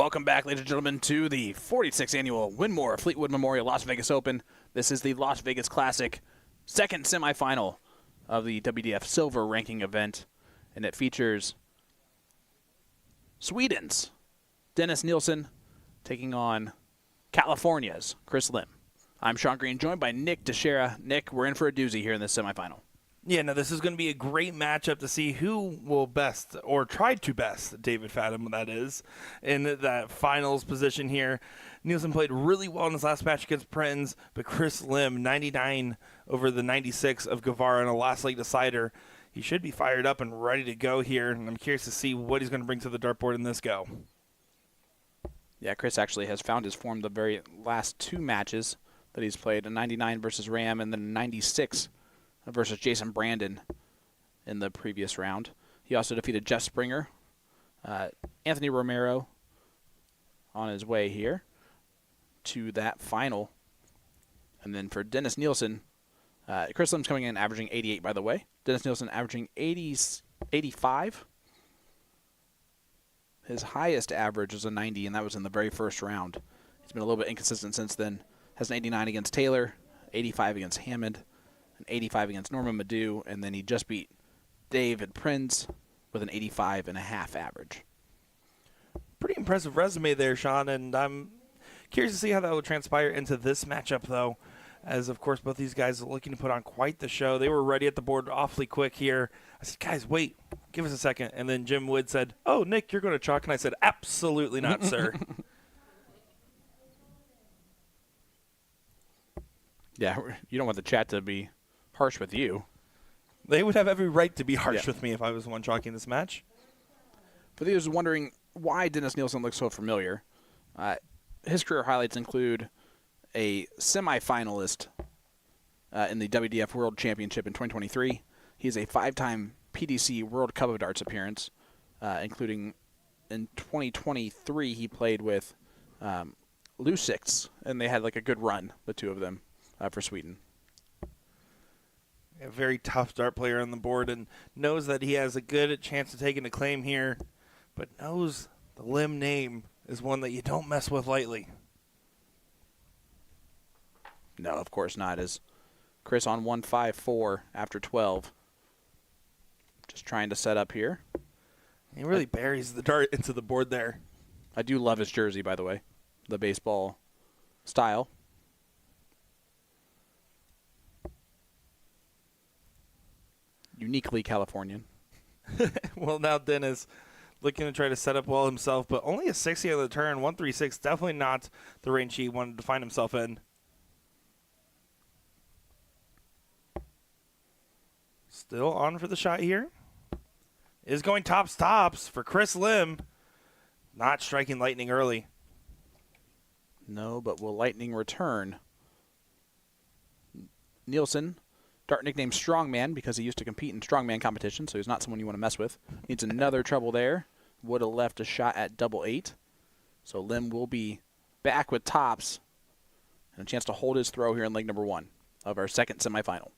Welcome back, ladies and gentlemen, to the 46th Annual Winmore Fleetwood Memorial Las Vegas Open. This is the Las Vegas Classic, second semifinal of the WDF Silver Ranking event, and it features Sweden's Dennis Nilsson taking on California's Chris Lim. I'm Sean Green, joined by Nick Teixeira. Nick, we're in for a doozy here in this semifinal. Yeah, no, this is going to be a great matchup to see who will best, or try to best, David Fathom, that is, in that finals position here. Nielsen played really well in his last match against Prins, but Chris Lim, 99 over the 96 of Guevara in a last leg decider. He should be fired up and ready to go here, and I'm curious to see what he's going to bring to the dartboard in this go. Yeah, Chris actually has found his form the very last two matches that he's played, a 99 versus Ram and then a 96 versus Jason Brandon in the previous round. He also defeated Jeff Springer, Anthony Romero on his way here to that final. And then for Dennis Nilsson, Chris Lim's coming in averaging 88, by the way. Dennis Nilsson averaging 85. His highest average was a 90, and that was in the very first round. He's been a little bit inconsistent since then. Has an 89 against Taylor, 85 against Hammond, an 85 against Norman Madu, and then he just beat David Prinz with an 85.5 average. Pretty impressive resume there, Sean, and I'm curious to see how that will transpire into this matchup, though, as, of course, both these guys are looking to put on quite the show. They were ready at the board awfully quick here. I said, guys, wait, give us a second. And then Jim Wood said, oh, Nick, you're going to chalk. And I said, absolutely not, sir. Yeah, you don't want the chat to be harsh with you. They would have every right to be harsh with me if I was the one chalking this match. For those wondering why Dennis Nilsson looks so familiar, his career highlights include a semifinalist in the WDF World Championship in 2023. He's a five-time PDC World Cup of Darts appearance, including in 2023 he played with Lusix, and they had like a good run, the two of them, for Sweden. A very tough dart player on the board and knows that he has a good chance of taking a claim here, but knows the Lim name is one that you don't mess with lightly. No, of course not. As Chris on 154 after 12. Just trying to set up here. He really buries the dart into the board there. I do love his jersey, by the way. The baseball style. Uniquely Californian. Well, now Dennis looking to try to set up well himself, but only a 60 on the turn. 136, definitely not the range he wanted to find himself in. Still on for the shot here. Is going tops for Chris Lim. Not striking lightning early. No, but will lightning return? Nielsen, dart nickname Strongman because he used to compete in strongman competition, so he's not someone you want to mess with. Needs another treble there. Would have left a shot at double-8. So Lim will be back with tops and a chance to hold his throw here in leg number 1 of our second semifinal.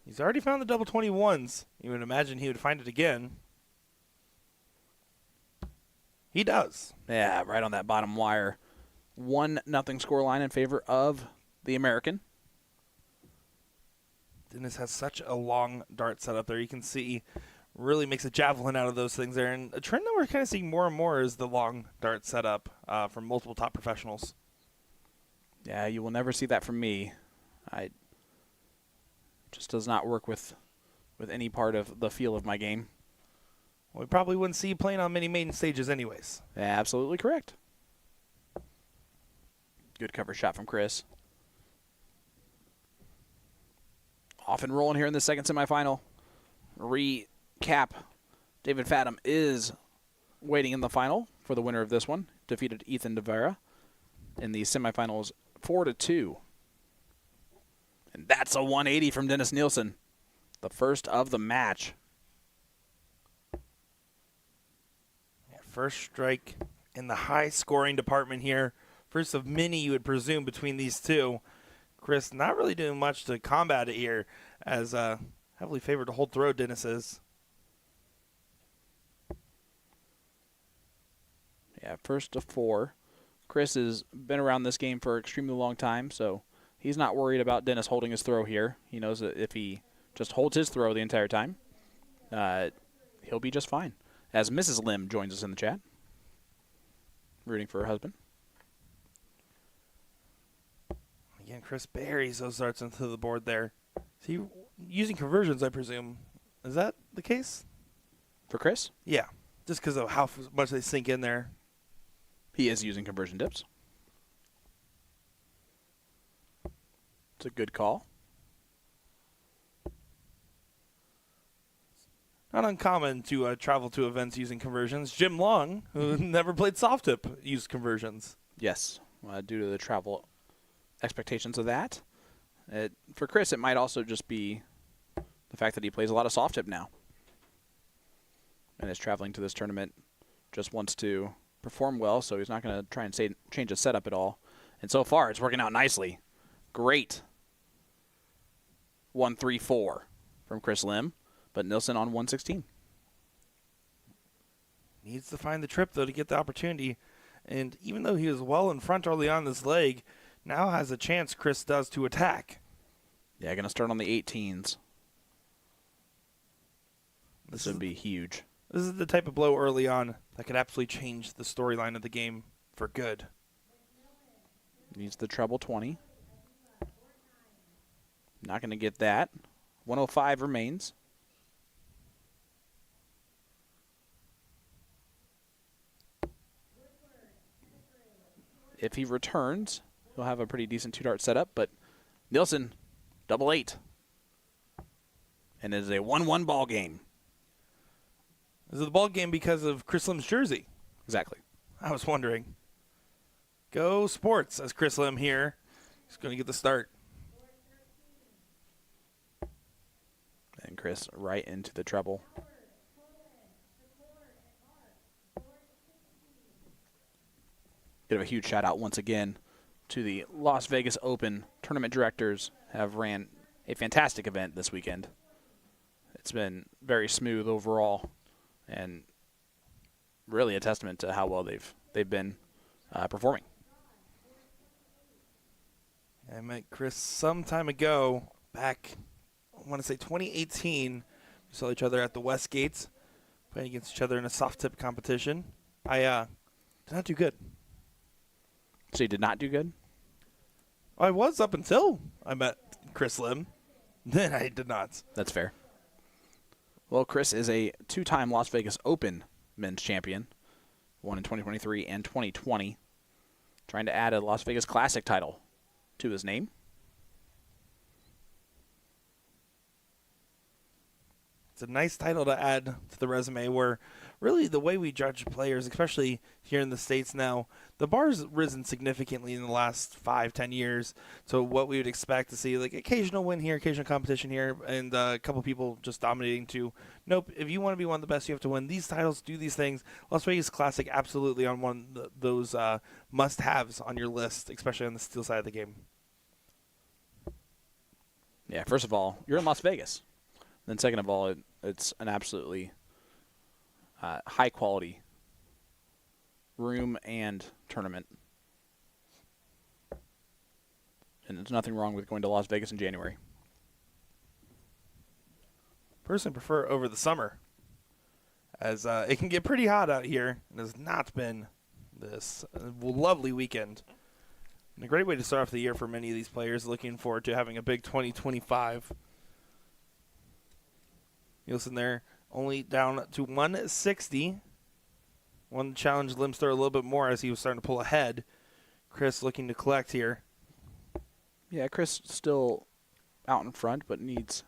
He's already found the double 21s. You would imagine he would find it again. He does. Yeah, right on that bottom wire. 1-0 scoreline in favor of the American. Dennis has such a long dart setup there. You can see really makes a javelin out of those things there. And a trend that we're kind of seeing more and more is the long dart setup from multiple top professionals. Yeah, you will never see that from me. Just does not work with any part of the feel of my game. Well, we probably wouldn't see you playing on many main stages anyways. Yeah, absolutely correct. Good cover shot from Chris. Off and rolling here in the second semifinal. Recap. David Fathom is waiting in the final for the winner of this one. Defeated Ethan DeVera in the semifinals 4-2. And that's a 180 from Dennis Nilsson. The first of the match. Yeah, first strike in the high scoring department here. First of many you would presume between these two. Chris not really doing much to combat it here as heavily favored to hold throw Dennis is. Yeah, first to 4. Chris has been around this game for an extremely long time, so he's not worried about Dennis holding his throw here. He knows that if he just holds his throw the entire time, he'll be just fine. As Mrs. Lim joins us in the chat, rooting for her husband. Again, Chris buries those darts into the board there. Is he using conversions, I presume? Is that the case? For Chris? Yeah, just because of how much they sink in there. He is using conversion dips. It's a good call. Not uncommon to travel to events using conversions. Jim Long, who never played soft tip, used conversions. Yes, due to the travel expectations of that. For Chris, it might also just be the fact that he plays a lot of soft tip now. And is traveling to this tournament, just wants to perform well, so he's not going to try and change his setup at all. And so far, it's working out nicely. Great 1-3-4 from Chris Lim, but Nilsson on 116. Needs to find the trip, though, to get the opportunity. And even though he was well in front early on this leg, now has a chance, Chris does, to attack. Yeah, going to start on the 18s. This would be huge. This is the type of blow early on that could absolutely change the storyline of the game for good. Needs the treble 20. Not going to get that. 105 remains. If he returns, he'll have a pretty decent 2-dart setup, but Nilsson, double 8. And it is a 1-1 ball game. Is it the ball game because of Chris Lim's jersey? Exactly. I was wondering. Go sports, as Chris Lim here. He's going to get the start. And Chris right into the treble. Give a huge shout out once again to the Las Vegas Open tournament directors. Have ran a fantastic event this weekend. It's been very smooth overall, and really a testament to how well they've been performing. I met Chris some time ago, back, I want to say 2018. We saw each other at the West Gates, playing against each other in a soft tip competition. I did not do good. So you did not do good? I was up until I met Chris Lim. Then I did not. That's fair. Well, Chris is a 2-time Las Vegas Open men's champion, won in 2023 and 2020. Trying to add a Las Vegas Classic title to his name. It's a nice title to add to the resume where really the way we judge players, especially here in the States now, the bar's risen significantly in the last 5-10 years. So what we would expect to see, like occasional win here, occasional competition here, and a couple people just dominating too. Nope, if you want to be one of the best, you have to win these titles, do these things. Las Vegas Classic absolutely on one of those must-haves on your list, especially on the steel side of the game. Yeah, first of all, you're in Las Vegas. Then second of all, it's an absolutely high-quality room and tournament. And there's nothing wrong with going to Las Vegas in January. Personally prefer over the summer, as it can get pretty hot out here. It has not been this lovely weekend. And a great way to start off the year for many of these players. Looking forward to having a big 2025. Nielsen there, only down to 160. One challenge Limster a little bit more as he was starting to pull ahead. Chris looking to collect here. Yeah, Chris still out in front, but needs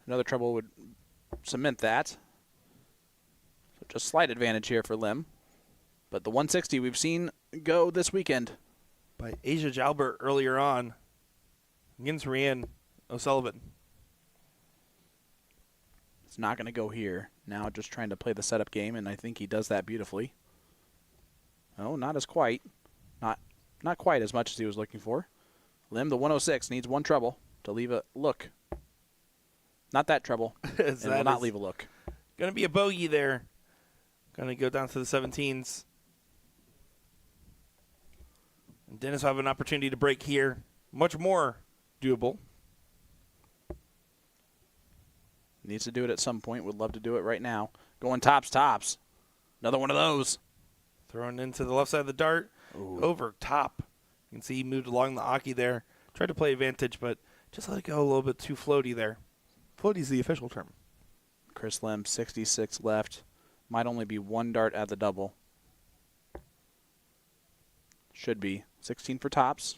another treble would cement that. So just slight advantage here for Lim. But the 160 we've seen go this weekend. By Asia Jalbert earlier on against Rianne O'Sullivan. It's not going to go here. Now just trying to play the setup game, and I think he does that beautifully. Oh, not as quite. Not quite as much as he was looking for. Lim, the 106, needs one treble to leave a look. Not that treble. And will not leave a look. Going to be a bogey there. Going to go down to the 17s. And Dennis will have an opportunity to break here. Much more doable. Needs to do it at some point. Would love to do it right now. Going tops. Another one of those. Thrown into the left side of the dart. Ooh. Over top. You can see he moved along the Aki there. Tried to play advantage, but just let it go a little bit too floaty there. Floaty is the official term. Chris Lim, 66 left. Might only be one dart at the double. Should be. 16 for tops.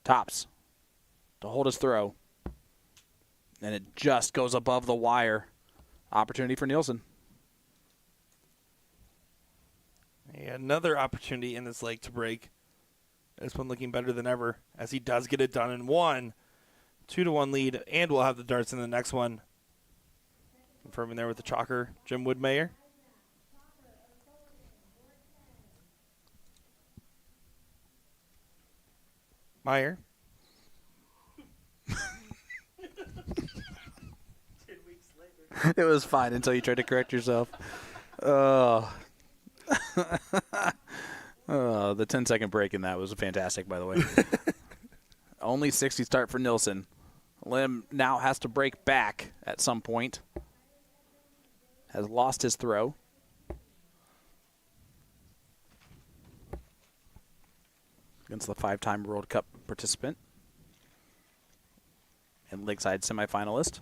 Tops to hold his throw. And it just goes above the wire. Opportunity for Nielsen. Another opportunity in this leg to break. This one looking better than ever as he does get it done in one. 2-1 lead, and we'll have the darts in the next one. Confirming there with the chalker, Jim Woodmayer. Meyer. It was fine until you tried to correct yourself. Oh. Oh, the 10-second break in that was fantastic, by the way. Only 60 start for Nielsen. Lim now has to break back at some point. Has lost his throw. Against the 5-time World Cup participant. And Lakeside semifinalist.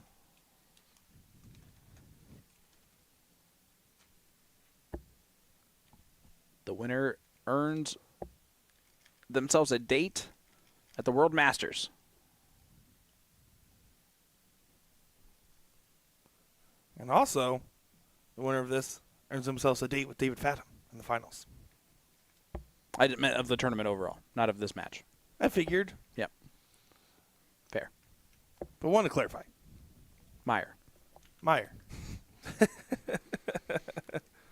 The winner earns themselves a date at the World Masters. And also, the winner of this earns themselves a date with David Fathom in the finals. I meant of the tournament overall, not of this match. I figured. Yep. Fair. But want to clarify. Meyer.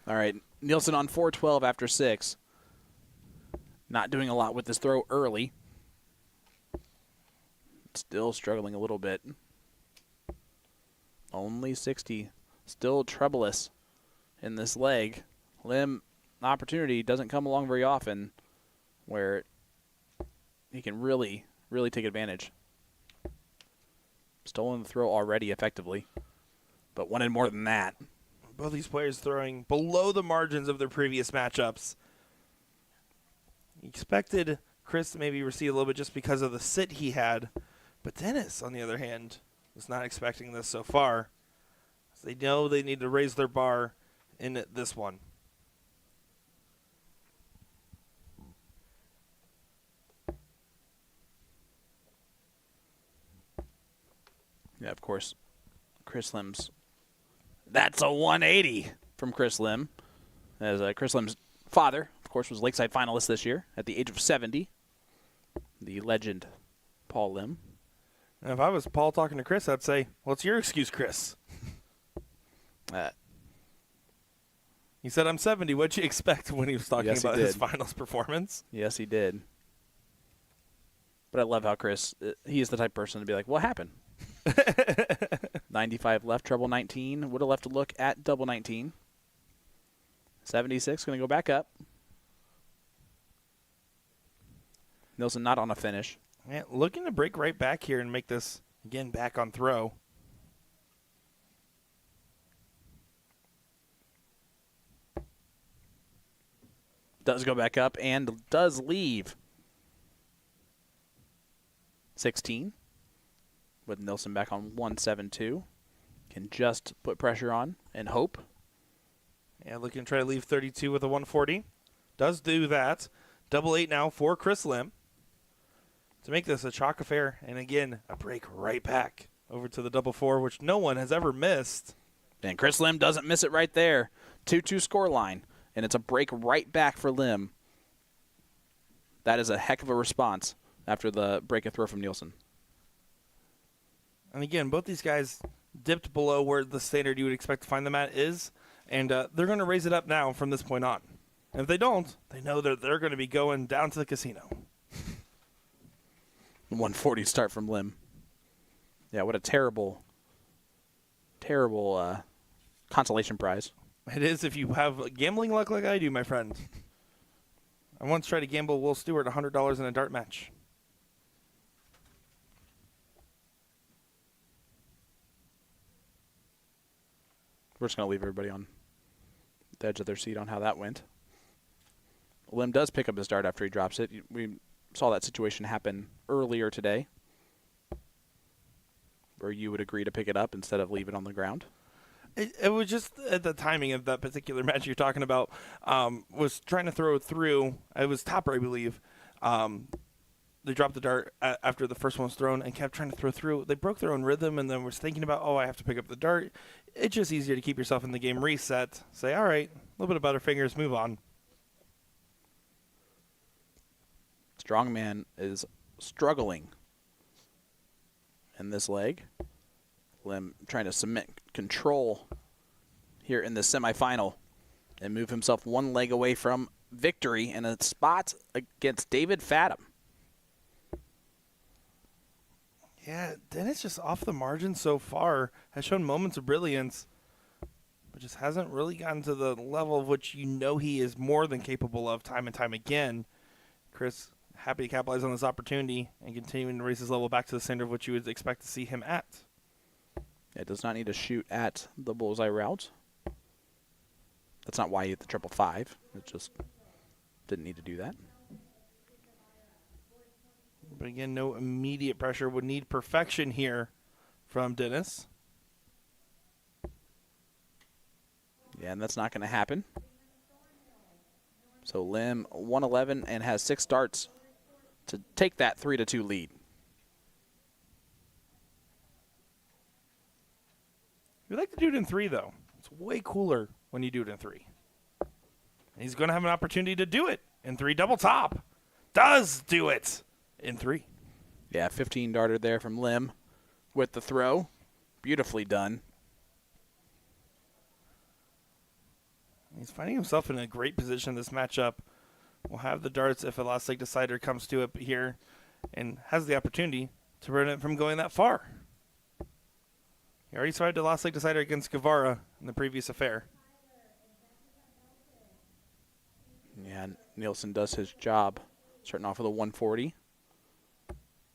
All right. Nielsen on 4-12 after 6. Not doing a lot with this throw early. Still struggling a little bit. Only 60. Still troublous in this leg. Lim, opportunity doesn't come along very often where he can really take advantage. Stolen the throw already effectively, but wanted more than that. Both these players throwing below the margins of their previous matchups. Expected Chris to maybe receive a little bit just because of the sit he had, but Dennis, on the other hand, was not expecting this so far. So they know they need to raise their bar in this one. Yeah, of course, Chris Lim's. That's a 180 from Chris Lim. As Chris Lim's father, of course, was Lakeside finalist this year at the age of 70. The legend, Paul Lim. And if I was Paul talking to Chris, I'd say, "What's your excuse, Chris?" He said, "I'm 70. What'd you expect?" when he was talking about his finals performance? Yes, he did. But I love how Chris, he is the type of person to be like, what happened? 95 left, treble 19. Would have left a look at double 19. 76, going to go back up. Nielsen not on a finish. Yeah, looking to break right back here and make this, again, back on throw. Does go back up and does leave. 16. With Nielsen back on 172. Can just put pressure on and hope. Yeah, looking to try to leave 32 with a 140. Does do that. Double 8 now for Chris Lim. To make this a chalk affair, and again, a break right back over to the double 4, which no one has ever missed. And Chris Lim doesn't miss it right there. 2-2 score line, and it's a break right back for Lim. That is a heck of a response after the break and throw from Nielsen. And again, both these guys dipped below where the standard you would expect to find them at is, and they're going to raise it up now from this point on. And if they don't, they know that they're going to be going down to the casino. 140 start from Lim. Yeah, what a terrible terrible consolation prize. It is if you have gambling luck like I do, my friend. I once tried to gamble Will Stewart $100 in a dart match. We're just going to leave everybody on the edge of their seat on how that went. Lim does pick up his dart after he drops it. We saw that situation happen earlier today, where you would agree to pick it up instead of leave it on the ground. It was just at the timing of that particular match you're talking about. Was trying to throw it through. It was topper, I believe. They dropped the dart after the first one was thrown and kept trying to throw through. They broke their own rhythm and then was thinking about, I have to pick up the dart. It's just easier to keep yourself in the game, reset, say, all right, a little bit of butterfingers, move on. Strongman is struggling in this leg. Lim trying to cement control here in the semifinal and move himself one leg away from victory in a spot against David Fathom. Yeah, Dennis just off the margin so far has shown moments of brilliance, but just hasn't really gotten to the level of which he is more than capable of time and time again. Chris, happy to capitalize on this opportunity and continuing to raise his level back to the standard of what you would expect to see him at. It does not need to shoot at the bullseye route. That's not why he hit the 555. It just didn't need to do that. But again, no immediate pressure. Would need perfection here from Dennis. Yeah, and that's not going to happen. So Lim 111 and has 6 darts to take that 3-2 lead. We like to do it in 3, though. It's way cooler when you do it in 3. And he's going to have an opportunity to do it in 3 double top. Does do it in 3. Yeah, 15 darter there from Lim with the throw. Beautifully done. He's finding himself in a great position in this matchup. We'll have the darts if a last leg decider comes to it here and has the opportunity to prevent it from going that far. He already tried the last leg decider against Guevara in the previous affair. Yeah, Nielsen does his job. Starting off with a 140.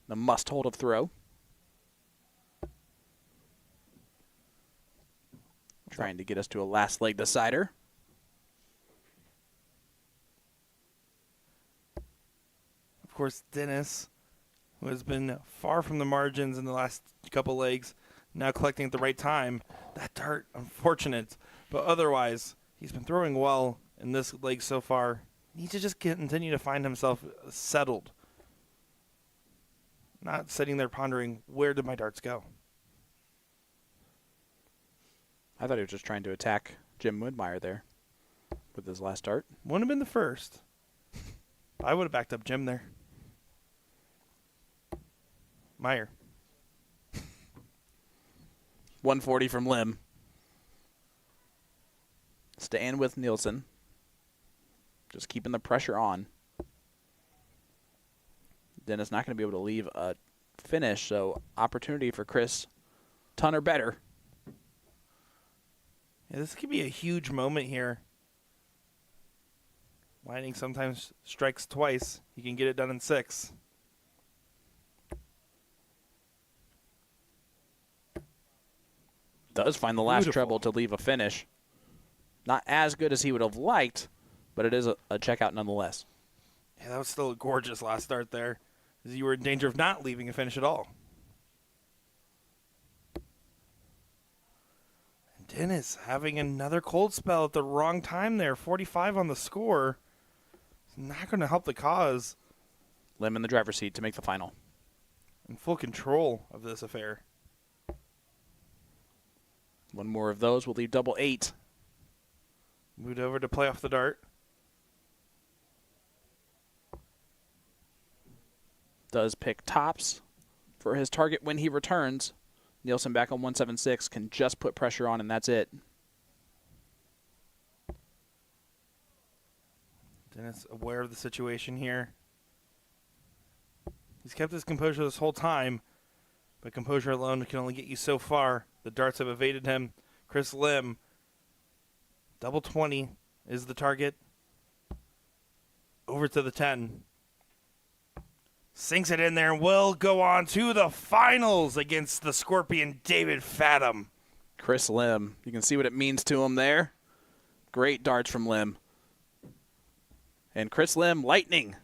The must-hold of throw. Trying to get us to a last leg decider. Of course, Dennis, who has been far from the margins in the last couple legs, now collecting at the right time. That dart, unfortunate. But otherwise, he's been throwing well in this leg so far. Needs to just continue to find himself settled. Not sitting there pondering, where did my darts go? I thought he was just trying to attack Jim Woodmeyer there with his last dart. Wouldn't have been the first. I would have backed up Jim there. Meyer. 140 from Lim. Staying with Nielsen. Just keeping the pressure on. Dennis not going to be able to leave a finish, so opportunity for Chris. Ton or better. Yeah, this could be a huge moment here. Lightning sometimes strikes twice. You can get it done in 6. Does find the last Beautiful. treble to leave a finish. Not as good as he would have liked, but it is a checkout nonetheless. Yeah, that was still a gorgeous last start there. You were in danger of not leaving a finish at all. And Dennis having another cold spell at the wrong time there. 45 on the score. It's not going to help the cause. Lim in the driver's seat to make the final. In full control of this affair. One more of those will leave double 8. Moved over to play off the dart. Does pick tops for his target when he returns. Nielsen back on 176 can just put pressure on, and that's it. Dennis aware of the situation here. He's kept his composure this whole time, but composure alone can only get you so far. The darts have evaded him. Chris Lim, double 20 is the target. Over to the 10. Sinks it in there and will go on to the finals against the Scorpion, David Fathom. Chris Lim, you can see what it means to him there. Great darts from Lim. And Chris Lim, Lightning,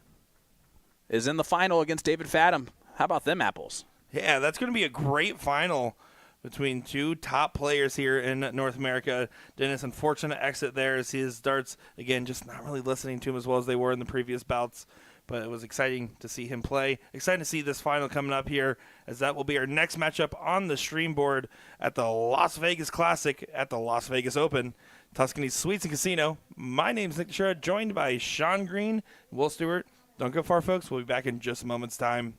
is in the final against David Fathom. How about them apples? Yeah, that's going to be a great final between two top players here in North America. Dennis, unfortunate exit there as his darts, again, just not really listening to him as well as they were in the previous bouts. But it was exciting to see him play. Exciting to see this final coming up here, as that will be our next matchup on the stream board at the Las Vegas Classic at the Las Vegas Open, Tuscany Suites and Casino. My name's Nick Teixeira, joined by Sean Green, Will Stewart. Don't go far, folks. We'll be back in just a moment's time.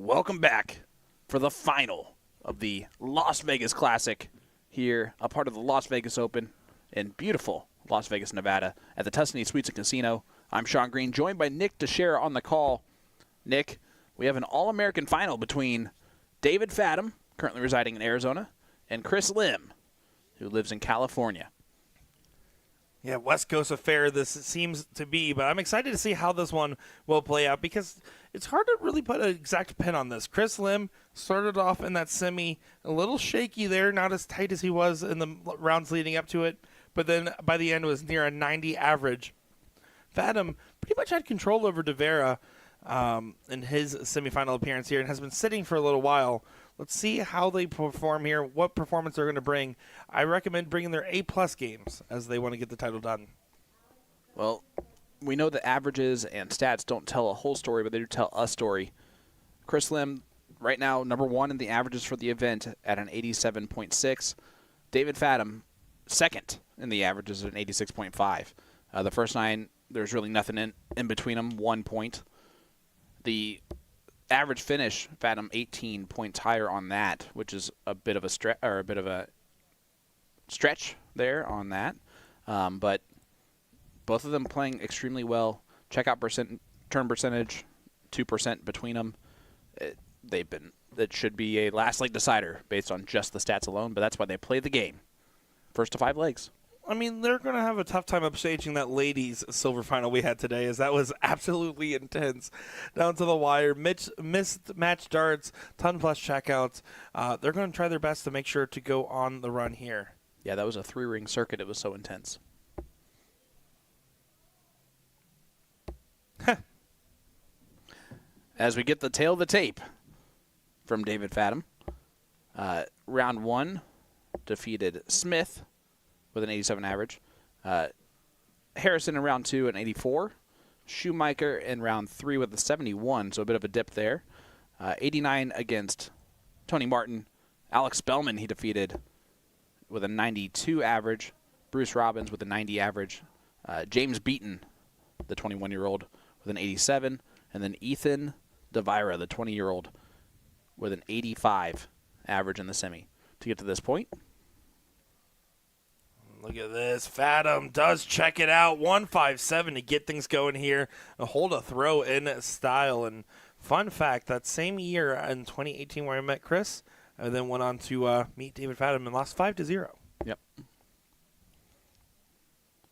Welcome back for the final of the Las Vegas Classic here, a part of the Las Vegas Open in beautiful Las Vegas, Nevada at the Tuscany Suites and Casino. I'm Sean Green, joined by Nick Teixeira on the call. Nick, we have an All-American final between David Fathom, currently residing in Arizona, and Chris Lim, who lives in California. Yeah, West Coast affair this seems to be, but I'm excited to see how this one will play out because it's hard to really put an exact pin on this. Chris Lim started off in that semi a little shaky there, not as tight as he was in the rounds leading up to it, but then by the end was near a 90 average. Fathom pretty much had control over De Vera in his semifinal appearance here and has been sitting for a little while. Let's see how they perform here, what performance they're going to bring. I recommend bringing their A-plus games as they want to get the title done. Well, we know that averages and stats don't tell a whole story, but they do tell a story. Chris Lim, right now, number one in the averages for the event at an 87.6. David Fathom, second in the averages at an 86.5. The first 9, there's really nothing in between them, 1 point. The average finish, Fathom 18 points higher on that, which is a bit of a stretch there on that. But both of them playing extremely well. Checkout turn percentage, 2% between them. It should be a last leg decider based on just the stats alone, but that's why they play the game. First to 5 legs. I mean, they're going to have a tough time upstaging that ladies' silver final we had today, as that was absolutely intense. Down to the wire, missed match darts, ton plus checkouts. They're going to try their best to make sure to go on the run here. Yeah, that was a 3-ring circuit. It was so intense. As we get the tail of the tape from David Fathom, round 1 defeated Smith with an 87 average. Harrison in round 2 an 84. Shoemaker in round 3 with a 71, so a bit of a dip there. 89 against Tony Martin. Alex Spellman he defeated with a 92 average. Bruce Robbins with a 90 average. James Beaton, the 21-year-old, with an 87. And then Ethan DeVira, the 20-year-old, with an 85 average in the semi to get to this point. Look at this. Fathom does check it out. 157 to get things going here. A hold a throw in style. And fun fact, that same year in 2018 where I met Chris, I then went on to meet David Fathom and lost 5-0. Yep.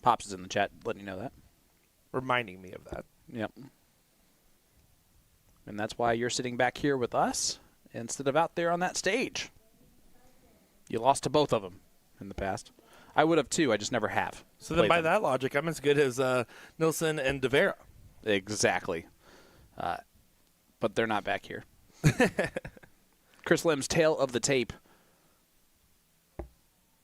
Pops is in the chat letting you know that. Reminding me of that. Yep. And that's why you're sitting back here with us instead of out there on that stage. You lost to both of them in the past. I would have too. I just never have. So then by that logic, I'm as good as Nilsson and De Vera. Exactly. But they're not back here. Chris Lim's tail of the tape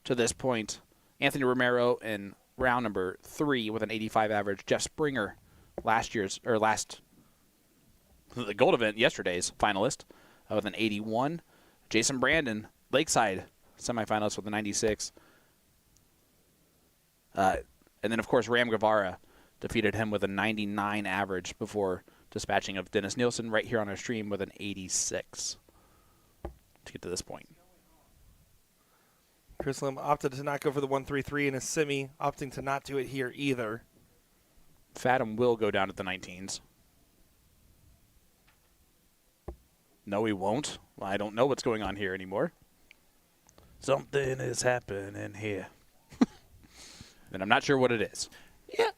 to this point. Anthony Romero in round number 3 with an 85 average. Jeff Springer, the gold event, yesterday's finalist, with an 81. Jason Brandon, Lakeside semifinalist with a 96. And then, of course, Ram Guevara defeated him with a 99 average before dispatching of Dennis Nielsen right here on our stream with an 86 to get to this point. Chris Lim opted to not go for the 1-3-3 in a semi, opting to not do it here either. Fathom will go down to the 19s. No, he won't. Well, I don't know what's going on here anymore. Something is happening here. And I'm not sure what it is. Yeah,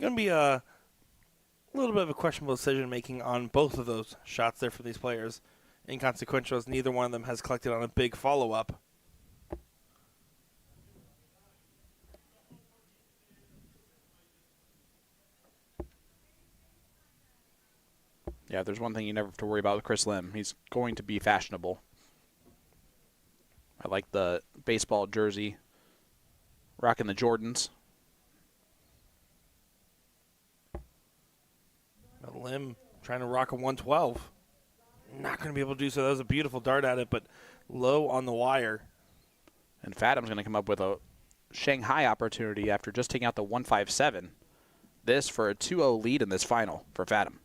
going to be a little bit of a questionable decision-making on both of those shots there for these players. Inconsequential as neither one of them has collected on a big follow-up. Yeah, if there's one thing you never have to worry about with Chris Lim, he's going to be fashionable. I like the baseball jersey, rocking the Jordans. Lim trying to rock a 112. Not going to be able to do so. That was a beautiful dart at it, but low on the wire. And Fathom's going to come up with a Shanghai opportunity after just taking out the 157. This for a 2-0 lead in this final for Fathom.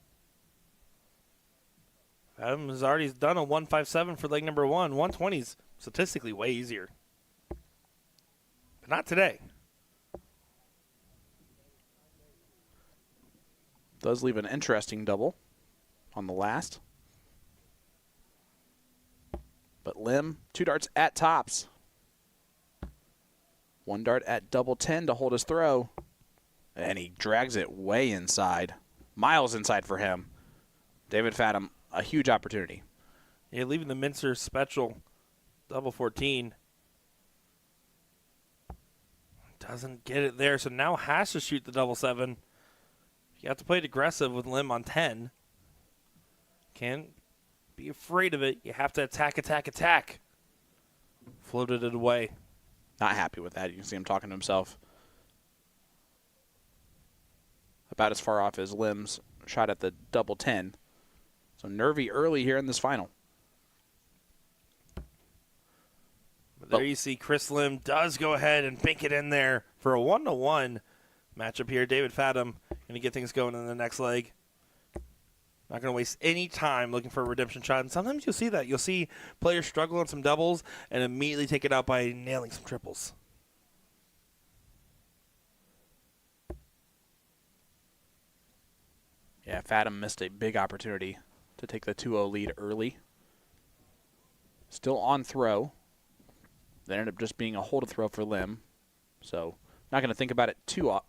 Adam has already done a 157 for leg number 1. 120 is statistically way easier. But not today. Does leave an interesting double on the last. But Lim, 2 darts at tops. 1 dart at double 10 to hold his throw. And he drags it way inside. Miles inside for him. David Fathom, a huge opportunity. Yeah, leaving the Mincer special, double 14. Doesn't get it there, so now has to shoot the double 7. You have to play it aggressive with Lim on 10. Can't be afraid of it. You have to attack, attack, attack. Floated it away. Not happy with that. You can see him talking to himself. About as far off as Lim's shot at the double 10. So nervy early here in this final. But there you see Chris Lim does go ahead and bink it in there for a 1-1 matchup here. David Fathom going to get things going in the next leg. Not going to waste any time looking for a redemption shot. And sometimes you'll see that. You'll see players struggle on some doubles and immediately take it out by nailing some triples. Yeah, Fathom missed a big opportunity to take the 2-0 lead early. Still on throw. That ended up just being a hold to throw for Lim. So not going to think about it too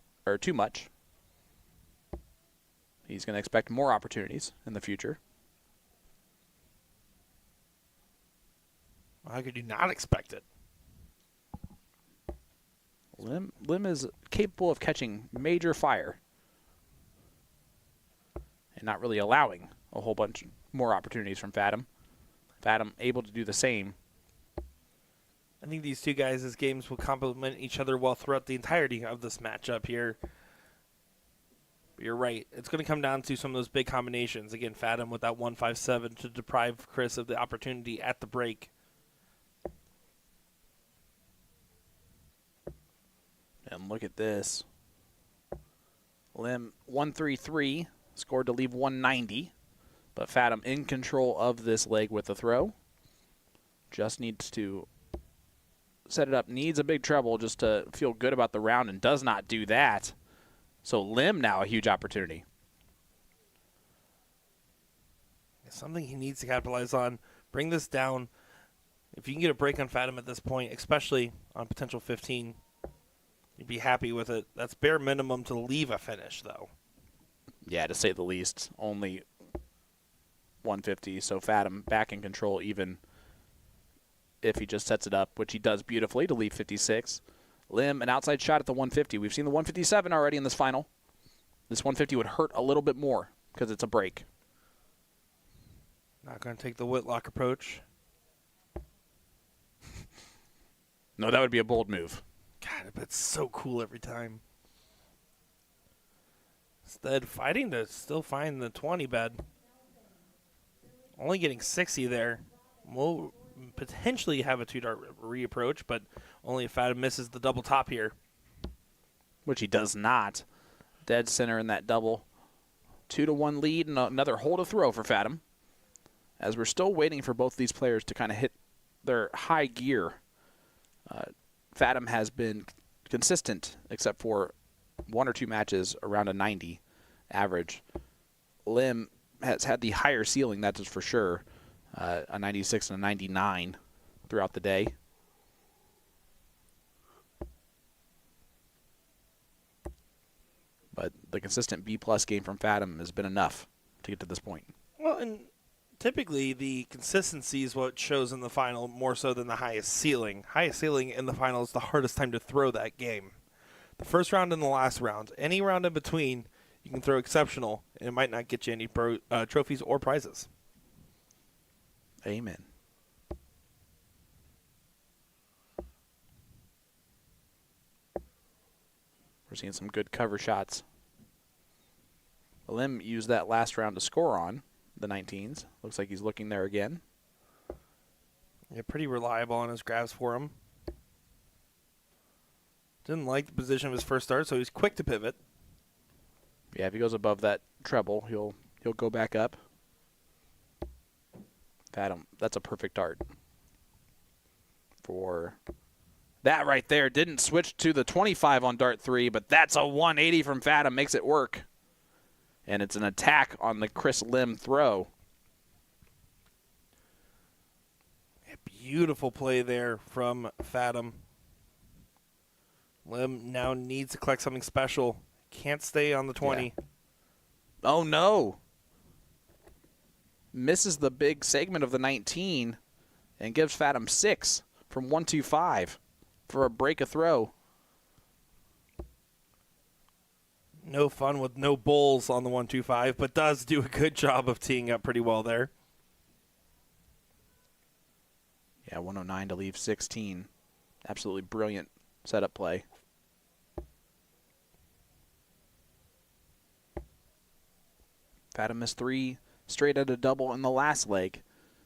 much. He's going to expect more opportunities in the future. How could you not expect it? Lim is capable of catching major fire and not really allowing a whole bunch more opportunities from Fathom. Fathom able to do the same. I think these two guys' games will complement each other well throughout the entirety of this matchup here. But you're right. It's going to come down to some of those big combinations. Again, Fathom with that 157 to deprive Chris of the opportunity at the break. And look at this. Lim 133, scored to leave 190. But Fathom in control of this leg with the throw. Just needs to set it up. Needs a big treble just to feel good about the round and does not do that. So Lim now a huge opportunity. Something he needs to capitalize on. Bring this down. If you can get a break on Fathom at this point, especially on potential 15, you'd be happy with it. That's bare minimum to leave a finish, though. Yeah, to say the least. Only 150, so Fathom back in control even if he just sets it up, which he does beautifully to leave 56. Lim, an outside shot at the 150. We've seen the 157 already in this final. This 150 would hurt a little bit more because it's a break. Not going to take the Whitlock approach. No, that would be a bold move. God, it's so cool every time. Instead, fighting to still find the 20 bed. Only getting 60 there. We'll potentially have a 2-dart reapproach, but only if Fathom misses the double top here. Which he does not. Dead center in that double. 2-1 lead and another hold to throw for Fathom. As we're still waiting for both these players to kind of hit their high gear. Fathom has been consistent except for 1 or 2 matches around a 90 average. Lim has had the higher ceiling, that is for sure. A 96 and a 99 throughout the day. But the consistent B-plus game from Fathom has been enough to get to this point. Well, and typically the consistency is what shows in the final more so than the highest ceiling. Highest ceiling in the final is the hardest time to throw that game. The first round and the last round. Any round in between, you can throw exceptional, and it might not get you any trophies or prizes. Amen. We're seeing some good cover shots. Lim used that last round to score on the 19s. Looks like he's looking there again. Yeah, pretty reliable on his grabs for him. Didn't like the position of his first start, so he's quick to pivot. Yeah, if he goes above that treble, he'll go back up. Fathom, that's a perfect dart. For that right there, didn't switch to the 25 on dart 3, but that's a 180 from Fathom, makes it work. And it's an attack on the Chris Lim throw. A beautiful play there from Fathom. Lim now needs to collect something special. Can't stay on the 20. Yeah. Oh, no. Misses the big segment of the 19 and gives Fathom 6 from 125 for a break a throw. No fun with no bowls on the 125, but does do a good job of teeing up pretty well there. Yeah, 109 to leave 16. Absolutely brilliant setup play. Fathom missed 3 straight at a double in the last leg.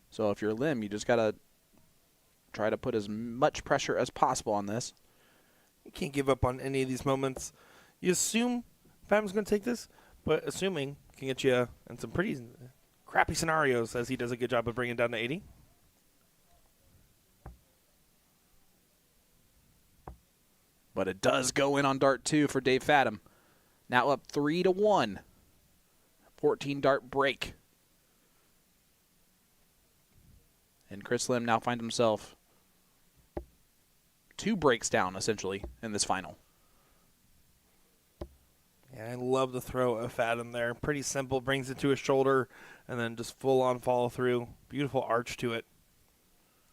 So if you're Lim, you just got to try to put as much pressure as possible on this. You can't give up on any of these moments. You assume Fathom's going to take this, but assuming can get you in some pretty crappy scenarios as he does a good job of bringing it down to 80. But it does go in on dart 2 for Dave Fathom. Now up 3-1. 14 dart break. And Chris Lim now finds himself 2 breaks down, essentially, in this final. Yeah, I love the throw of Fathom there. Pretty simple, brings it to his shoulder, and then just full-on follow-through. Beautiful arch to it.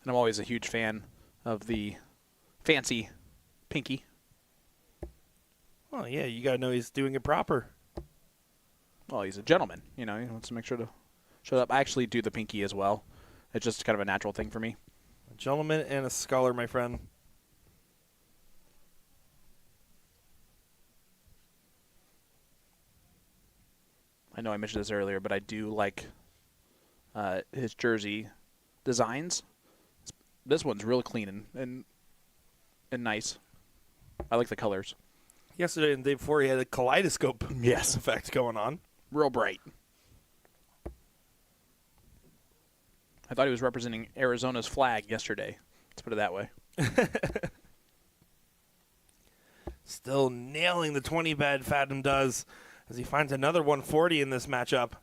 And I'm always a huge fan of the fancy pinky. Oh, yeah, you got to know he's doing it proper. Well, he's a gentleman. You know, he wants to make sure to show up. I actually do the pinky as well. It's just kind of a natural thing for me. A gentleman and a scholar, my friend. I know I mentioned this earlier, but I do like his jersey designs. This one's real clean and nice. I like the colors. Yesterday and the day before, he had a kaleidoscope Yes. effect going on. Real bright. I thought he was representing Arizona's flag yesterday. Let's put it that way. Still nailing the 20 bed Fathom does as he finds another 140 in this matchup.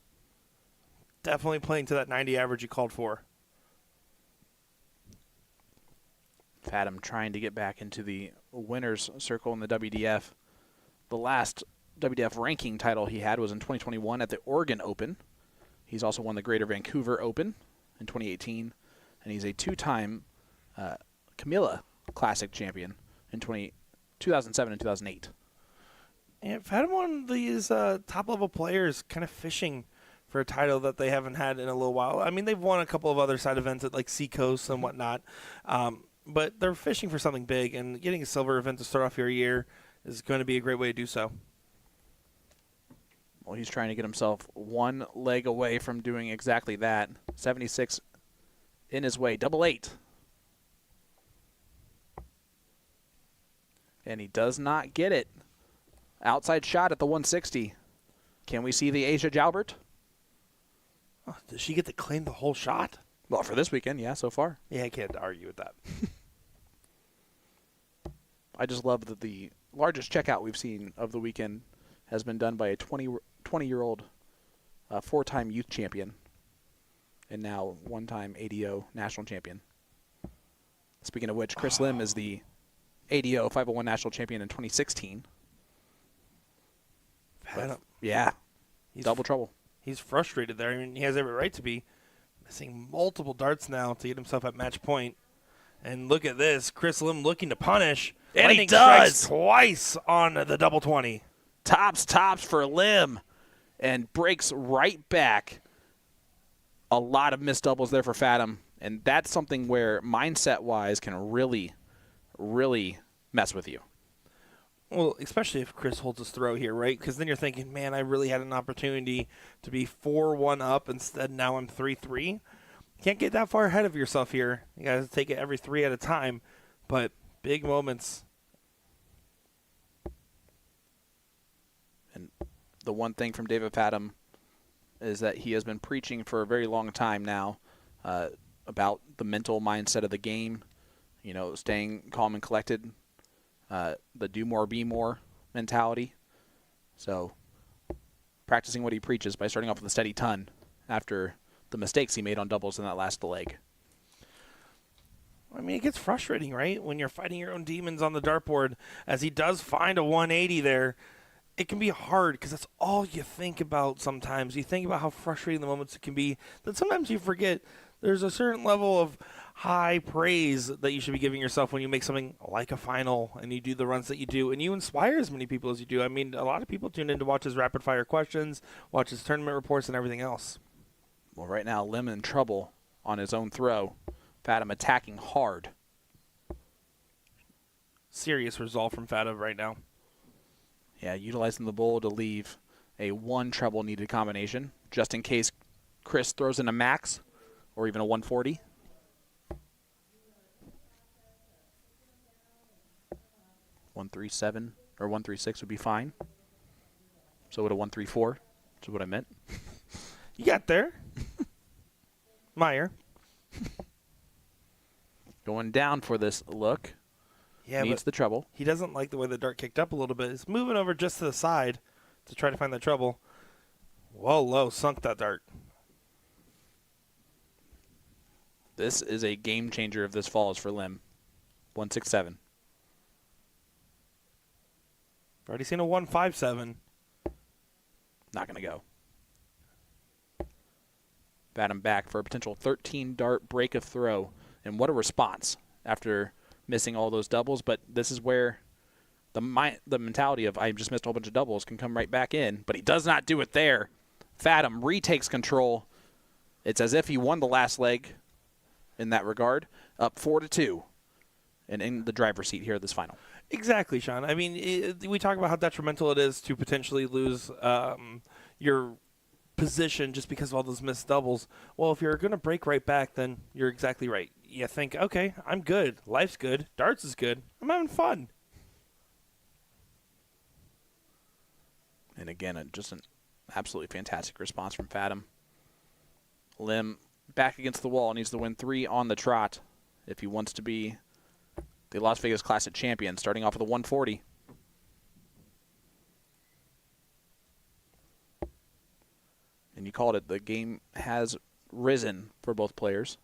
Definitely playing to that 90 average he called for. Fathom trying to get back into the winner's circle in the WDF. The last WDF ranking title he had was in 2021 at the Oregon Open. He's also won the Greater Vancouver Open in 2018, and he's a 2-time Camilla Classic champion in 2007 and 2008. And Fathom, one of these top-level players kind of fishing for a title that they haven't had in a little while. I mean, they've won a couple of other side events at like Seacoast and whatnot, but they're fishing for something big, and getting a silver event to start off your year is going to be a great way to do so. Well, he's trying to get himself one leg away from doing exactly that. 76 in his way, double 8. And he does not get it. Outside shot at the 160. Can we see the Asia Jalbert? Oh, does she get to claim the whole shot? Well, for this weekend, yeah, so far. Yeah, I can't argue with that. I just love that the largest checkout we've seen of the weekend has been done by a 20-year-old 4-time youth champion and now 1-time ADO national champion. Speaking of which, Chris Lim is the ADO 501 national champion in 2016. But, yeah, double trouble. He's frustrated there. I mean, he has every right to be. Missing multiple darts now to get himself at match point. And look at this. Chris Lim looking to punish. And Lightning he does. strikes twice on the double 20. Tops for Lim. And breaks right back. A lot of missed doubles there for Fathom. And that's something where mindset-wise can really, really mess with you. Well, especially if Chris holds his throw here, right? Because then you're thinking, man, I really had an opportunity to be 4-1 up. Instead, now I'm 3-3. Can't get that far ahead of yourself here. You got to take it every 3 at a time. But big moments. And the one thing from David Fathom is that he has been preaching for a very long time now about the mental mindset of the game, staying calm and collected, the do more, be more mentality. So practicing what he preaches by starting off with a steady ton after the mistakes he made on doubles in that last leg. I mean, it gets frustrating, right? When you're fighting your own demons on the dartboard, as he does find a 180 there. It can be hard because that's all you think about sometimes. You think about how frustrating the moments can be. That sometimes you forget there's a certain level of high praise that you should be giving yourself when you make something like a final and you do the runs that you do and you inspire as many people as you do. I mean, a lot of people tune in to watch his rapid fire questions, watch his tournament reports, and everything else. Well, right now, Lim in trouble on his own throw. Fathom attacking hard. Serious resolve from Fathom right now. Yeah, utilizing the bowl to leave a one treble needed combination, just in case Chris throws in a max or even a 140. $137 or 136 would be fine. So would a 134, which is what I meant. You got there. Meyer. Going down for this look. Yeah, needs the treble. He doesn't like the way the dart kicked up a little bit. He's moving over just to the side to try to find the treble. Well low, sunk that dart. This is a game changer if this falls for Lim. 167. I've already seen a 157. Not going to go. Bat him back for a potential 13 dart break of throw. And what a response after missing all those doubles. But this is where the mentality of I just missed a whole bunch of doubles can come right back in. But he does not do it there. Fathom retakes control. It's as if he won the last leg in that regard. Up 4-2 and in the driver's seat here at this final. Exactly, Sean. I mean, we talk about how detrimental it is to potentially lose your position just because of all those missed doubles. Well, if you're going to break right back, then you're exactly right. You think, okay, I'm good. Life's good. Darts is good. I'm having fun. And again, just an absolutely fantastic response from Fathom. Lim back against the wall, needs to win 3 on the trot if he wants to be the Las Vegas Classic champion, starting off with a 140. And you called it. The game has risen for both players.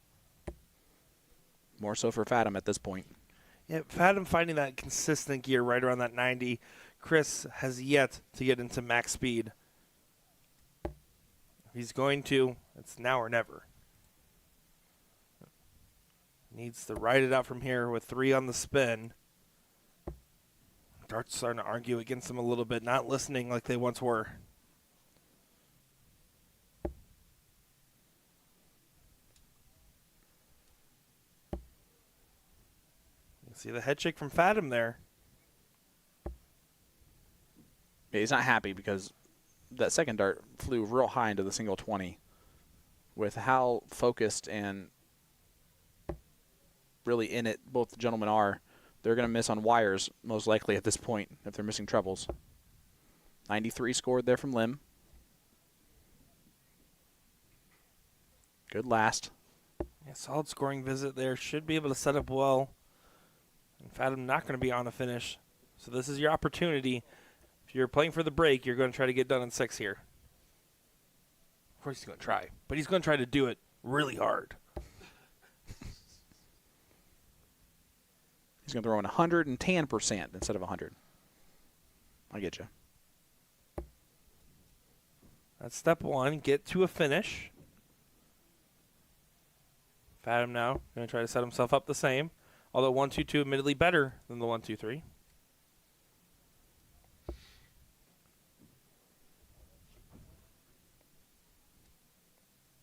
More so for Fathom at this point. Yeah, Fathom finding that consistent gear right around that 90. Chris has yet to get into max speed. If he's going to, it's now or never. Needs to ride it out from here with 3 on the spin. Darts starting to argue against him a little bit, not listening like they once were. You see the head shake from Fathom there. Yeah, he's not happy because that second dart flew real high into the single 20. With how focused and really in it both the gentlemen are, they're going to miss on wires most likely at this point if they're missing trebles. 93 scored there from Lim. Good last. Yeah, solid scoring visit there. Should be able to set up well. And Fathom not going to be on a finish. So this is your opportunity. If you're playing for the break, you're going to try to get done in 6 here. Of course he's going to try. But he's going to try to do it really hard. He's going to throw in 110% instead of 100. I get you. That's step 1. Get to a finish. Fathom now going to try to set himself up the same. Although 1-2-2 admittedly better than the 1-2-3.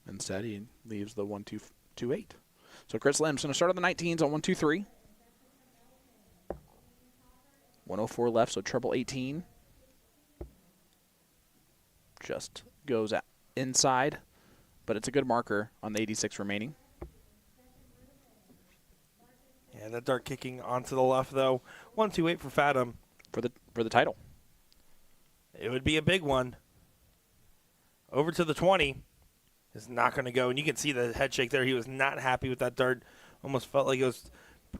Instead, he leaves the 1-2-2-8. So Chris Lim's going to start on the 19s on 1-2-3. 104 left, so treble 18. Just goes inside, but it's a good marker on the 86 remaining. Yeah, that dart kicking onto the left, though. 1-2-8 for Fathom. For the title. It would be a big one. Over to the 20. is not going to go. And you can see the head shake there. He was not happy with that dart. Almost felt like it was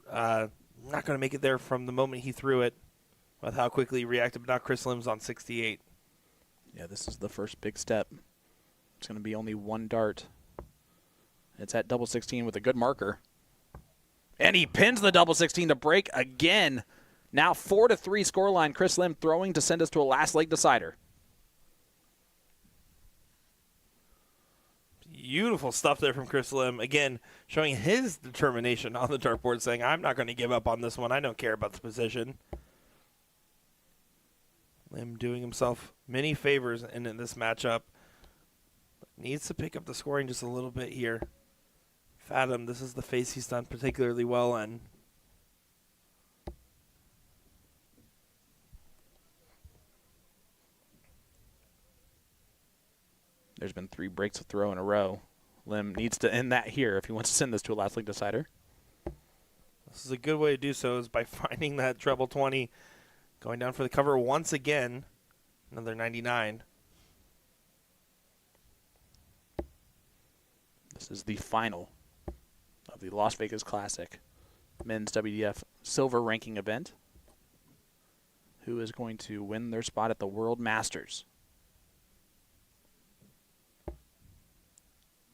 not going to make it there from the moment he threw it with how quickly he reacted. But now Chris Lim's on 68. Yeah, this is the first big step. It's going to be only one dart. It's at double 16 with a good marker. And he pins the double 16 to break again. Now 4-3 scoreline. Chris Lim throwing to send us to a last leg decider. Beautiful stuff there from Chris Lim. Again, showing his determination on the dartboard, saying, I'm not going to give up on this one. I don't care about the position. Lim doing himself many favors in this matchup. But needs to pick up the scoring just a little bit here. Fathom, this is the face he's done particularly well in. There's been 3 breaks of throw in a row. Lim needs to end that here if he wants to send this to a last league decider. This is a good way to do so, is by finding that treble 20, going down for the cover once again. Another 99. This is the final of the Las Vegas Classic Men's WDF Silver Ranking event. Who is going to win their spot at the World Masters?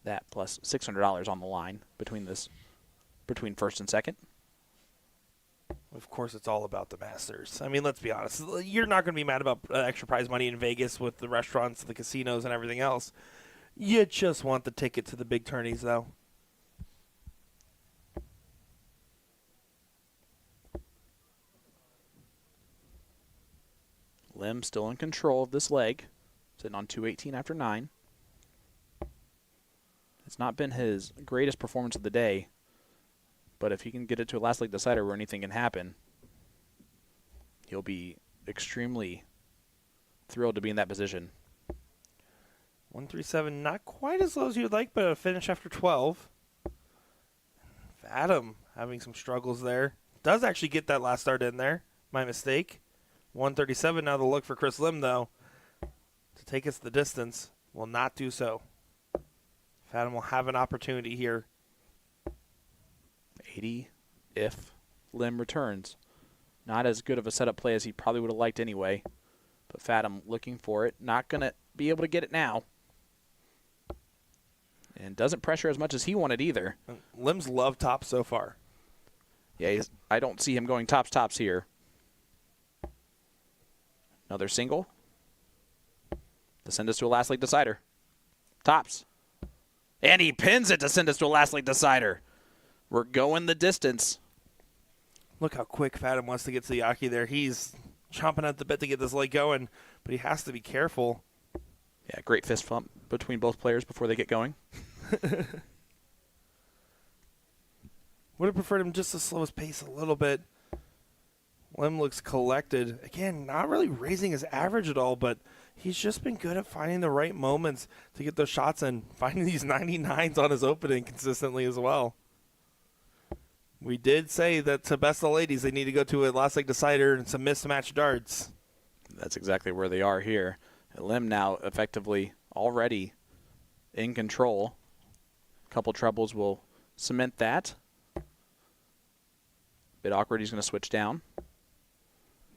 That plus $600 on the line between first and second. Of course, it's all about the Masters. I mean, let's be honest. You're not going to be mad about extra prize money in Vegas with the restaurants, the casinos, and everything else. You just want the ticket to the big tourneys, though. Lim still in control of this leg, sitting on 218 after 9. It's not been his greatest performance of the day, but if he can get it to a last leg decider where anything can happen, he'll be extremely thrilled to be in that position. 137, not quite as low as you'd like, but a finish after 12. Adam having some struggles there. Does actually get that last start in there. My mistake. 137, now the look for Chris Lim, though, to take us the distance. Will not do so. Fathom will have an opportunity here. 80 if Lim returns. Not as good of a setup play as he probably would have liked anyway. But Fathom looking for it. Not going to be able to get it now. And doesn't pressure as much as he wanted either. Lim's love tops so far. Yeah, I don't see him going tops here. Another single. To send us to a last league decider. Tops. And he pins it to send us to a last league decider. We're going the distance. Look how quick Fathom wants to get to the Aki there. He's chomping at the bit to get this leg going, but he has to be careful. Yeah, great fist bump between both players before they get going. Would have preferred him just to slow his pace a little bit. Lim looks collected. Again, not really raising his average at all, but he's just been good at finding the right moments to get those shots in, finding these 99s on his opening consistently as well. We did say that to best of the ladies, they need to go to a last leg decider and some mismatched darts. That's exactly where they are here. Lim now effectively already in control. A couple trebles will cement that. Bit awkward, he's going to switch down.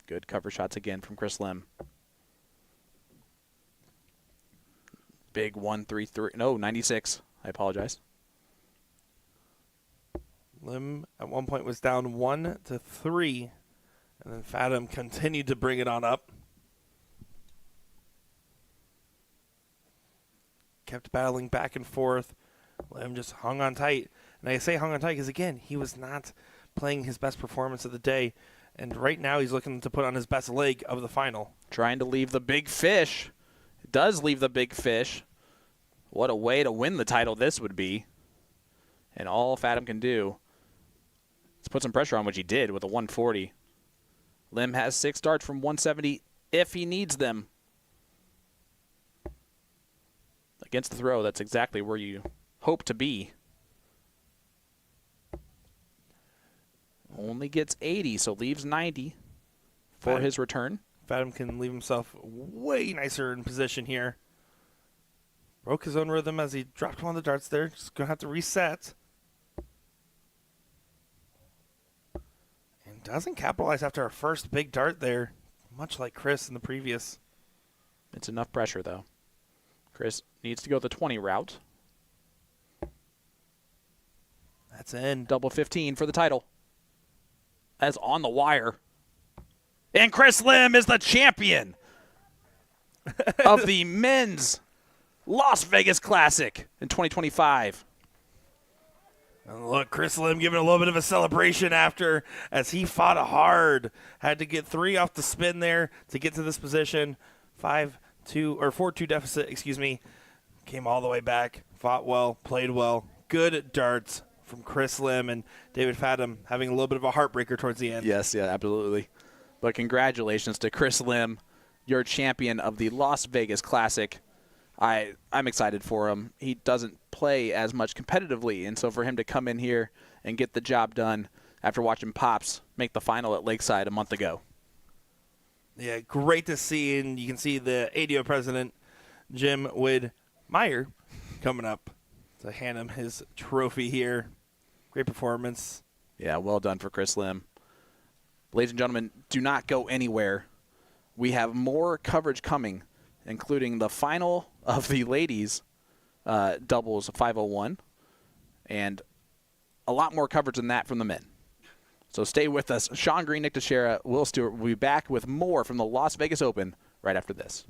Good cover shots again from Chris Lim. Big 1-3-3. No, 96. I apologize. Lim at one point was down 1-3, and then Fathom continued to bring it on up. Kept battling back and forth. Lim just hung on tight. And I say hung on tight because, again, he was not playing his best performance of the day. And right now he's looking to put on his best leg of the final. Trying to leave the big fish. It does leave the big fish. What a way to win the title this would be. And all Fathom can do is put some pressure on, which he did with a 140. Lim has 6 darts from 170 if he needs them. Against the throw, that's exactly where you hope to be. Only gets 80, so leaves 90 for his return. Fathom can leave himself way nicer in position here. Broke his own rhythm as he dropped one of the darts there. Just going to have to reset. And doesn't capitalize after our first big dart there, much like Chris in the previous. It's enough pressure, though. Chris needs to go the 20 route. That's in. Double 15 for the title. That's on the wire. And Chris Lim is the champion of the men's Las Vegas Classic in 2025. And look, Chris Lim giving a little bit of a celebration after as he fought hard. Had to get 3 off the spin there to get to this position. 4-2 deficit, excuse me. Came all the way back. Fought well, played well. Good darts from Chris Lim, and David Fathom having a little bit of a heartbreaker towards the end. Yes, yeah, absolutely. But congratulations to Chris Lim, your champion of the Las Vegas Classic. I'm excited for him. He doesn't play as much competitively, and so for him to come in here and get the job done after watching Pops make the final at Lakeside a month ago. Yeah, great to see, and you can see the ADO president, Jim Wood-Meyer, coming up to hand him his trophy here. Great performance. Yeah, well done for Chris Lim. Ladies and gentlemen, do not go anywhere. We have more coverage coming, including the final of the ladies' doubles 501, and a lot more coverage than that from the men. So stay with us. Sean Green, Nick Teixeira, Will Stewart will be back with more from the Las Vegas Open right after this.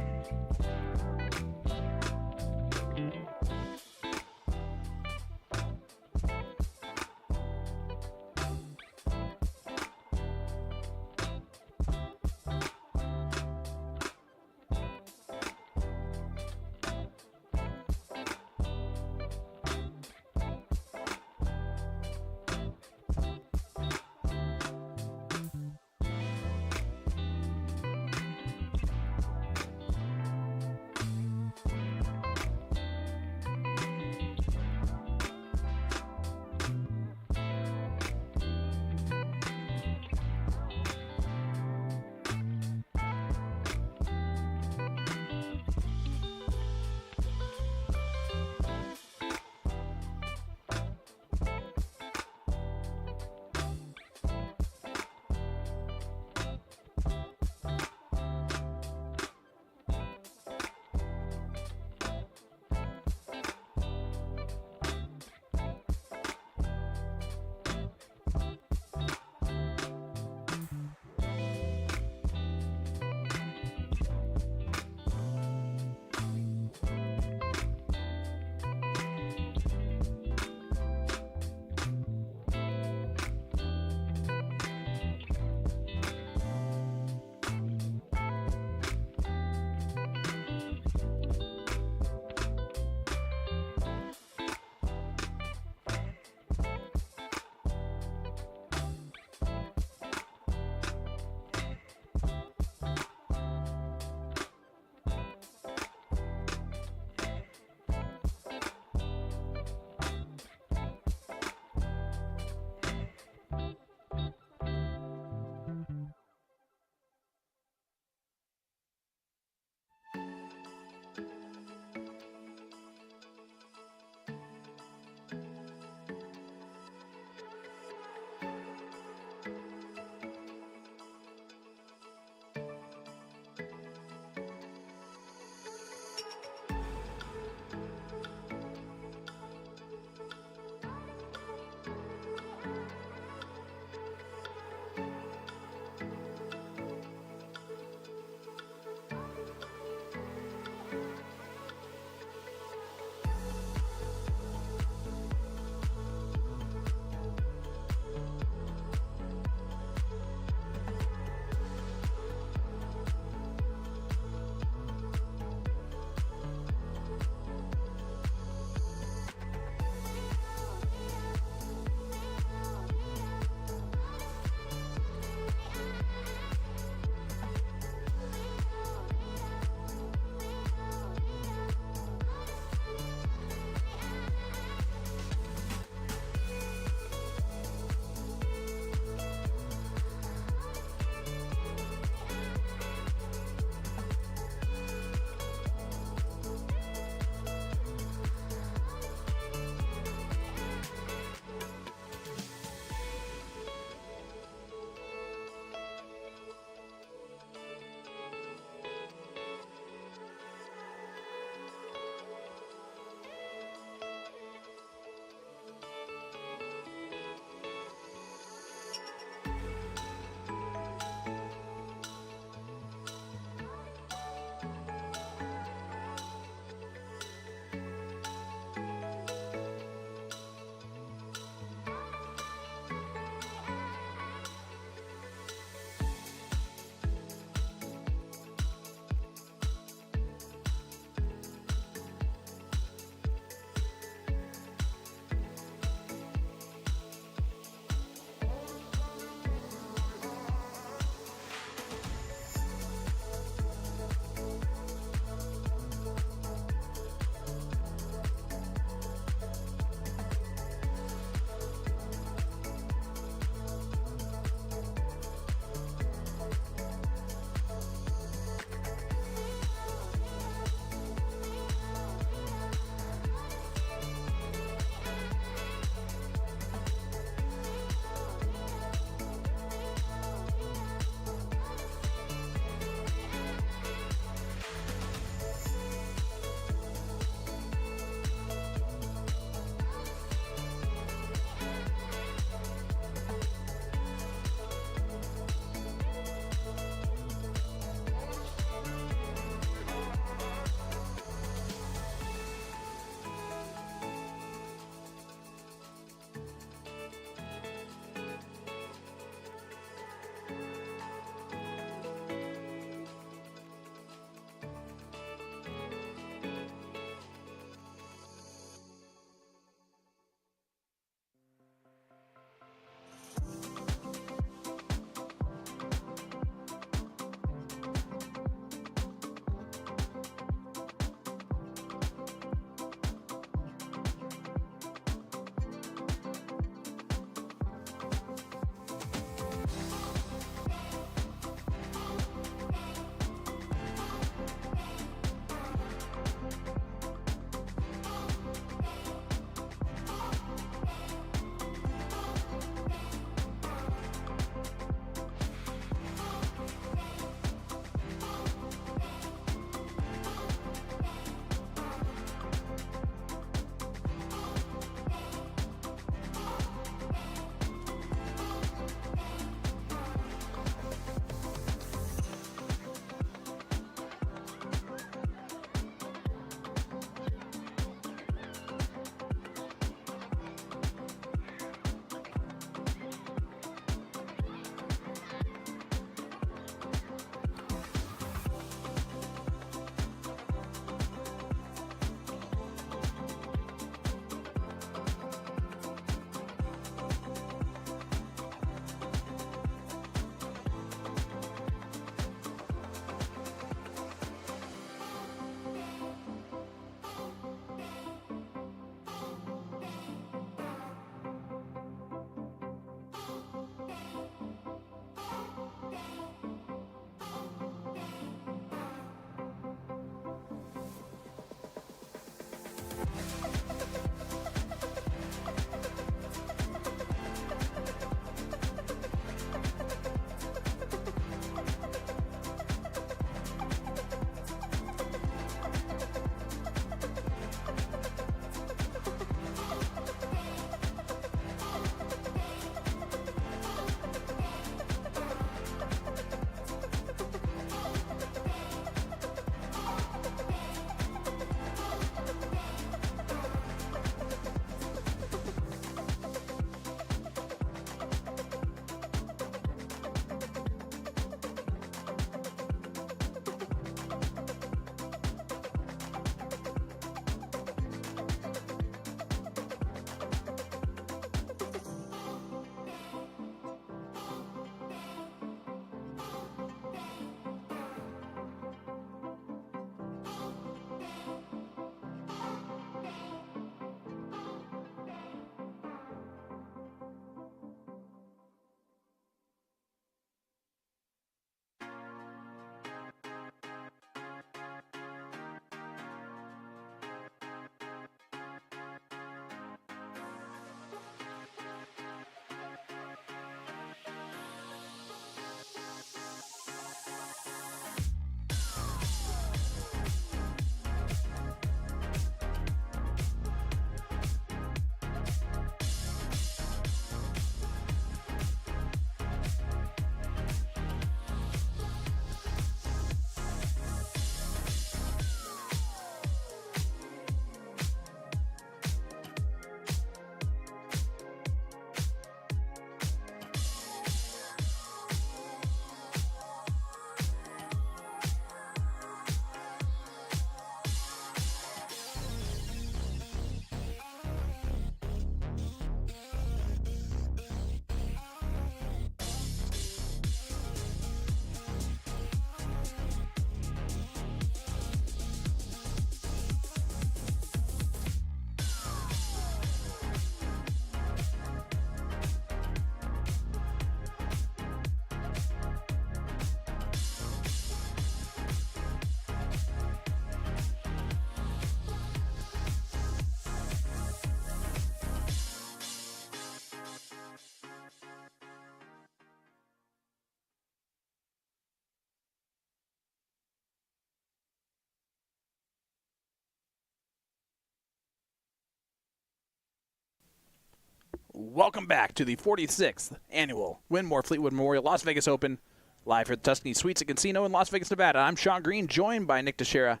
Welcome back to the 46th annual Winmore Fleetwood Memorial Las Vegas Open, live here at the Tuscany Suites and Casino in Las Vegas, Nevada. I'm Sean Green, joined by Nick Teixeira.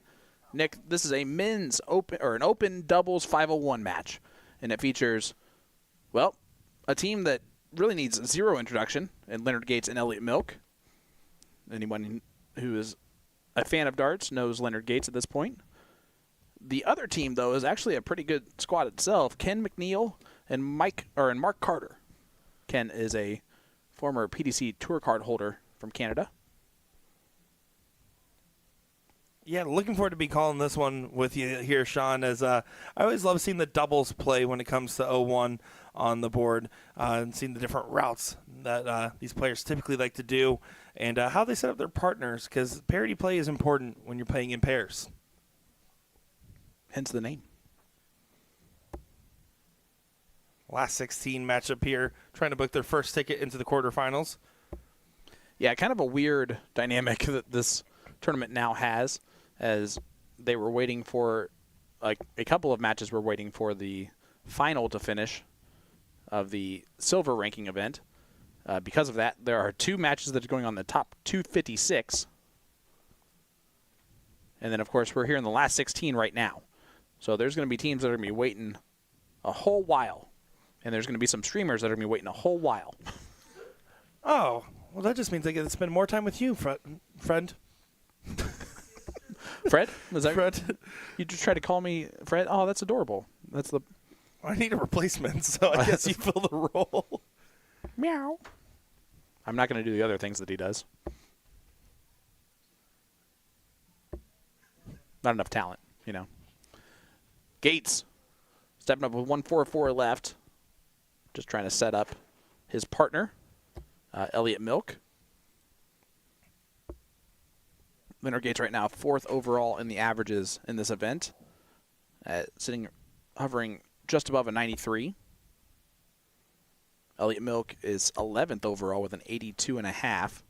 Nick, this is a men's open or an open doubles 501 match, and it features, well, a team that really needs zero introduction, and Leonard Gates and Elliott Milk. Anyone who is a fan of darts knows Leonard Gates at this point. The other team, though, is actually a pretty good squad itself. Ken McNeil and Mark Carter. Ken is a former PDC Tour card holder from Canada. Yeah, looking forward to be calling this one with you here, Sean, as I always love seeing the doubles play when it comes to 01 on the board, and seeing the different routes that these players typically like to do, and how they set up their partners, because parity play is important when you're playing in pairs. Hence the name. Last 16 matchup here, trying to book their first ticket into the quarterfinals. Yeah, kind of a weird dynamic that this tournament now has, as they were waiting for, like, a couple of matches were waiting for the final to finish of the silver ranking event. Because of that, there are two matches that are going on the top 256. And then, of course, we're here in the last 16 right now. So there's going to be teams that are going to be waiting a whole while. And there's going to be some streamers that are going to be waiting a whole while. Oh, well, that just means I get to spend more time with you, friend. Fred? Was that Fred? You just tried to call me Fred? Oh, that's adorable. That's the... I need a replacement, so I guess you fill the role. Meow. I'm not going to do the other things that he does. Not enough talent, you know. Gates stepping up with 144 left. Just trying to set up his partner, Elliott Milk. Leonard Gates right now 4th overall in the averages in this event, sitting hovering just above a 93. Elliott Milk is 11th overall with an 82.5.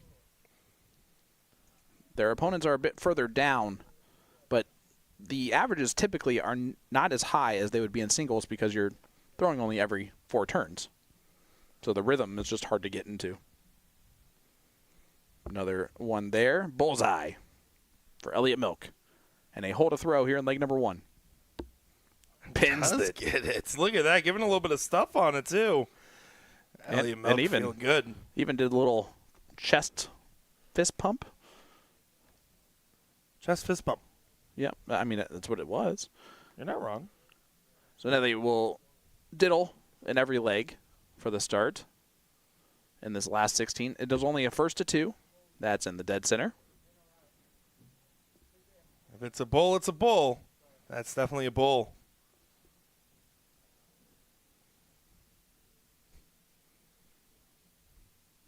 Their opponents are a bit further down, but the averages typically are not as high as they would be in singles because you're throwing only every 4 turns. So the rhythm is just hard to get into. Another one there. Bullseye for Elliott Milk. And a hold a throw here in leg number 1. Pins Does it. get it. Look at that. Giving a little bit of stuff on it, too. Elliott Milk even feeling good. Even did a little chest fist pump. Chest fist bump. Yep, I mean, that's what it was. You're not wrong. So now they will diddle in every leg for the start in this last 16. It does only a first to 2. That's in the dead center. If it's a bull, it's a bull. That's definitely a bull.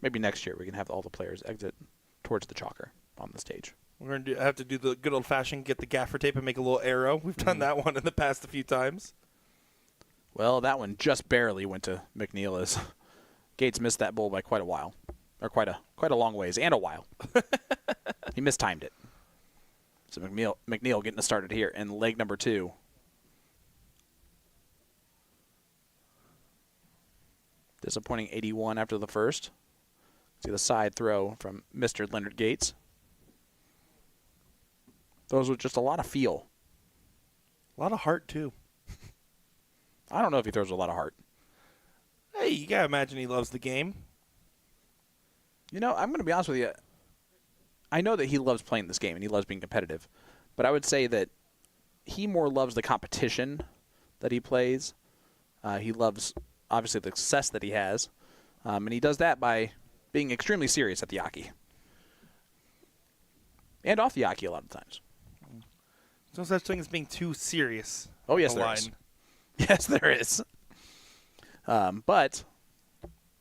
Maybe next year we can have all the players exit towards the chalker on the stage. We're going to have to do the good old-fashioned get the gaffer tape and make a little arrow. We've done that one in the past a few times. Well, that one just barely went to McNeil as Gates missed that bull by quite a while, or quite a long ways, and a while. He mistimed it. So McNeil getting us started here in leg number 2. Disappointing 81 after the first. See the side throw from Mr. Leonard Gates. Those with just a lot of feel. A lot of heart, too. I don't know if he throws a lot of heart. Hey, you got to imagine he loves the game. You know, I'm going to be honest with you. I know that he loves playing this game and he loves being competitive, but I would say that he more loves the competition that he plays. He loves, obviously, the success that he has, and he does that by being extremely serious at the Yaki. And off the Yaki a lot of times. There's no such thing as being too serious. Oh, yes, there is. Yes, there is. But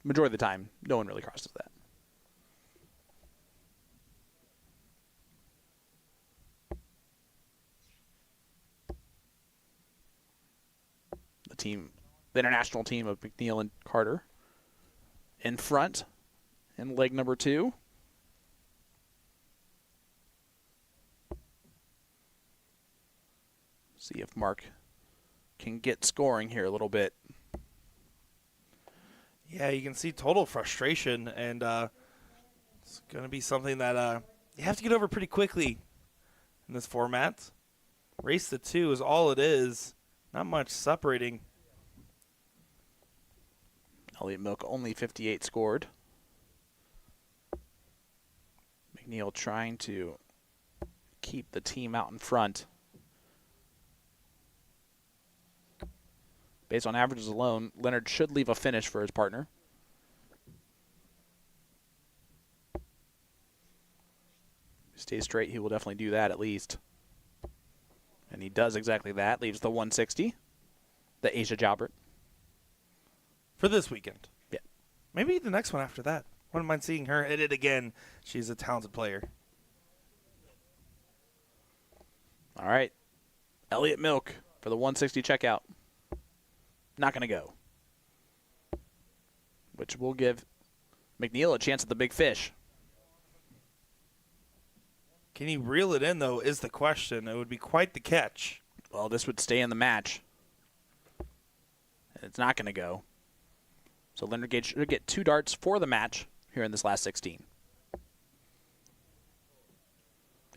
majority of the time, no one really crosses that. The international team of McNeil and Carter in front in leg number 2. See if Mark can get scoring here a little bit. Yeah, you can see total frustration, and it's going to be something that you have to get over pretty quickly in this format. Race to 2 is all it is. Not much separating. Elliott Milk only 58 scored. McNeil trying to keep the team out in front. Based on averages alone, Leonard should leave a finish for his partner. Stay straight, he will definitely do that at least. And he does exactly that. Leaves the 160, the Asia Jalbert. For this weekend. Yeah. Maybe the next one after that. Wouldn't mind seeing her hit it again. She's a talented player. All right. Elliott Milk for the 160 checkout. Not going to go. Which will give McNeil a chance at the big fish. Can he reel it in, though, is the question. It would be quite the catch. Well, this would stay in the match. And it's not going to go. So Leonard Gage should get 2 darts for the match here in this last 16.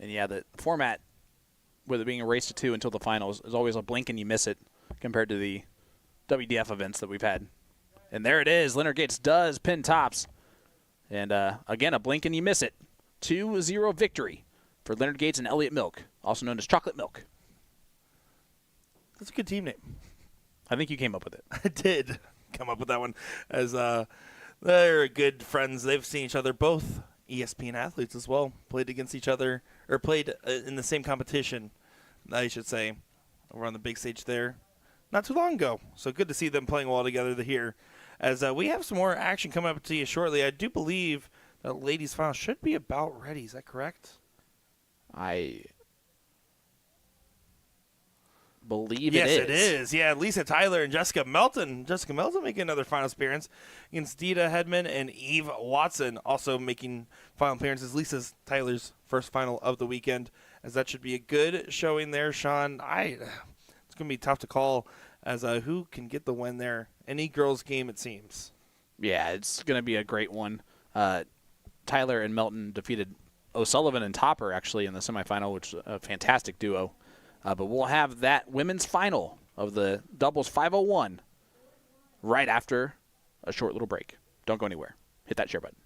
And yeah, the format, with it being a race to 2 until the finals, is always a blink and you miss it compared to the WDF events that we've had. And there it is. Leonard Gates does pin tops. And again, a blink and you miss it. 2-0 victory for Leonard Gates and Elliott Milk, also known as Chocolate Milk. That's a good team name. I think you came up with it. I did come up with that one. As they're good friends. They've seen each other, both ESPN athletes as well. Played against each other, or played in the same competition, I should say, over on the big stage there not too long ago. So good to see them playing well together here. As we have some more action coming up to you shortly. I do believe that ladies' final should be about ready. Is that correct? believe Yes, it is. it is. Yeah, Lisa Tyler and Jessica Melton. Jessica Melton making another final appearance against Dita Hedman and Eve Watson, also making final appearances. Lisa Tyler's first final of the weekend, as that should be a good showing there, Sean. It's going to be tough to call as who can get the win there. Any girls' game, it seems. Yeah, it's going to be a great one. Tyler and Melton defeated O'Sullivan and Topper, actually, in the semifinal, which is a fantastic duo. But we'll have that women's final of the doubles 501 right after a short little break. Don't go anywhere. Hit that share button.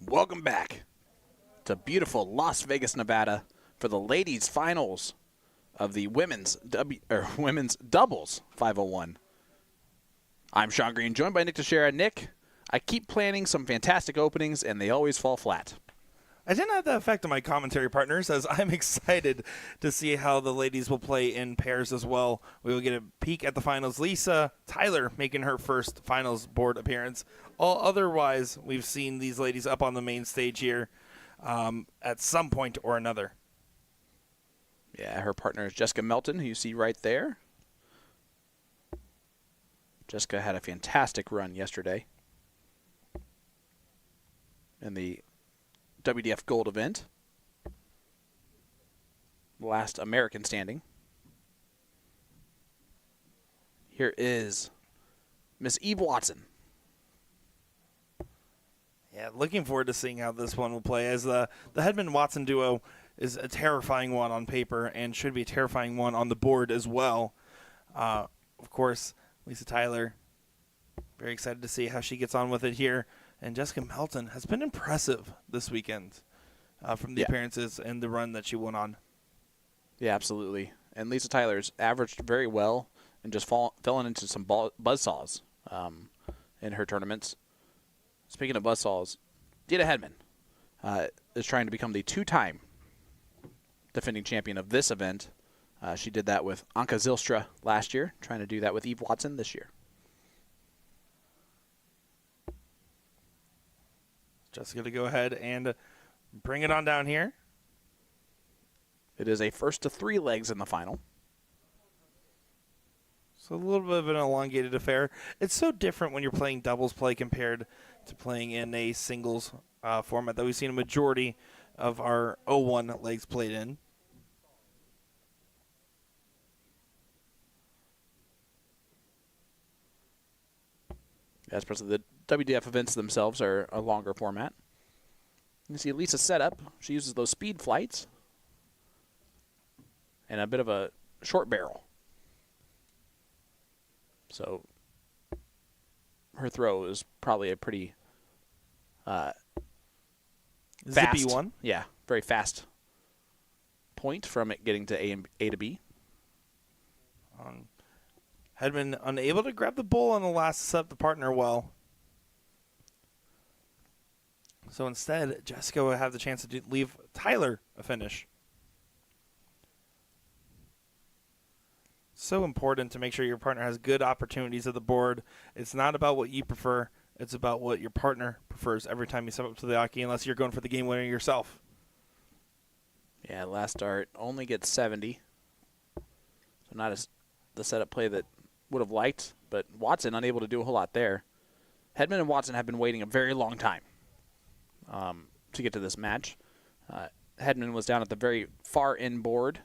Welcome back to beautiful Las Vegas, Nevada for the ladies' finals of the women's doubles 501. I'm Sean Green, joined by Nick Teixeira. Nick, I keep planning some fantastic openings, and they always fall flat. I didn't have that effect on my commentary partners, as I'm excited to see how the ladies will play in pairs as well. We will get a peek at the finals. Lisa Tyler making her first finals board appearance. Otherwise, we've seen these ladies up on the main stage here at some point or another. Yeah, her partner is Jessica Melton, who you see right there. Jessica had a fantastic run yesterday in the WDF Gold event. Last American standing. Here is Miss Eve Watson. Yeah, looking forward to seeing how this one will play, as the Hedman-Watson duo is a terrifying one on paper and should be a terrifying one on the board as well. Of course, Lisa Tyler, very excited to see how she gets on with it here. And Jessica Melton has been impressive this weekend from the appearances and the run that she went on. Yeah, absolutely. And Lisa Tyler's averaged very well and just fallen into some buzzsaws in her tournaments. Speaking of buzzsaws, Dita Hedman is trying to become the two-time defending champion of this event. She did that with Anka Zylstra last year, trying to do that with Eve Watson this year. Just going to go ahead and bring it on down here. It is a first to three legs in the final. So a little bit of an elongated affair. It's so different when you're playing doubles play compared to playing in a singles format that we've seen a majority of our 01 legs played in. As opposed to the WDF events themselves are a longer format. You can see Lisa's setup. She uses those speed flights and a bit of a short barrel. So her throw is probably a pretty zippy one. Yeah, very fast point from it getting to A to B. Hedman unable to grab the bull on the last to set up the partner well. So instead, Jessica will have the chance to leave Tyler a finish. So important to make sure your partner has good opportunities at the board. It's not about what you prefer. It's about what your partner prefers every time you step up to the hockey, unless you're going for the game winner yourself. Yeah, last start only gets 70. So not as the setup play that would have liked, but Watson unable to do a whole lot there. Hedman and Watson have been waiting a very long time to get to this match. Hedman was down at the very far end board,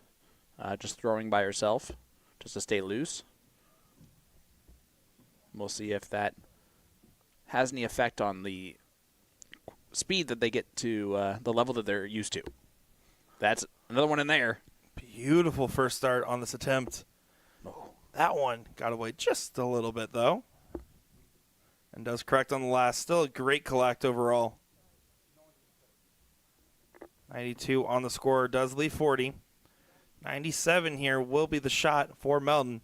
just throwing by herself, just to stay loose. We'll see if that has any effect on the speed that they get to the level that they're used to. That's another one in there. Beautiful first start on this attempt. Oh. That one got away just a little bit, though. And does correct on the last. Still a great collect overall. 92 on the score. Does leave 40. 97 here will be the shot for Melton.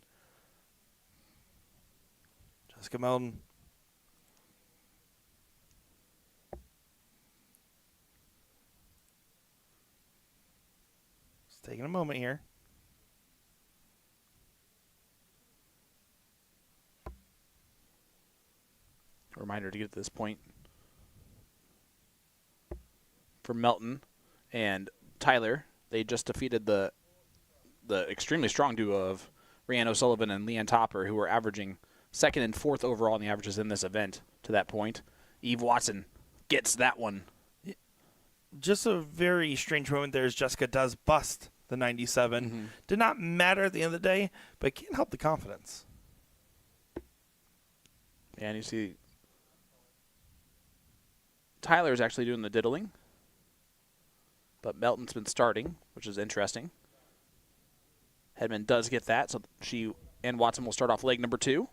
Jessica Melton. Just taking a moment here. A reminder to get to this point for Melton and Tyler. They just defeated the extremely strong duo of Rhiannon O'Sullivan and Leanne Topper, who were averaging 2nd and 4th overall in the averages in this event to that point. Eve Watson gets that one. Just a very strange moment there as Jessica does bust the 97. Mm-hmm. Did not matter at the end of the day, but can't help the confidence. And you see Tyler's actually doing the diddling, but Melton's been starting, which is interesting. Hedman does get that, so she and Watson will start off leg number 2.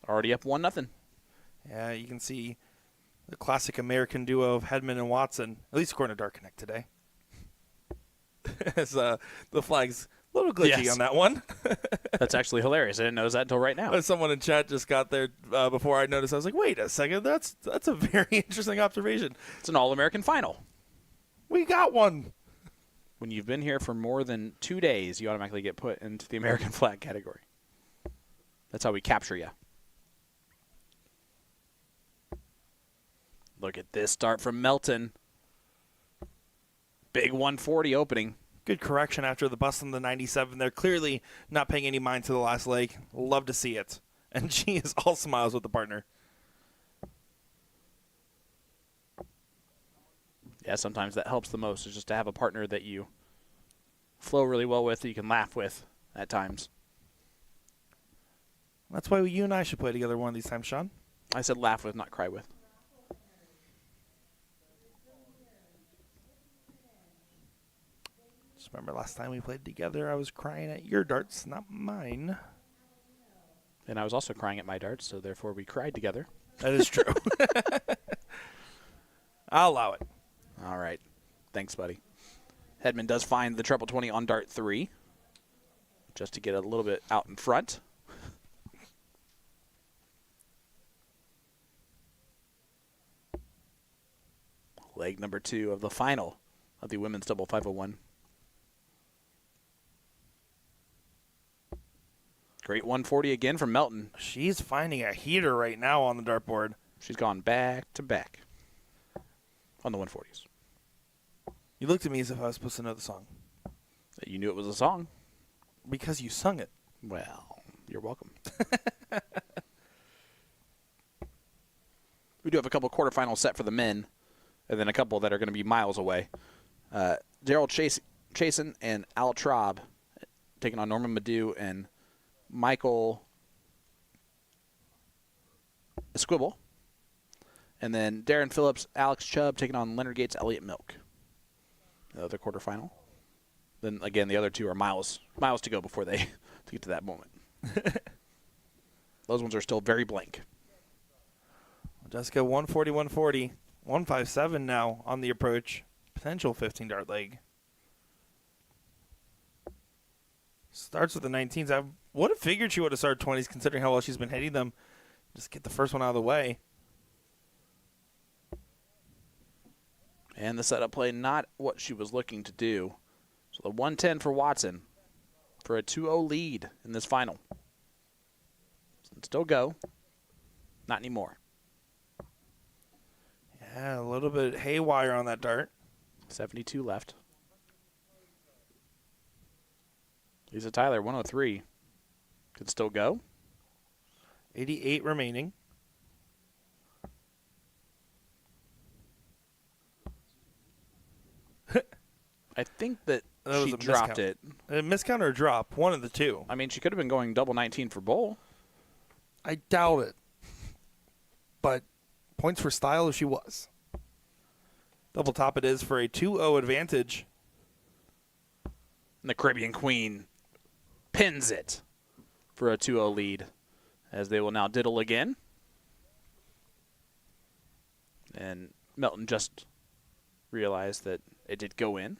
Already up 1-0. Yeah, you can see the classic American duo of Hedman and Watson, at least according to Dark Connect today. As the flag's a little glitchy on that one. That's actually hilarious. I didn't notice that until right now. Someone in chat just got there before I noticed. I was like, wait a second, that's a very interesting observation. It's an All-American final. We got one. When you've been here for more than 2 days, you automatically get put into the American flag category. That's how we capture you. Look at this start from Melton. Big 140 opening. Good correction after the bust on the 97. They're clearly not paying any mind to the last leg. Love to see it. And she is all smiles with the partner. Yeah, sometimes that helps the most, is just to have a partner that you flow really well with, that you can laugh with at times. That's why you and I should play together one of these times, Sean. I said laugh with, not cry with. Just remember last time we played together, I was crying at your darts, not mine. And I was also crying at my darts, so therefore we cried together. That is true. I'll allow it. All right. Thanks, buddy. Hedman does find the treble 20 on dart 3, just to get a little bit out in front. Leg number 2 of the final of the women's double 501. Great 140 again from Melton. She's finding a heater right now on the dartboard. She's gone back to back on the 140s. You looked at me as if I was supposed to know the song. You knew it was a song. Because you sung it. Well, you're welcome. We do have a couple quarterfinals set for the men, and then a couple that are going to be miles away. Daryl Chasen and Al Traub taking on Norman Madu and Michael Esquibble. And then Darren Phillips, Alex Chubb taking on Leonard Gates, Elliot Milk. The other quarterfinal. Then, again, the other two are miles to go before they to get to that moment. Those ones are still very blank. Jessica, 140, 140. 157 now on the approach. Potential 15-dart leg. Starts with the 19s. I would have figured she would have started 20s considering how well she's been hitting them. Just get the first one out of the way. And the setup play, not what she was looking to do. So the 110 for Watson for a 2-0 lead in this final. Still go. Not anymore. Yeah, a little bit haywire on that dart. 72 left. Lisa Tyler, 103. Could still go. 88 remaining. I think that was she a dropped miscount. it. A miscount or a drop, one of the two. I mean, she could have been going double 19 for bowl. I doubt it. But points for style if she was. Double top it is for a 2-0 advantage. And the Caribbean Queen pins it for a 2-0 lead as they will now diddle again. And Melton just realized that it did go in.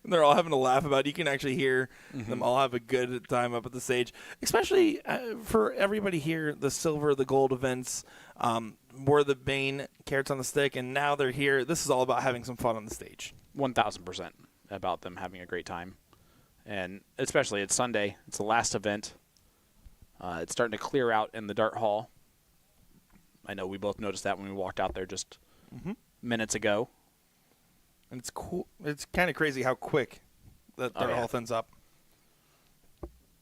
And they're all having a laugh about it. You can actually hear them all have a good time up at the stage, especially for everybody here. The silver, the gold events were the main carrots on the stick, and now they're here. This is all about having some fun on the stage. 1,000% about them having a great time. And especially it's Sunday. It's the last event. It's starting to clear out in the dart hall. I know we both noticed that when we walked out there just minutes ago. And it's cool. It's kind of crazy how quick that dart hall thins up.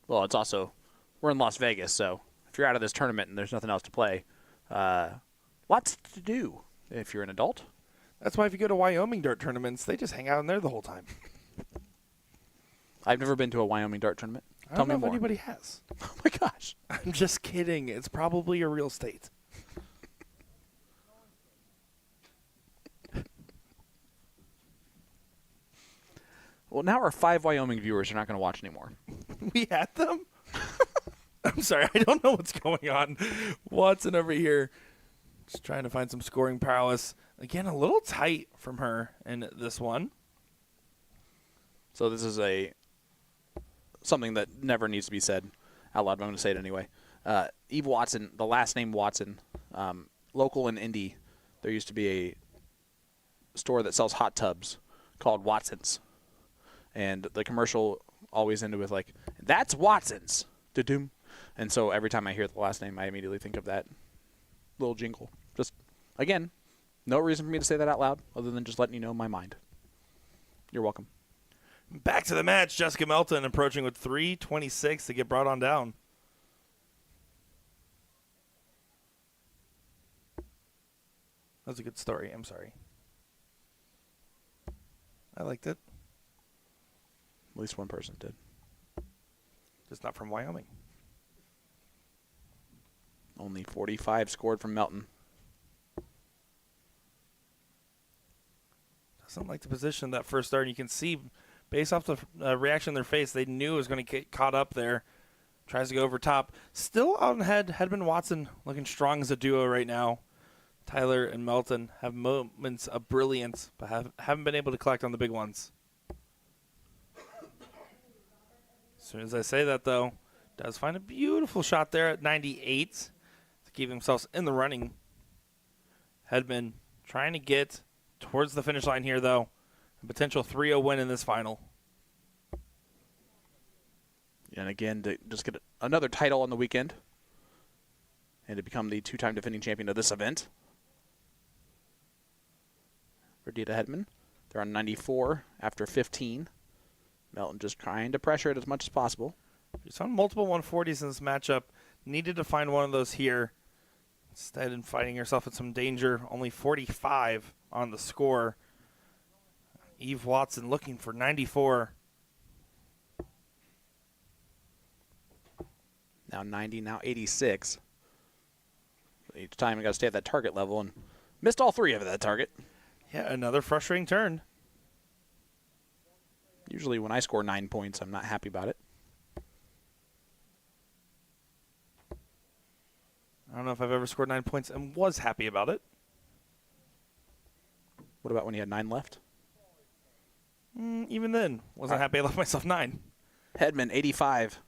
Well, it's also, we're in Las Vegas, so if you're out of this tournament and there's nothing else to play, lots to do if you're an adult. That's why if you go to Wyoming dart tournaments, they just hang out in there the whole time. I've never been to a Wyoming dart tournament. I don't know if anybody has. Oh, my gosh. I'm just kidding. It's probably a real state. Well, now our 5 Wyoming viewers are not going to watch anymore. We had them? I'm sorry. I don't know what's going on. Watson over here just trying to find some scoring prowess. Again, a little tight from her in this one. So this is something that never needs to be said out loud, but I'm going to say it anyway. Eve Watson, the last name Watson, local in Indy, there used to be a store that sells hot tubs called Watson's. And the commercial always ended with, like, that's Watson's. Da-doom. And so every time I hear the last name, I immediately think of that little jingle. Just, again, no reason for me to say that out loud other than just letting you know my mind. You're welcome. Back to the match. Jessica Melton approaching with 3:26 to get brought on down. That was a good story. I'm sorry. I liked it. At least one person did. Just not from Wyoming. Only 45 scored from Melton. Doesn't like the position that first start. You can see, based off the reaction on their face, they knew it was going to get caught up there. Tries to go over top. Still out ahead. Hedman Watson looking strong as a duo right now. Tyler and Melton have moments of brilliance, but haven't been able to collect on the big ones. As soon as I say that, though, does find a beautiful shot there at 98 to keep themselves in the running. Hedman trying to get towards the finish line here, though. A potential 3-0 win in this final. And again, to just get another title on the weekend and to become the 2-time defending champion of this event. For Dita Hedman, they're on 94 after 15. Melton just trying to pressure it as much as possible. She's on multiple 140s in this matchup. Needed to find one of those here. Instead, in finding herself in some danger, only 45 on the score. Eve Watson looking for 94. Now 90, now 86. Each time you got to stay at that target level and missed all 3 of that target. Yeah, another frustrating turn. Usually when I score 9 points, I'm not happy about it. I don't know if I've ever scored 9 points and was happy about it. What about when you had 9 left? Even then, wasn't happy I left myself 9. Hedman, 85.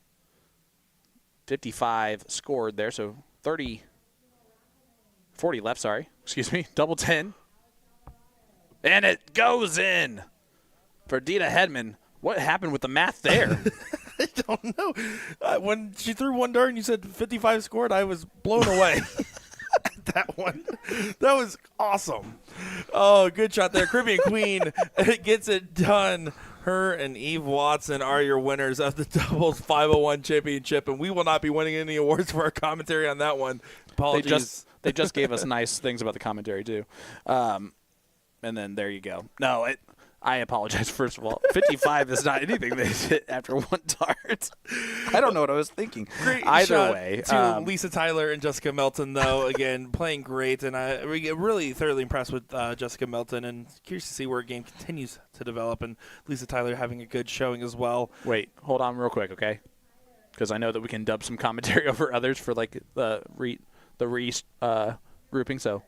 55 scored there, so 40 left, sorry. Excuse me, double 10. And it goes in for Dita Hedman. What happened with the math there? I don't know. When she threw one dart and you said 55 scored, I was blown away. That one. That was awesome. Oh, good shot there. Caribbean Queen gets it done. Her and Eve Watson are your winners of the Doubles 501 Championship, and we will not be winning any awards for our commentary on that one. Apologies. They just gave us nice things about the commentary, too. And then there you go. No, I apologize, first of all. 55 is not anything they hit after one dart. I don't know what I was thinking. Great Either shot way. to Lisa Tyler and Jessica Melton, though. Again, playing great. And we get really thoroughly impressed with Jessica Melton, and curious to see where a game continues to develop. And Lisa Tyler having a good showing as well. Wait, hold on real quick, okay? Because I know that we can dub some commentary over others for like the grouping. So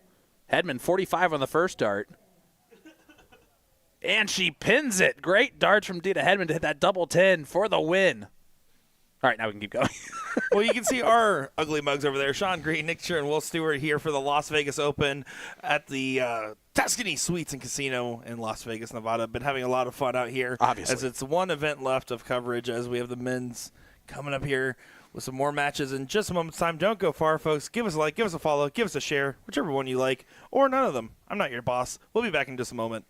Hedman 45 on the first dart. And she pins it. Great darts from Dita Hedman to hit that double 10 for the win. All right, now we can keep going. Well, you can see our ugly mugs over there. Sean Green, Nick Scher, and Will Stewart here for the Las Vegas Open at the Tuscany Suites and Casino in Las Vegas, Nevada. Been having a lot of fun out here. Obviously. As it's one event left of coverage as we have the men's coming up here with some more matches in just a moment's time. Don't go far, folks. Give us a like, give us a follow, give us a share, whichever one you like, or none of them. I'm not your boss. We'll be back in just a moment.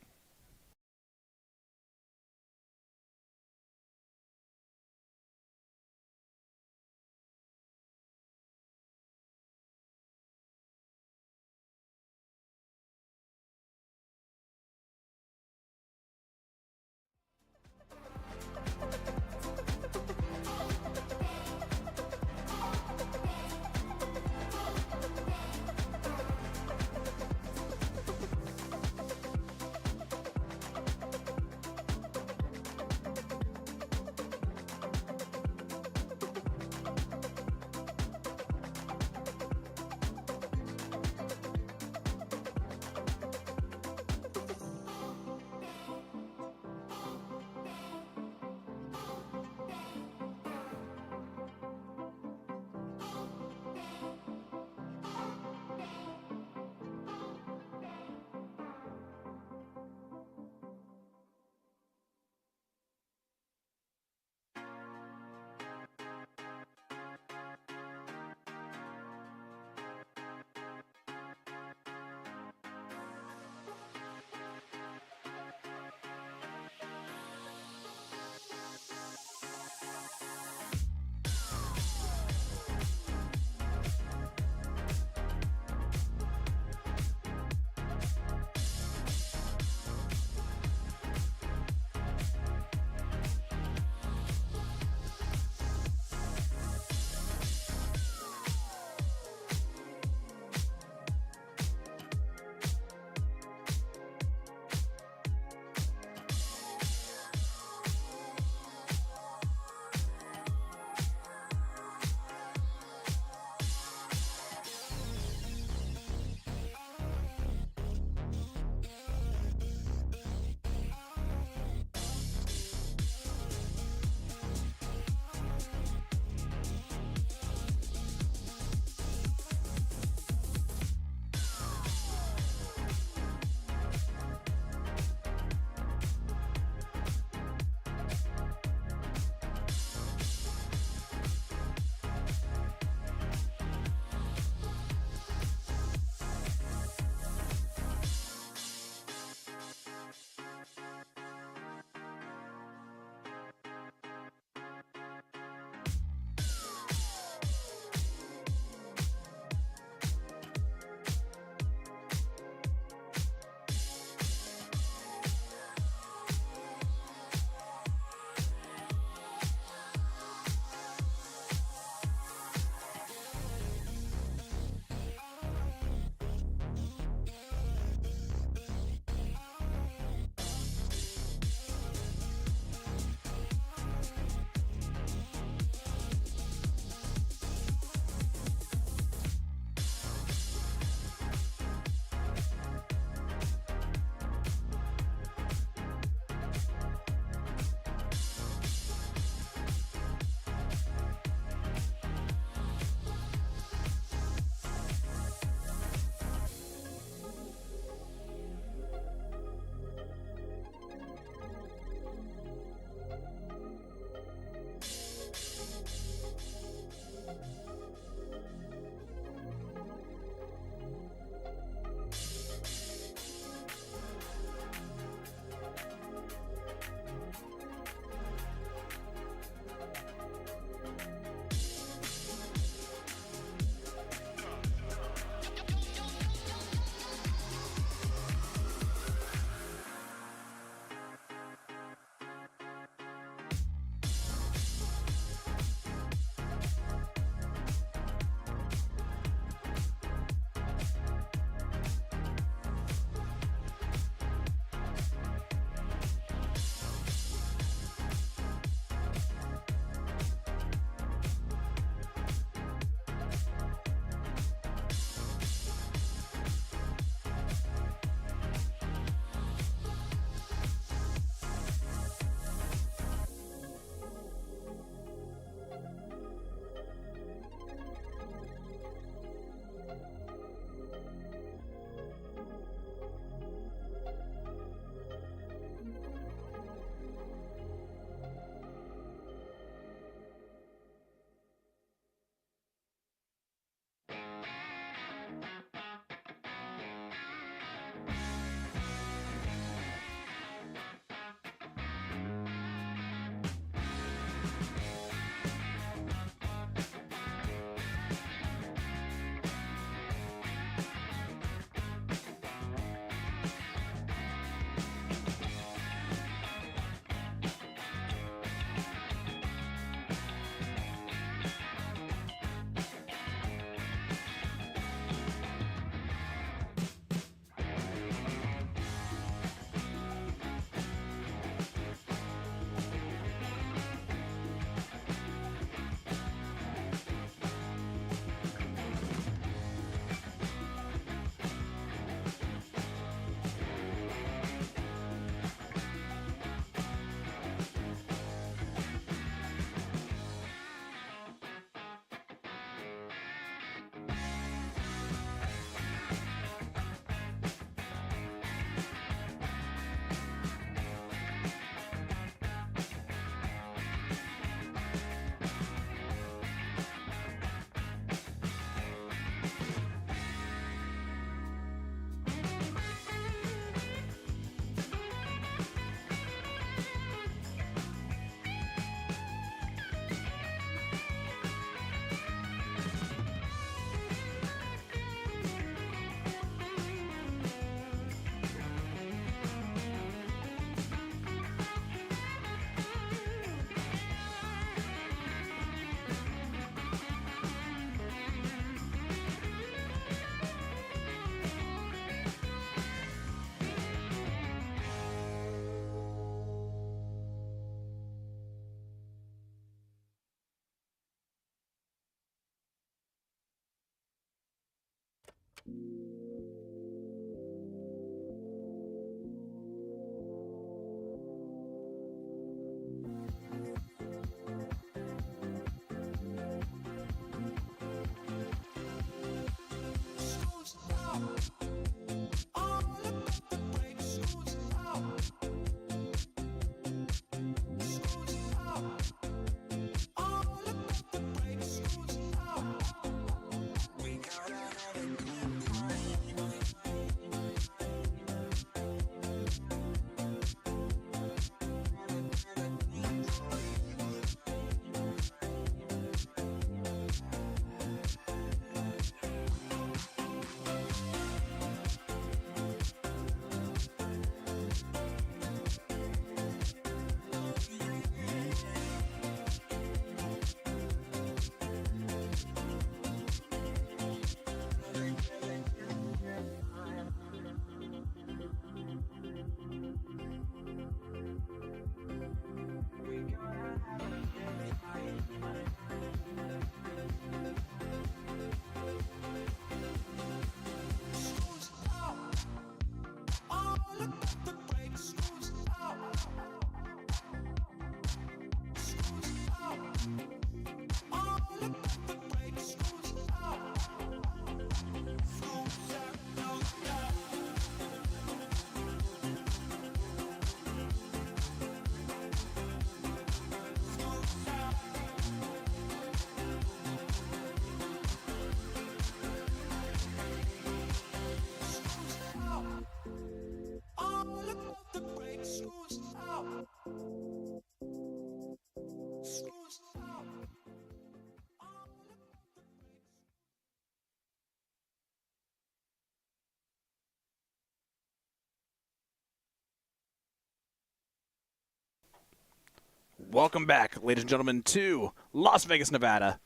Welcome back, ladies and gentlemen, to Las Vegas, Nevada,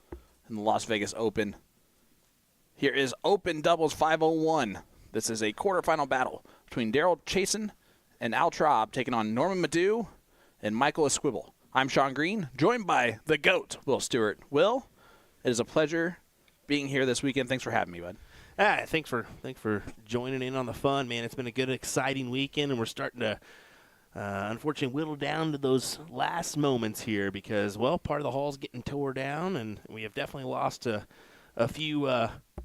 and the Las Vegas Open. Here is Open Doubles 501. This is a quarterfinal battle between Daryl Chasen and Al Traub taking on Norman Madu and Michael Esquibble. I'm Sean Green, joined by the GOAT, Will Stewart. Will, it is a pleasure being here this weekend. Thanks for having me, bud. Thanks for joining in on the fun, man. It's been a good, exciting weekend, and we're starting to unfortunately whittle down to those last moments here because, well, part of the hall's getting tore down, and we have definitely lost a few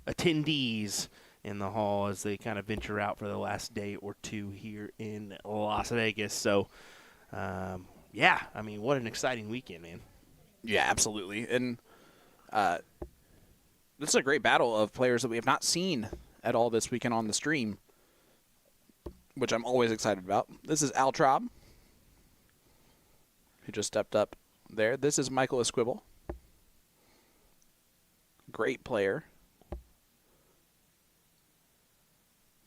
attendees in the hall as they kind of venture out for the last day or two here in Las Vegas. So, yeah, I mean, what an exciting weekend, man. Yeah, absolutely. And this is a great battle of players that we have not seen at all this weekend on the stream, which I'm always excited about. This is Al Traub, who just stepped up there. This is Michael Esquibble. Great player.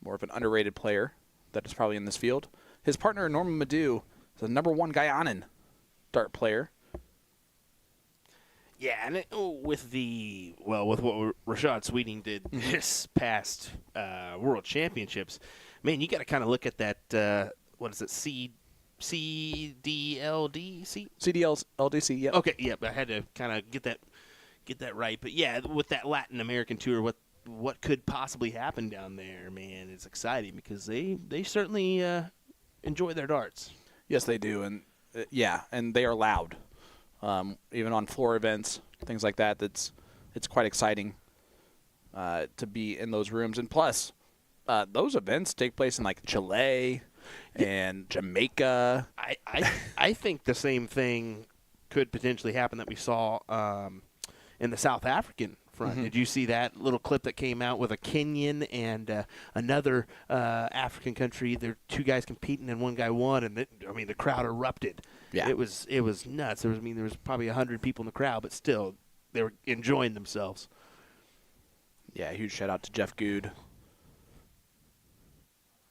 More of an underrated player that is probably in this field. His partner, Norman Madu, is the #1 Guyanan dart player. Yeah, and with what Rashad Sweeting did this past World Championships, man, you got to kind of look at that. What is it? CDLDC? CDLDC. Yeah. Okay. Yeah, I had to kind of get that right. But yeah, with that Latin American tour, what could possibly happen down there, man? It's exciting because they certainly enjoy their darts. Yes, they do, and and they are loud. Even on floor events, things like that. It's quite exciting to be in those rooms. And plus, those events take place in like Chile and Jamaica. I think the same thing could potentially happen that we saw in the South African front. Mm-hmm. Did you see that little clip that came out with a Kenyan and another African country? There were two guys competing and one guy won, and the crowd erupted. Yeah. It was nuts. There was probably 100 people in the crowd, but still they were enjoying themselves. Yeah, huge shout out to Jeff Good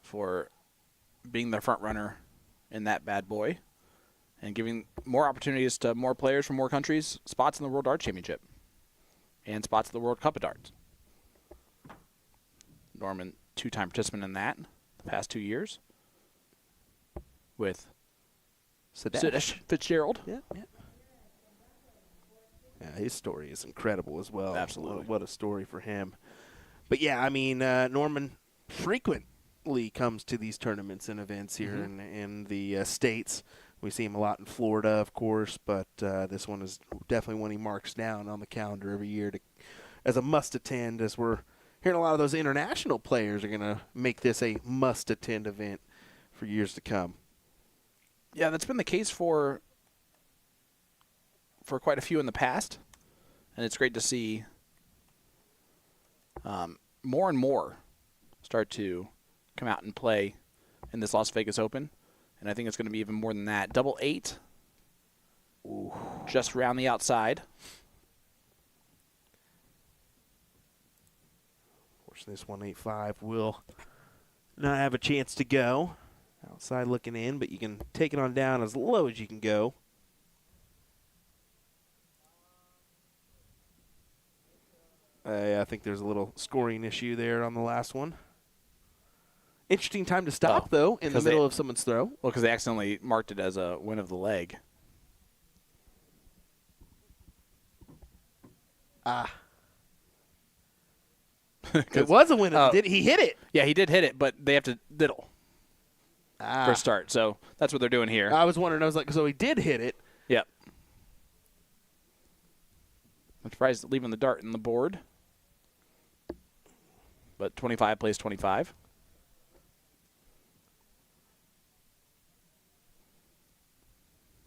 for being the front runner in that bad boy and giving more opportunities to more players from more countries, spots in the World Dart Championship and spots at the World Cup of Darts. Norman, 2-time participant in that the past 2 years with Sidesh Fitzgerald. Yeah. Yeah, his story is incredible as well. Absolutely. What a story for him. But yeah, I mean, Norman frequently comes to these tournaments and events here in the States. We see him a lot in Florida, of course, but this one is definitely one he marks down on the calendar every year as a must-attend, as we're hearing a lot of those international players are going to make this a must-attend event for years to come. Yeah, that's been the case for quite a few in the past, and it's great to see more and more start to come out and play in this Las Vegas Open, and I think it's going to be even more than that. Double 8, just round the outside. Unfortunately, this 185 will not have a chance to go. Outside looking in, but you can take it on down as low as you can go. I think there's a little scoring issue there on the last one. Interesting time to stop, though, in the middle of someone's throw. Well, because they accidentally marked it as a win of the leg. It was a win. He hit it. Yeah, he did hit it, but they have to diddle for start. So that's what they're doing here. I was wondering. I was like, so he did hit it. Yep. I'm surprised leaving the dart in the board. But 25 plays 25.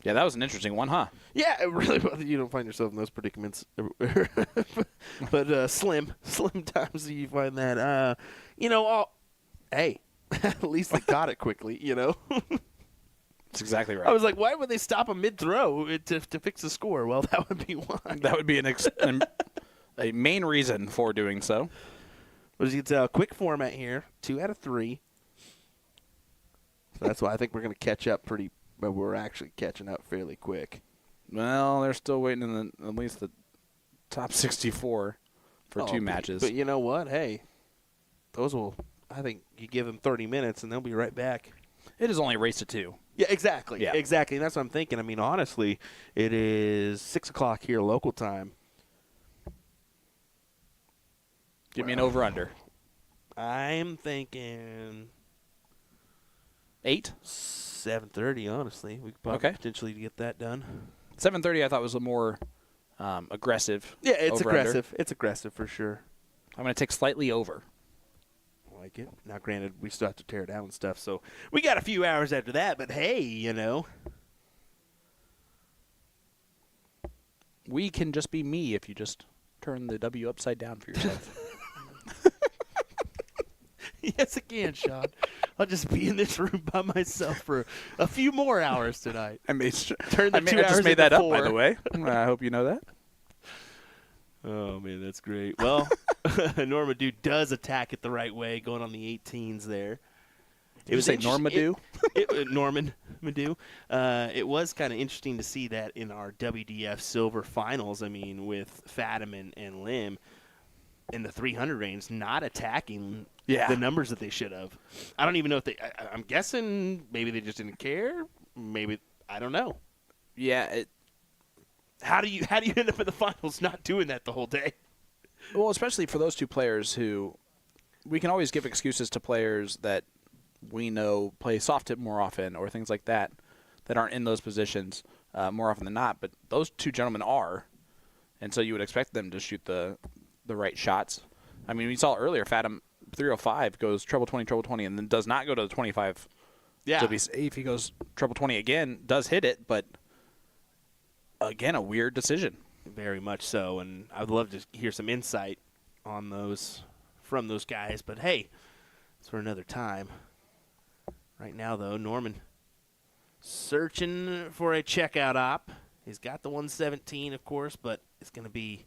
Yeah, that was an interesting one, huh? Yeah, it really was. You don't find yourself in those predicaments. But slim times you find that. Hey, at least they got it quickly, That's exactly right. I was like, why would they stop a mid-throw to fix the score? Well, that would be why. That would be a main reason for doing so. But as you can tell, quick format here, 2 out of 3. So that's why I think we're going to catch up but we're actually catching up fairly quick. Well, they're still waiting in at least the top 64 for 2 matches. But you know what? Hey, I think you give them 30 minutes and they'll be right back. It is only a race to 2. Yeah, exactly. Yeah. Exactly. And that's what I'm thinking. I mean, honestly, it is 6 o'clock here local time. Give me an over-under. I'm thinking 8? 7:30, honestly. We could probably potentially get that done. 7:30 I thought was a more aggressive. Yeah, it's over-under. aggressive. It's aggressive for sure. I'm going to take slightly over. I like it. Now, granted, we still have to tear down and stuff, so we got a few hours after that, but hey, We can just be me if you just turn the W upside down for yourself. Yes, I can, Sean. I'll just be in this room by myself for a few more hours tonight. I just made that up, by the way. I hope you know that. Oh, man, that's great. Well, Norma Dew does attack it the right way, going on the 18s there. Did you say Norma Dew? Norman Madu. It was kind of interesting to see that in our WDF Silver Finals, I mean, with Fatim and Lim in the 300 range, not attacking the numbers that they should have. I don't even know if I'm guessing maybe they just didn't care. Maybe, I don't know. Yeah. How do you end up in the finals not doing that the whole day? Well, especially for those 2 players who we can always give excuses to players that we know play soft tip more often or things like that aren't in those positions more often than not. But those 2 gentlemen are, and so you would expect them to shoot the right shots. I mean, we saw earlier Fatim 305 goes treble 20, and then does not go to the 25 to be safe. He goes treble 20 again, does hit it, but again, a weird decision. Very much so, and I would love to hear some insight on those from those guys. But hey, it's for another time. Right now, though, Norman searching for a checkout op. He's got the 117, of course, but it's going to be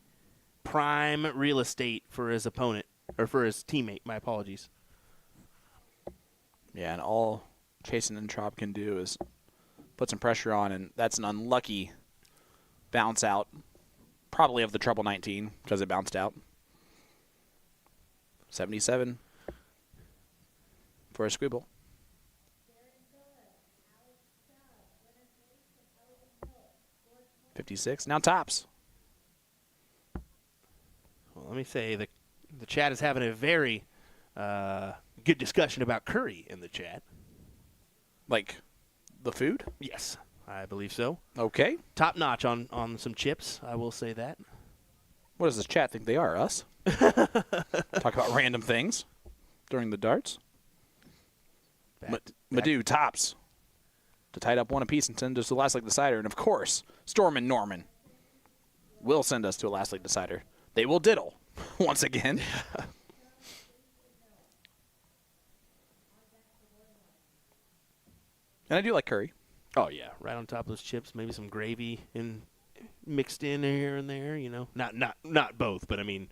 prime real estate for his opponent, or for his teammate. My apologies. Yeah, and all Chasen and Traub can do is put some pressure on, and that's an unlucky bounce out, probably of the treble 19 because it bounced out. 77 for a squibble. $56. Now tops. Well, let me say the chat is having a very good discussion about curry in the chat. Like the food? Yes, I believe so. Okay. Top notch on some chips, I will say that. What does this chat think they are? Us? Talk about random things during the darts. Madhu tops to tie it up one apiece and send us to the last leg decider. And, of course, Storm and Norman will send us to a last leg decider. They will diddle once again. And I do like curry. Oh, yeah, right on top of those chips, maybe some gravy mixed in here and there, you know. Not both, but, I mean,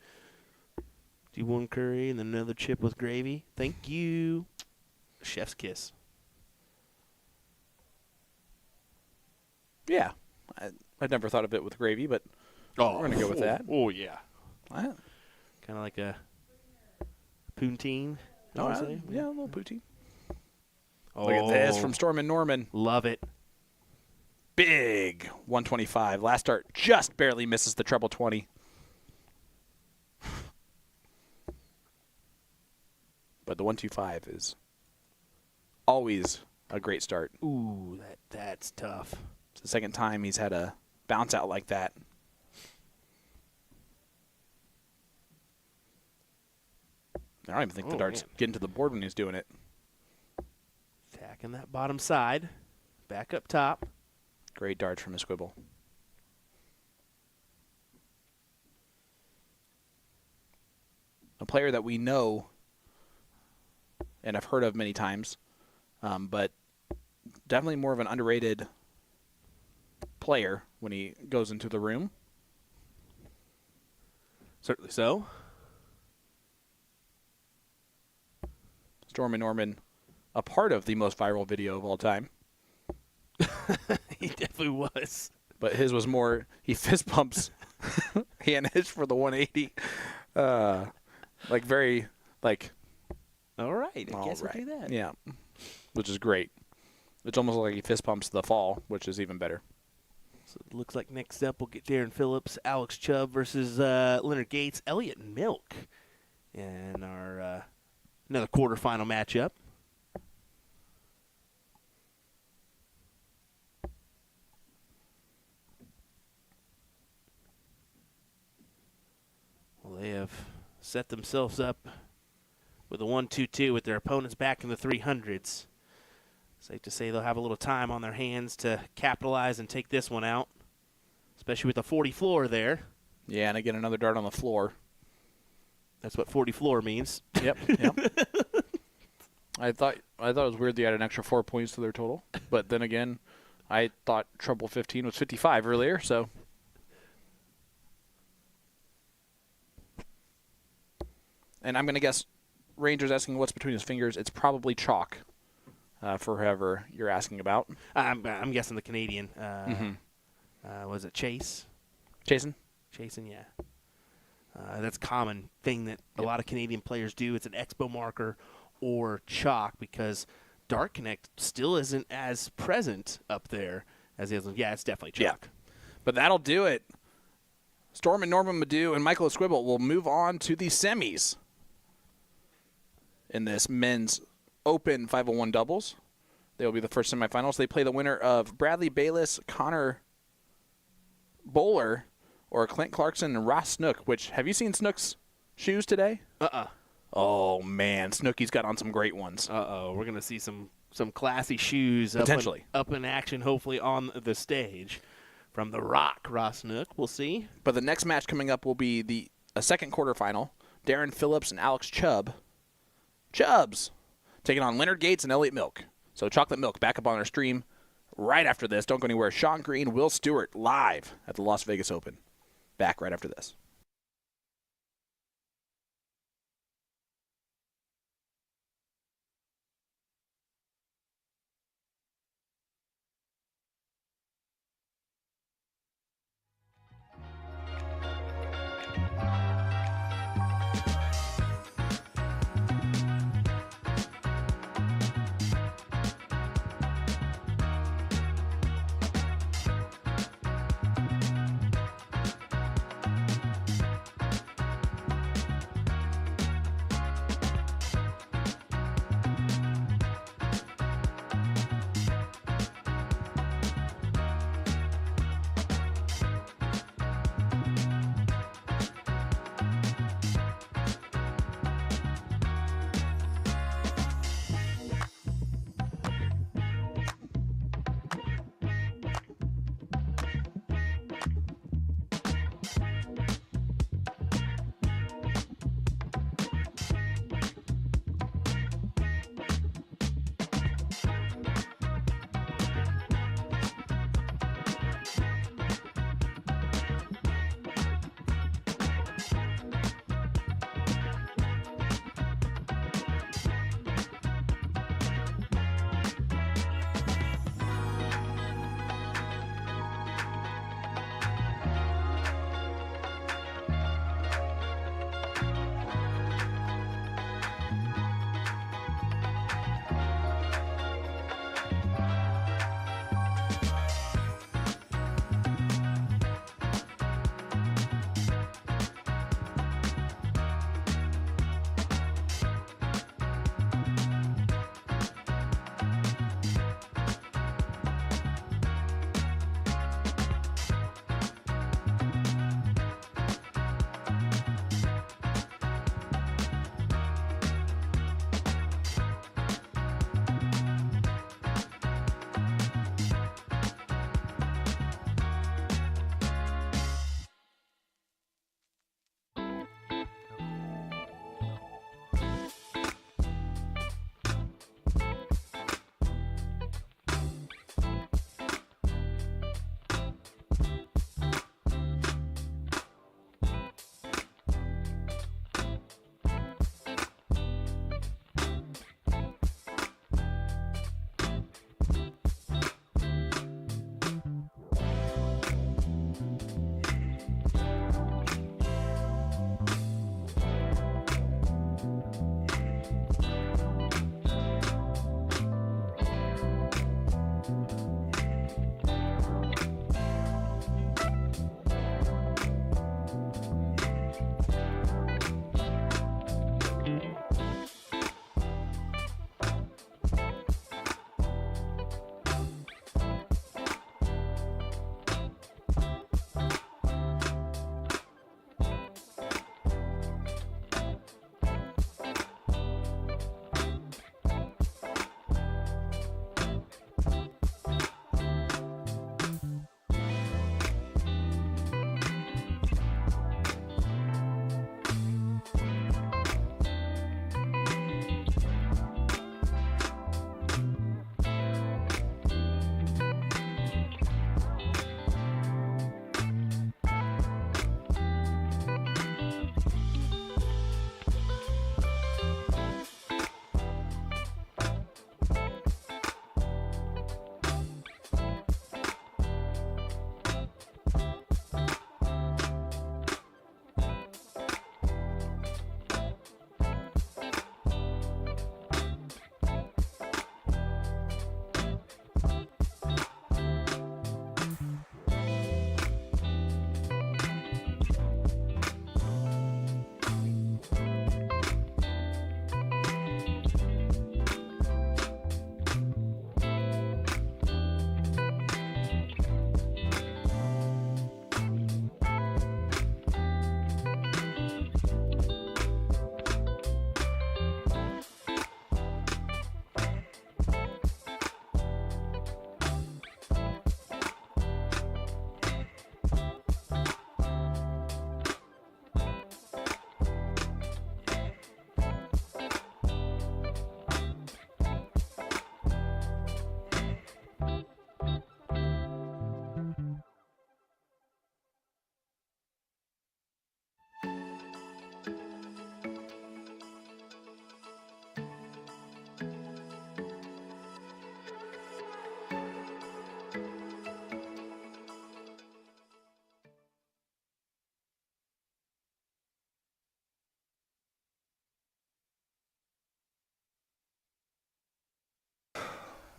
do one curry and then another chip with gravy? Thank you. Chef's kiss. Yeah. I'd never thought of it with gravy, but we're going to go with that. Oh, yeah. What? Kind of like a poutine. Oh, I would say. yeah, a little poutine. Oh, Look at this from Storm and Norman. Love it. Big 125. Last start just barely misses the treble 20. But the 125 is always a great start. Ooh, that's tough. It's the second time he's had a bounce out like that. I don't even think the dart's getting to the board when he's doing it. Attacking that bottom side. Back up top. Great darts from Esquibble. A player that we know and I've heard of many times, but definitely more of an underrated player when he goes into the room. Certainly so. Storm and Norman, a part of the most viral video of all time. He definitely was. But his was more, he fist pumps hand hits for the 180. Like very, like. All right. I guess right. I'll do that. Yeah. Which is great. It's almost like he fist pumps the fall, which is even better. So it looks like next up we'll get Darren Phillips, Alex Chubb versus Leonard Gates, Elliott Milk. And our another quarterfinal matchup. Well, they have set themselves up with a 1-2-2 with their opponents back in the 300s. Safe to say they'll have a little time on their hands to capitalize and take this one out, especially with the 40 floor there. Yeah, and again, another dart on the floor. That's what 40 floor means. Yep. I thought it was weird they had an extra 4 points to their total, but then again, I thought treble 15 was 55 earlier, so. And I'm going to guess Ranger's asking what's between his fingers. It's probably chalk for whoever you're asking about. I'm guessing the Canadian. Was it Chase? Jason? Chasing, yeah. That's a common thing that a lot of Canadian players do. It's an expo marker or chalk because Dart Connect still isn't as present up there as it is. Yeah, it's definitely chalk. Yeah. But that'll do it. Storm and Norman Madhu and Michael Esquibble will move on to the semis in this men's open 501 doubles. They will be the first semifinals. They play the winner of Bradley Bayless, Connor Bowler, or Clint Clarkson and Ross Snook, which, have you seen Snook's shoes today? Oh, man. Snooky's got on some great ones. We're going to see some classy shoes Potentially. up in action, hopefully on the stage. From the Rock, Ross Snook, we'll see. But the next match coming up will be a second quarterfinal. Darren Phillips and Alex Chubbs taking on Leonard Gates and Elliott Milk. So Chocolate Milk back up on our stream right after this. Don't go anywhere. Sean Green, Will Stewart live at the Las Vegas Open. Back right after this.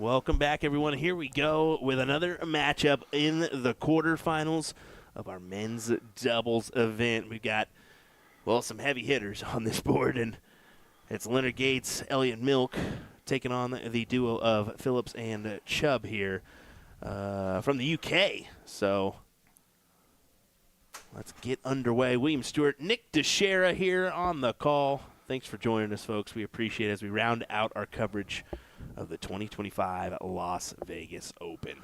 Welcome back, everyone. Here we go with another matchup in the quarterfinals of our men's doubles event. We've got, well, some heavy hitters on this board, and it's Leonard Gates, Elliot Milk, taking on the duo of Phillips and Chubb here from the UK. So let's get underway. William Stewart, Nick DeShera here on the call. Thanks for joining us, folks. We appreciate it as we round out our coverage of the 2025 Las Vegas Open.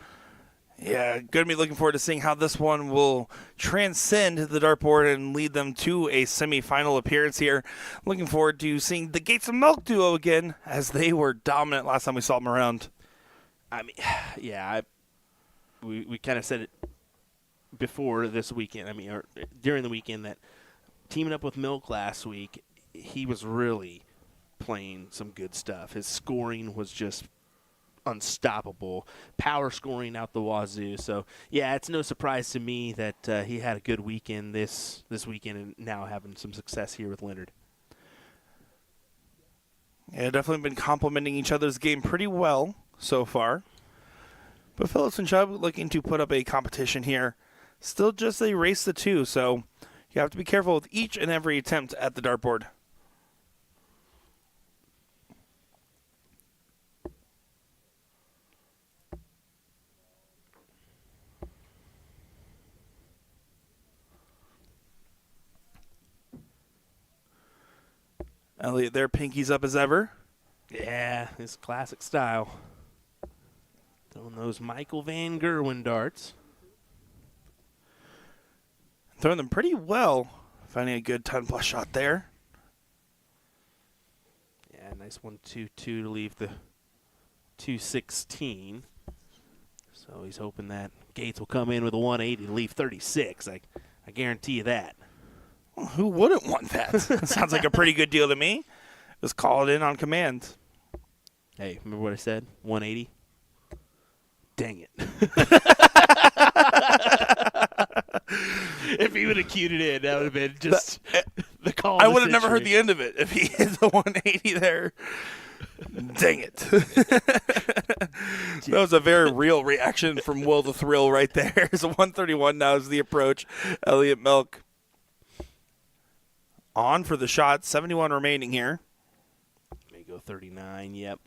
Yeah, going to be looking forward to seeing how this one will transcend the dartboard and lead them to a semifinal appearance here. Looking forward to seeing the Gates and Milk duo again, as they were dominant last time we saw them around. I mean, yeah, we kind of said it before this weekend. I mean, or during the weekend, that teaming up with Milk last week, he was really playing some good stuff. His scoring was just unstoppable. Power scoring out the wazoo. So, yeah, it's no surprise to me that he had a good weekend this weekend and now having some success here with Leonard. Yeah, definitely been complementing each other's game pretty well so far. But Phillips and Chubb looking to put up a competition here. Still just a race to two, so you have to be careful with each and every attempt at the dartboard. Elliot there, pinkies up as ever. Yeah, his classic style. Throwing those Michael Van Gerwen darts. Throwing them pretty well. Finding a good 10-plus shot there. Yeah, nice 1-2-2 to leave the 216. So he's hoping that Gates will come in with a 180 to leave 36. I guarantee you that. Well, who wouldn't want that? Sounds like a pretty good deal to me. Just call it in on command. Hey, remember what I said? 180? Dang it. If he would have cued it in, that would have been just the call. I would have never heard the end of it if he hit the 180 there. Dang it. That was a very real reaction from Will the Thrill right there. So 131 now is the approach. Elliot Milk on for the shot. 71 remaining here. May go 39, yep.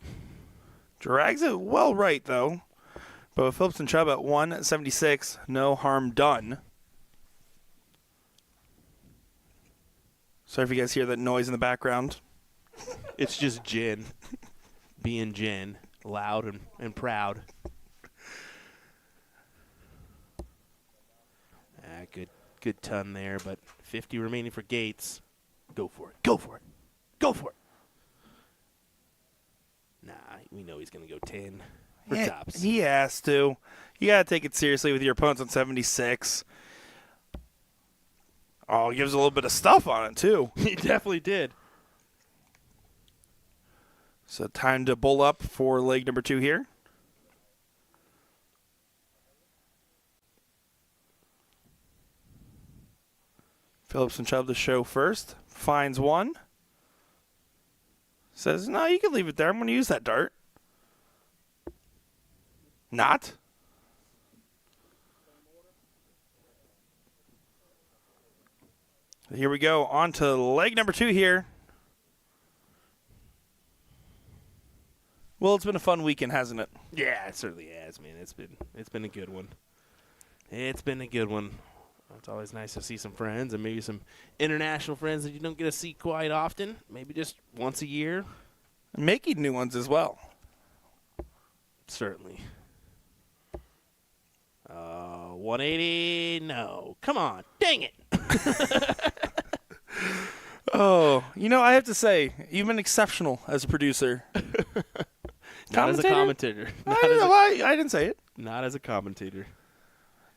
Drags it well right, though. But with Phillips and Chubb at 176, no harm done. Sorry if you guys hear that noise in the background. It's just Jen being Jen, loud and proud. Good ton there, but 50 remaining for Gates. Go for it. Go for it. Go for it. Nah, we know he's going to go 10 for tops. He has to. You got to take it seriously with your opponents on 76. Oh, he gives a little bit of stuff on it, too. He definitely did. So time to bull up for leg number 2 here. Phillips and Chubb to show first. Finds one. Says, no, you can leave it there. I'm going to use that dart. Not. Here we go. On to leg number 2 here. Well, it's been a fun weekend, hasn't it? Yeah, it certainly has, man. It's been a good one. It's been a good one. It's always nice to see some friends and maybe some international friends that you don't get to see quite often. Maybe just once a year. And making new ones as well. Certainly. 180. No. Come on. Dang it. Oh, I have to say, you've been exceptional as a producer. Not as a commentator. I didn't say it. Not as a commentator.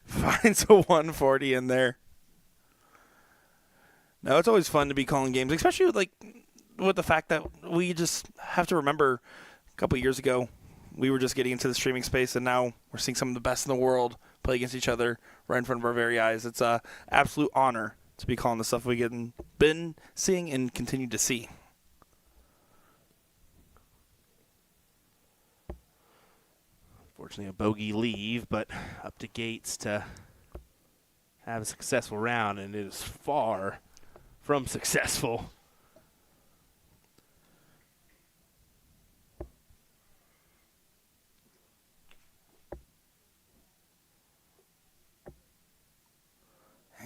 Finds a 140 in there. No, it's always fun to be calling games, especially with the fact that we just have to remember a couple of years ago we were just getting into the streaming space, and now we're seeing some of the best in the world play against each other right in front of our very eyes. It's an absolute honor to be calling the stuff we've been seeing and continue to see. Fortunately, a bogey leave, but up to Gates to have a successful round, and it is far from successful.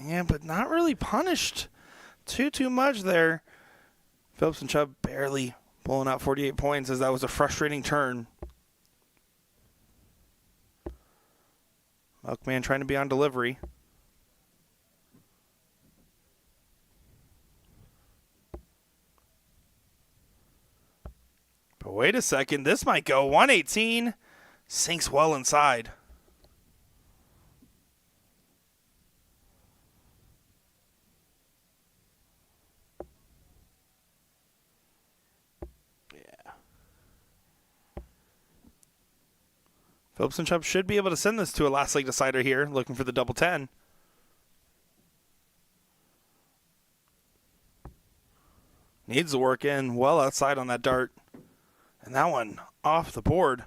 Yeah, but not really punished too much there. Phillips and Chubb barely pulling out 48 points as that was a frustrating turn. Milkman trying to be on delivery. But wait a second, this might go 118. Sinks well inside. Phillips and Chubb should be able to send this to a last leg decider here, looking for the double 10. Needs to work in well outside on that dart. And that one off the board.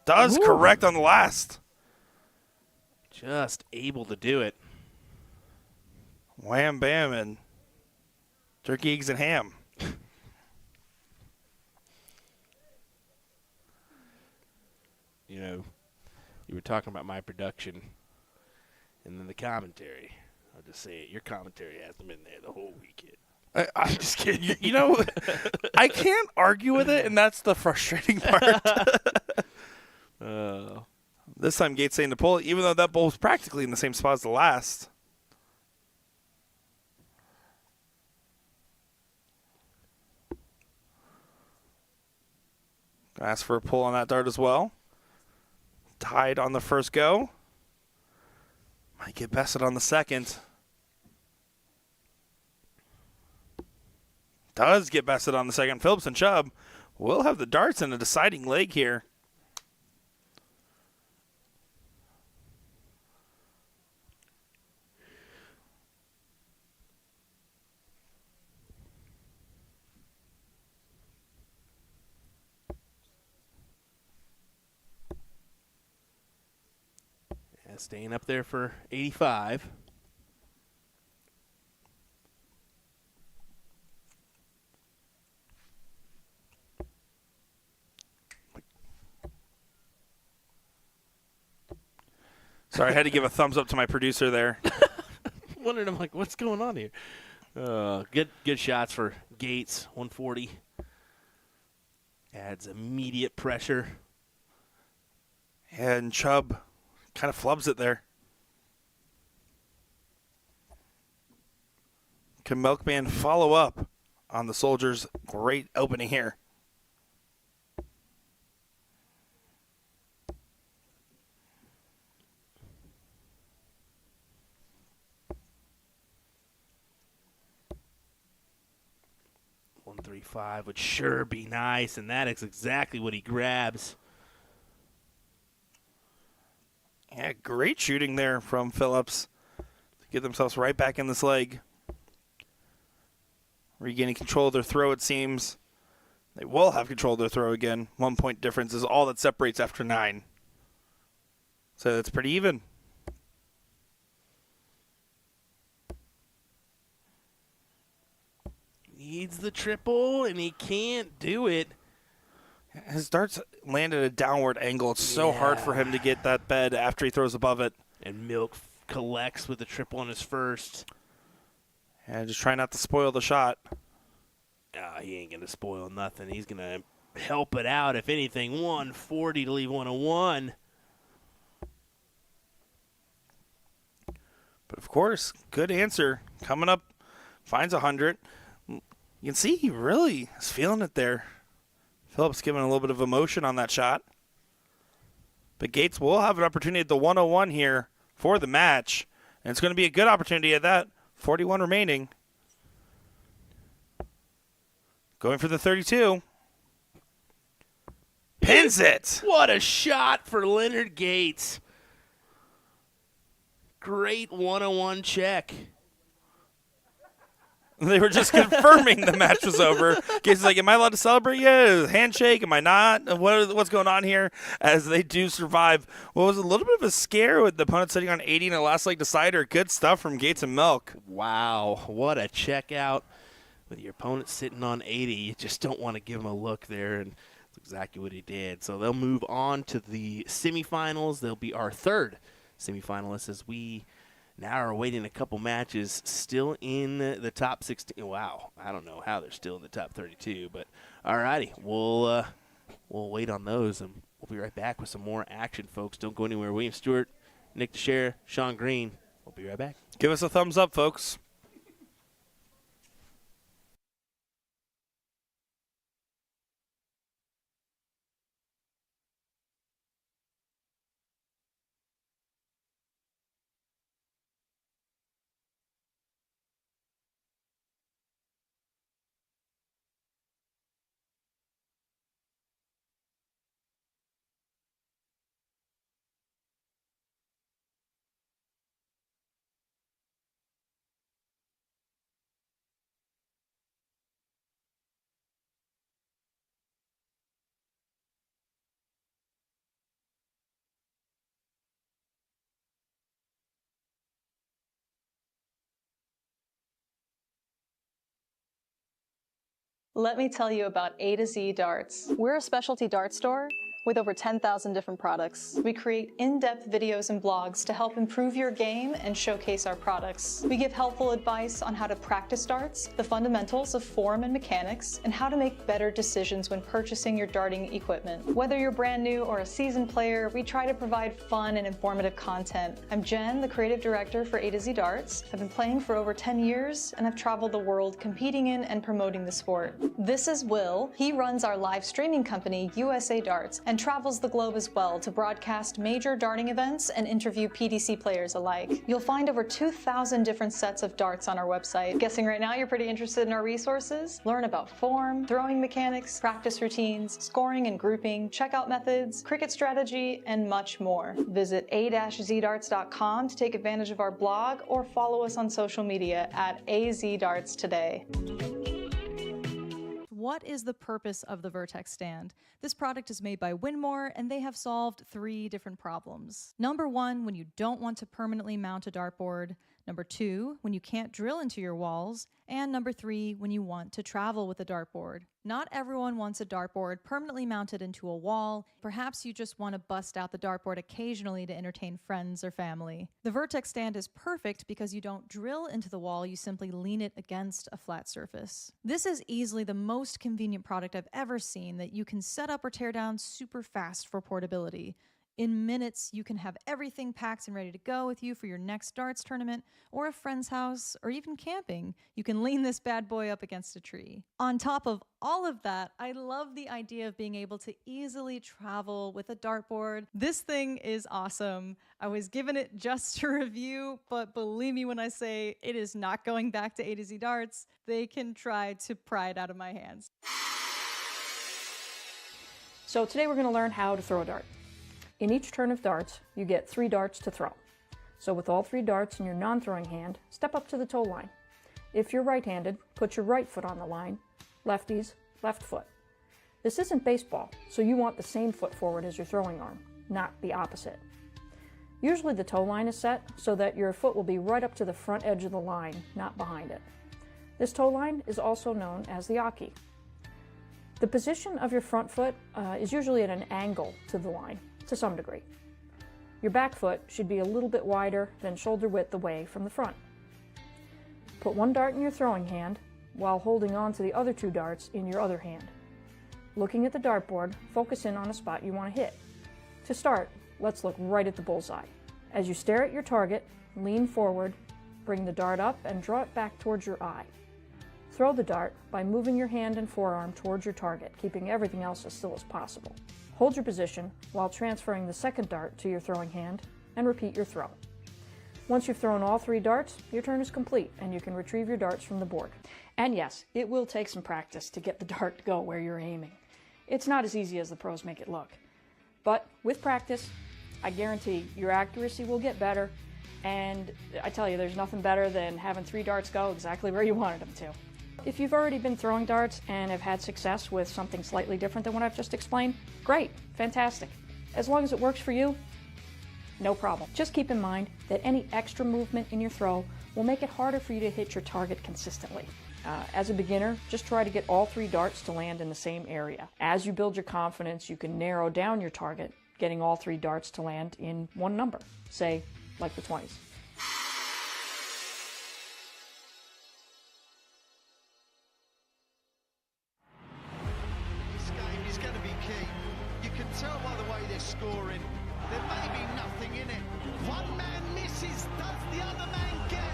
Does correct on the last. Just able to do it. Wham, bam, and turkey, eggs, and ham. You know, you were talking about my production and then the commentary. I'll just say it. Your commentary hasn't been there the whole weekend. I'm just kidding. You know, I can't argue with it, and that's the frustrating part. This time, Gates saying to pull it, even though that bowl was practically in the same spot as the last. Ask for a pull on that dart as well. Tied on the first go. Might get bested on the second. Does get bested on the second. Phillips and Chubb will have the darts in a deciding leg here. Yeah, staying up there for 85. Sorry, I had to give a thumbs up to my producer there. Wondering, I'm like, what's going on here? Good shots for Gates, 140. Adds immediate pressure. And Chubb kind of flubs it there. Can Milkman follow up on the Soldiers' great opening here? .135 would sure be nice, and that is exactly what he grabs. Yeah, great shooting there from Phillips to get themselves right back in this leg. Regaining control of their throw, it seems. They will have control of their throw again. 1 point difference is all that separates after 9. So that's pretty even. Needs the triple, and he can't do it. His darts land at a downward angle. It's so hard for him to get that bed after he throws above it. And Milk collects with the triple on his first. And just try not to spoil the shot. He ain't going to spoil nothing. He's going to help it out. If anything, 140 to leave 101. But, of course, good answer. Coming up, finds 100. You can see he really is feeling it there. Phillips giving a little bit of emotion on that shot. But Gates will have an opportunity at the 101 here for the match. And it's going to be a good opportunity at that. 41 remaining. Going for the 32. Pins it! What a shot for Leonard Gates. Great 101 check. They were just confirming the match was over. Gates is like, am I allowed to celebrate yet? Handshake? Am I not? What's going on here? As they do survive what was a little bit of a scare with the opponent sitting on 80 in a last leg decider. Good stuff from Gates and Milk. Wow, what a check out with your opponent sitting on 80. You just don't want to give him a look there, and that's exactly what he did. So they'll move on to the semifinals. They'll be our third semifinalists as we now are awaiting a couple matches still in the top 16. Wow, I don't know how they're still in the top 32, but all righty, we'll wait on those, and we'll be right back with some more action, folks. Don't go anywhere. William Stewart, Nick DeShare, Sean Green. We'll be right back. Give us a thumbs up, folks. Let me tell you about A to Z Darts. We're a specialty dart store with over 10,000 different products. We create in-depth videos and blogs to help improve your game and showcase our products. We give helpful advice on how to practice darts, the fundamentals of form and mechanics, and how to make better decisions when purchasing your darting equipment. Whether you're brand new or a seasoned player, we try to provide fun and informative content. I'm Jen, the creative director for A to Z Darts. I've been playing for over 10 years, and I've traveled the world competing in and promoting the sport. This is Will. He runs our live streaming company, USA Darts, and travels the globe as well to broadcast major darting events and interview PDC players alike. You'll find over 2,000 different sets of darts on our website. Guessing right now you're pretty interested in our resources? Learn about form, throwing mechanics, practice routines, scoring and grouping, checkout methods, cricket strategy, and much more. Visit a-zdarts.com to take advantage of our blog or follow us on social media at azdarts today. What is the purpose of the Vertex stand? This product is made by Winmore, and they have solved 3 different problems. Number 1, when you don't want to permanently mount a dartboard. Number 2, when you can't drill into your walls. And number 3, when you want to travel with a dartboard. Not everyone wants a dartboard permanently mounted into a wall. Perhaps you just want to bust out the dartboard occasionally to entertain friends or family. The Vertex stand is perfect because you don't drill into the wall, you simply lean it against a flat surface. This is easily the most convenient product I've ever seen that you can set up or tear down super fast for portability. In minutes, you can have everything packed and ready to go with you for your next darts tournament or a friend's house or even camping. You can lean this bad boy up against a tree. On top of all of that, I love the idea of being able to easily travel with a dartboard. This thing is awesome. I was given it just to review, but believe me when I say it is not going back to A to Z Darts. They can try to pry it out of my hands. So today we're going to learn how to throw a dart. In each turn of darts, you get 3 darts to throw. So with all 3 darts in your non-throwing hand, step up to the toe line. If you're right-handed, put your right foot on the line. Lefties, left foot. This isn't baseball, so you want the same foot forward as your throwing arm, not the opposite. Usually the toe line is set so that your foot will be right up to the front edge of the line, not behind it. This toe line is also known as the Aki. The position of your front foot is usually at an angle to the line, to some degree. Your back foot should be a little bit wider than shoulder width away from the front. Put 1 dart in your throwing hand while holding on to the other 2 darts in your other hand. Looking at the dartboard, focus in on a spot you want to hit. To start, let's look right at the bullseye. As you stare at your target, lean forward, bring the dart up and draw it back towards your eye. Throw the dart by moving your hand and forearm towards your target, keeping everything else as still as possible. Hold your position while transferring the second dart to your throwing hand and repeat your throw. Once you've thrown all 3 darts, your turn is complete and you can retrieve your darts from the board. And yes, it will take some practice to get the dart to go where you're aiming. It's not as easy as the pros make it look. But with practice, I guarantee your accuracy will get better And I tell you, there's nothing better than having 3 darts go exactly where you wanted them to. If you've already been throwing darts and have had success with something slightly different than what I've just explained, great, fantastic. As long as it works for you, no problem. Just keep in mind that any extra movement in your throw will make it harder for you to hit your target consistently. As a beginner, just try to get all 3 darts to land in the same area. As you build your confidence, you can narrow down your target, getting all 3 darts to land in one number, say, like the 20s. This game is going to be key. You can tell by the way they're scoring. There may be nothing in it. One man misses, does the other man get?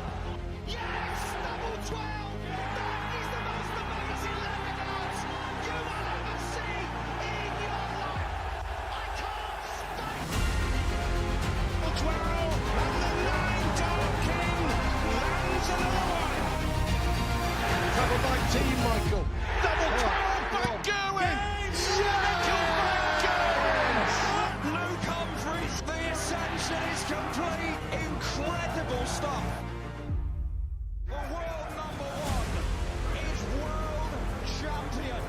Yes! Double 12! That is the most amazing level dance you will ever see in your life! I can't state! Double 12, and the 9 Dart King lands another one! Double 19, Michael. Double 12, back going! Michael back going! Luke Humphries, the ascension is complete. Incredible stuff. The world number 1 is world champion.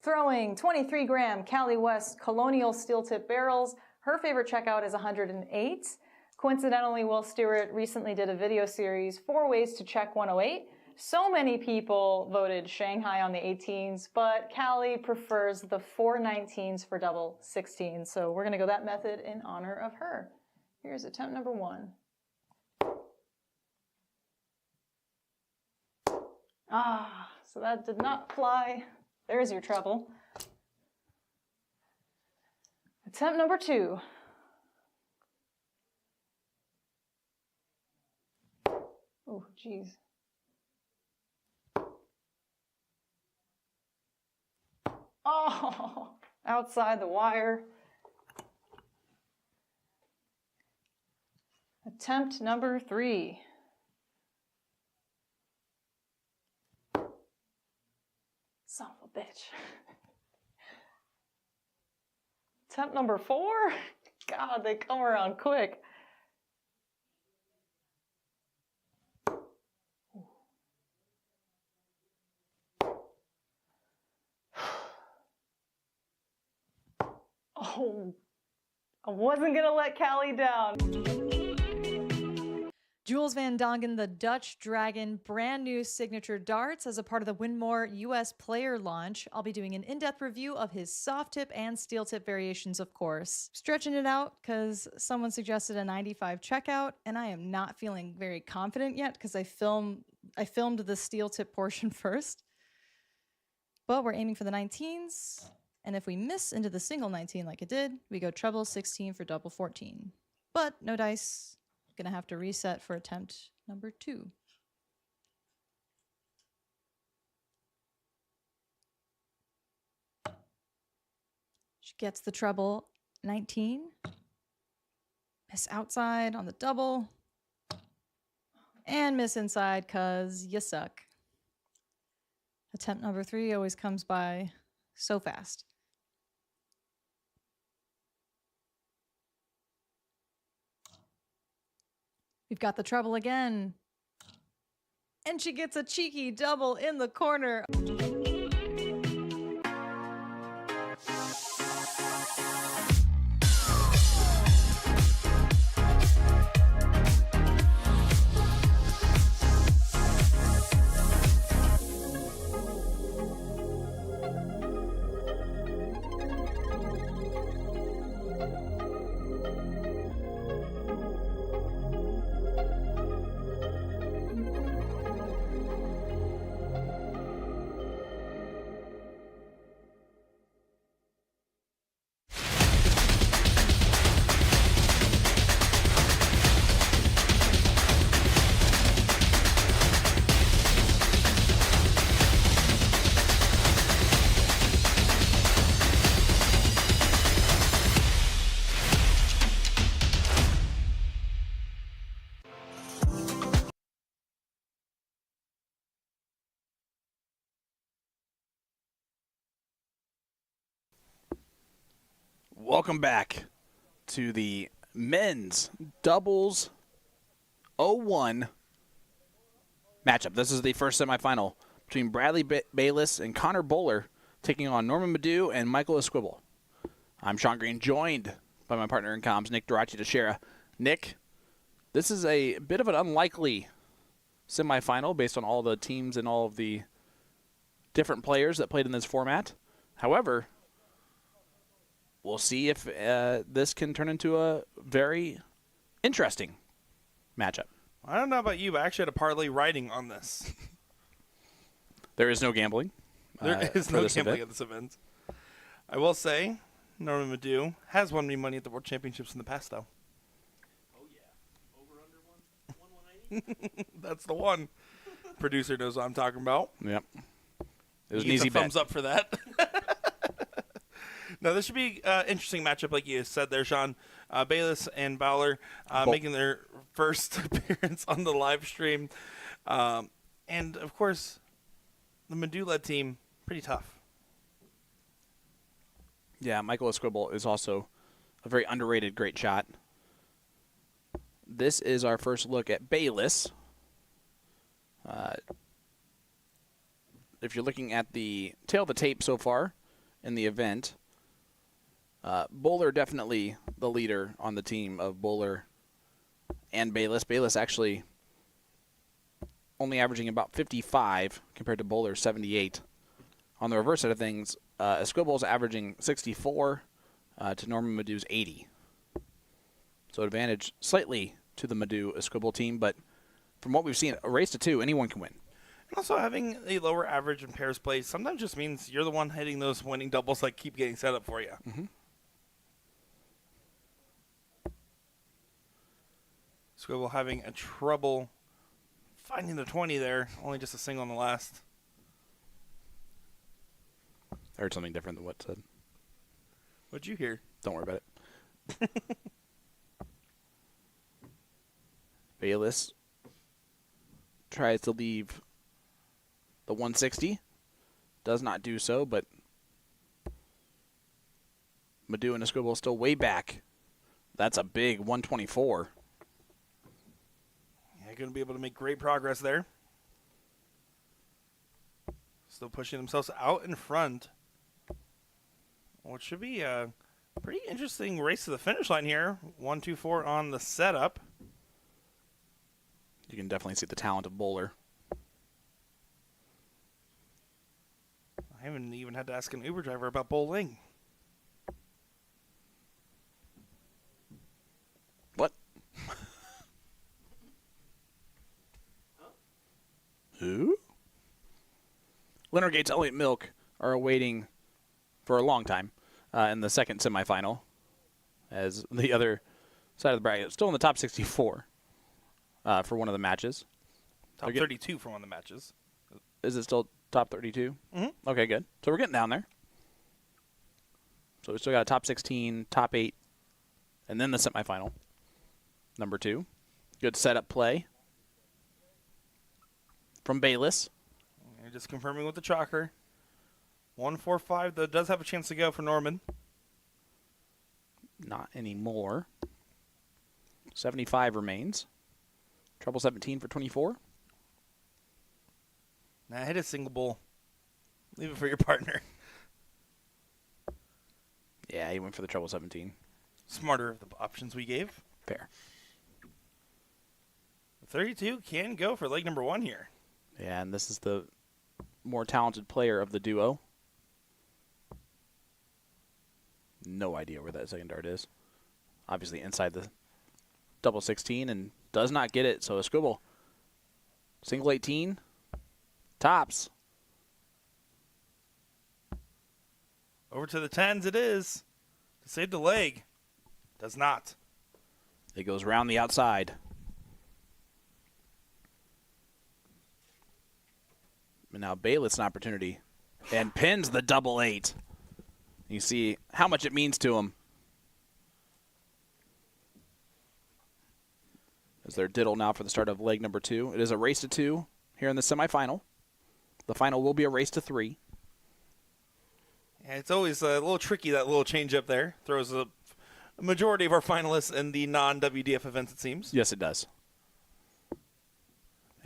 Throwing 23-gram Cali West Colonial steel tip barrels. Her favorite checkout is 108. Coincidentally, Will Stewart recently did a video series, 4 ways to check 108. So many people voted Shanghai on the 18s, but Callie prefers the 419s for double 16. So we're going to go that method in honor of her. Here's attempt number 1. So that did not fly. There's your treble. Attempt number 2. Oh, geez. Oh, outside the wire. Attempt number 3. Son of a bitch. Attempt number 4. God, they come around quick. Oh, I wasn't gonna let Callie down. Jules Van Dongen, the Dutch Dragon, brand new signature darts as a part of the Winmore US player launch. I'll be doing an in-depth review of his soft tip and steel tip variations, of course. Stretching it out because someone suggested a 95 checkout, and I am not feeling very confident yet because I filmed the steel tip portion first. But we're aiming for the 19s, and if we miss into the single 19 like it did, we go treble 16 for double 14. But no dice. Gonna have to reset for attempt number 2. She gets the treble 19. Miss outside on the double. And miss inside cause you suck. Attempt number 3 always comes by so fast. We've got the treble again. And she gets a cheeky double in the corner. Welcome back to the men's doubles 0-1 matchup. This is the first semifinal between Bradley Bayless and Connor Bowler taking on Norman Madu and Michael Esquibel. I'm Sean Green, joined by my partner in comms, Nick Durachi Teixeira. Nick, this is a bit of an unlikely semifinal based on all the teams and all of the different players that played in this format. However, we'll see if this can turn into a very interesting matchup. I don't know about you, but I actually had a parlay writing on this. There is no gambling. There is for no this gambling event. at this event. I will say, Norman Madu has won me money at the World Championships in the past, though. Oh, yeah. Over under 180? That's the one. Producer knows what I'm talking about. Yep. It was He an gets easy a thumbs bet. up for that. No, this should be an interesting matchup, like you said there, Sean. Bayless and Bowler making their first appearance on the live stream. And, of course, the Madu-led team, pretty tough. Yeah, Michael Esquibel is also a very underrated great shot. This is our first look at Bayless. If you're looking at the tail of the tape so far in the event, Bowler definitely the leader on the team of Bowler and Bayless. Bayless actually only averaging about 55 compared to Bowler's 78. On the reverse side of things, Esquibel's averaging 64 to Norman Madu's 80. So advantage slightly to the Madu-Esquibel team, but from what we've seen, a race to two, anyone can win. And also, having a lower average in pairs played sometimes just means you're the one hitting those winning doubles that keep getting set up for you. Mm-hmm. Squibble having a trouble finding the 20 there. Only just a single on the last. I heard something different than what said. What'd you hear? Don't worry about it. Bayless tries to leave the 160. Does not do so, but Madu and Esquibel still way back. That's a big 124. Yeah, going to be able to make great progress there. Still pushing themselves out in front. What should be a pretty interesting race to the finish line here. 1-2-4 on the setup. You can definitely see the talent of Bowler. I haven't even had to ask an Uber driver about bowling. What? Who? Leonard Gates, Elliott Milk are awaiting for a long time in the second semifinal, as the other side of the bracket still in the top 64 for one of the matches. Top 32 for one of the matches. Is it still top 32? Mm-hmm. Okay, good. So we're getting down there. So we still got a top 16, top 8, and then the semifinal. Number 2. Good setup play from Bayless. And just confirming with the chalker. 1-4-5, though, does have a chance to go for Norman. Not anymore. 75 remains. Trouble 17 for 24. Now hit a single bowl. Leave it for your partner. Yeah, he went for the trouble 17. Smarter of the options we gave. Fair. 32 can go for leg number 1 here. Yeah, and this is the more talented player of the duo. No idea where that second dart is. Obviously inside the double 16 and does not get it. So Esquibel, single 18, tops. Over to the 10s it is. To save the leg. Does not. It goes around the outside. And now Bayless an opportunity. And pins the double 8. You see how much it means to him. As their diddle now for the start of leg number 2. It is a race to 2 here in the semifinal. The final will be a race to 3. Yeah, it's always a little tricky, that little change up there. Throws a majority of our finalists in the non-WDF events, it seems. Yes, it does.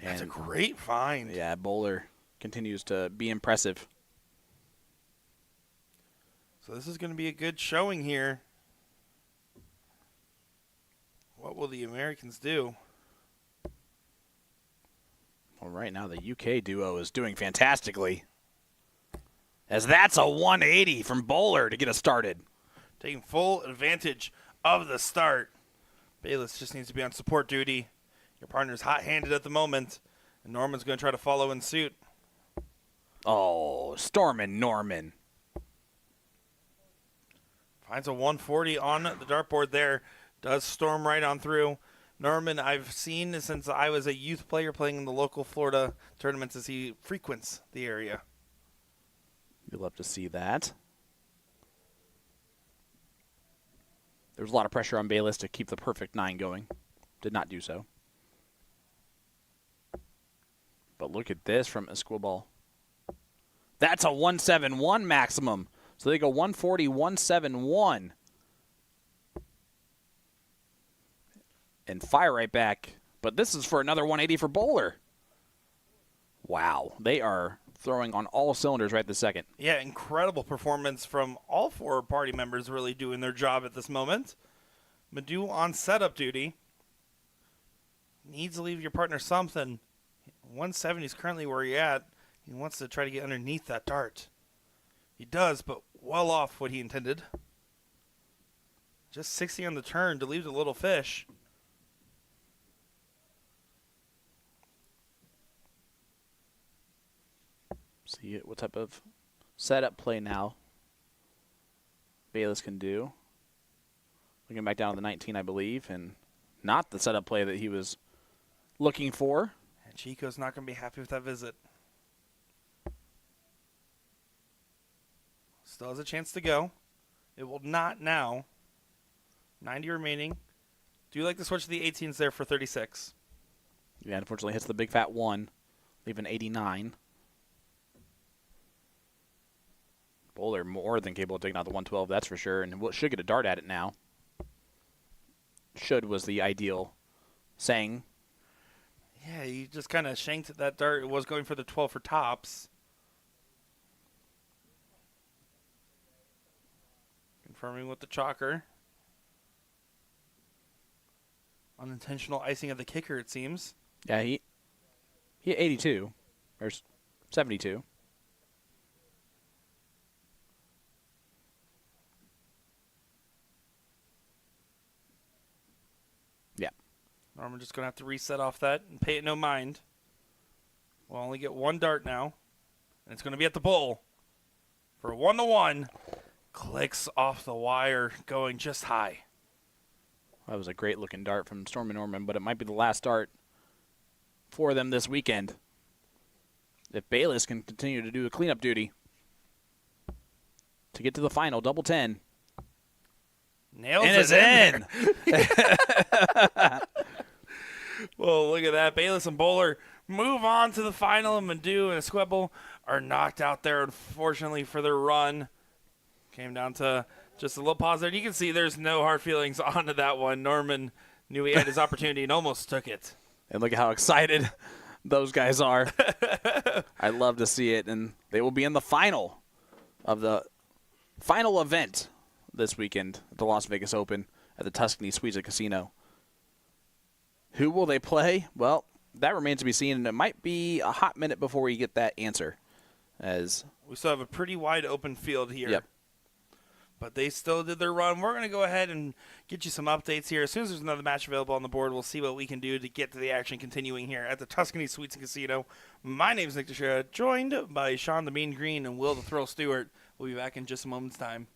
That's a And great find. yeah, Bowler continues to be impressive. So this is going to be a good showing here. What will the Americans do? Well, right now the UK duo is doing fantastically. As that's a 180 from Bowler to get us started. Taking full advantage of the start. Bayless just needs to be on support duty. Your partner's hot-handed at the moment, and Norman's going to try to follow in suit. Oh, Stormin' Norman. Finds a 140 on the dartboard there. Does storm right on through. Norman, I've seen since I was a youth player playing in the local Florida tournaments as he frequents the area. You'll love to see that. There was a lot of pressure on Bayless to keep the perfect 9 going. Did not do so. But look at this from Esquibal. That's a 171 maximum. So they go 140, 171. And fire right back. But this is for another 180 for Bowler. Wow. They are throwing on all cylinders right this second. Yeah, incredible performance from all 4 party members really doing their job at this moment. Madu on setup duty. Needs to leave your partner something. 170 is currently where you're at. He wants to try to get underneath that dart. He does, but well off what he intended. Just 60 on the turn to leave the little fish. See what type of setup play now Bayless can do. Looking back down to the 19, I believe, and not the setup play that he was looking for. And Chico's not going to be happy with that visit. Still has a chance to go. It will not now. 90 remaining. Do you like to switch to the 18s there for 36? Yeah, unfortunately hits the big fat 1, leaving 89. Bowler more than capable of taking out the 112, that's for sure, and should get a dart at it now. Should was the ideal saying. Yeah, he just kind of shanked that dart. It was going for the 12 for tops. Confirming with the chalker. Unintentional icing of the kicker, it seems. Yeah, he hit 82, or 72. Yeah. Norman just going to have to reset off that and pay it no mind. We'll only get 1 dart now. And it's going to be at the bull. For a 1-1. Clicks off the wire, going just high. That was a great looking dart from Stormin' Norman, but it might be the last dart for them this weekend. If Bayless can continue to do the cleanup duty to get to the final, double 10. Nails And it it's in. Well, look at that. Bayless and Bowler move on to the final, and Madu and Esquibal are knocked out there, unfortunately, for their run. Came down to just a little pause there. You can see there's no hard feelings onto that one. Norman knew he had his opportunity and almost took it. And look at how excited those guys are. I love to see it. And they will be in the final of the final event this weekend at the Las Vegas Open at the Tuscany Suites Casino. Who will they play? Well, that remains to be seen, and it might be a hot minute before we get that answer. As we still have a pretty wide open field here. Yep. But they still did their run. We're going to go ahead and get you some updates here. As soon as there's another match available on the board, we'll see what we can do to get to the action continuing here at the Tuscany Suites and Casino. My name is Nick Teixeira, joined by Sean the Mean Green and Will the Thrill Stewart. We'll be back in just a moment's time.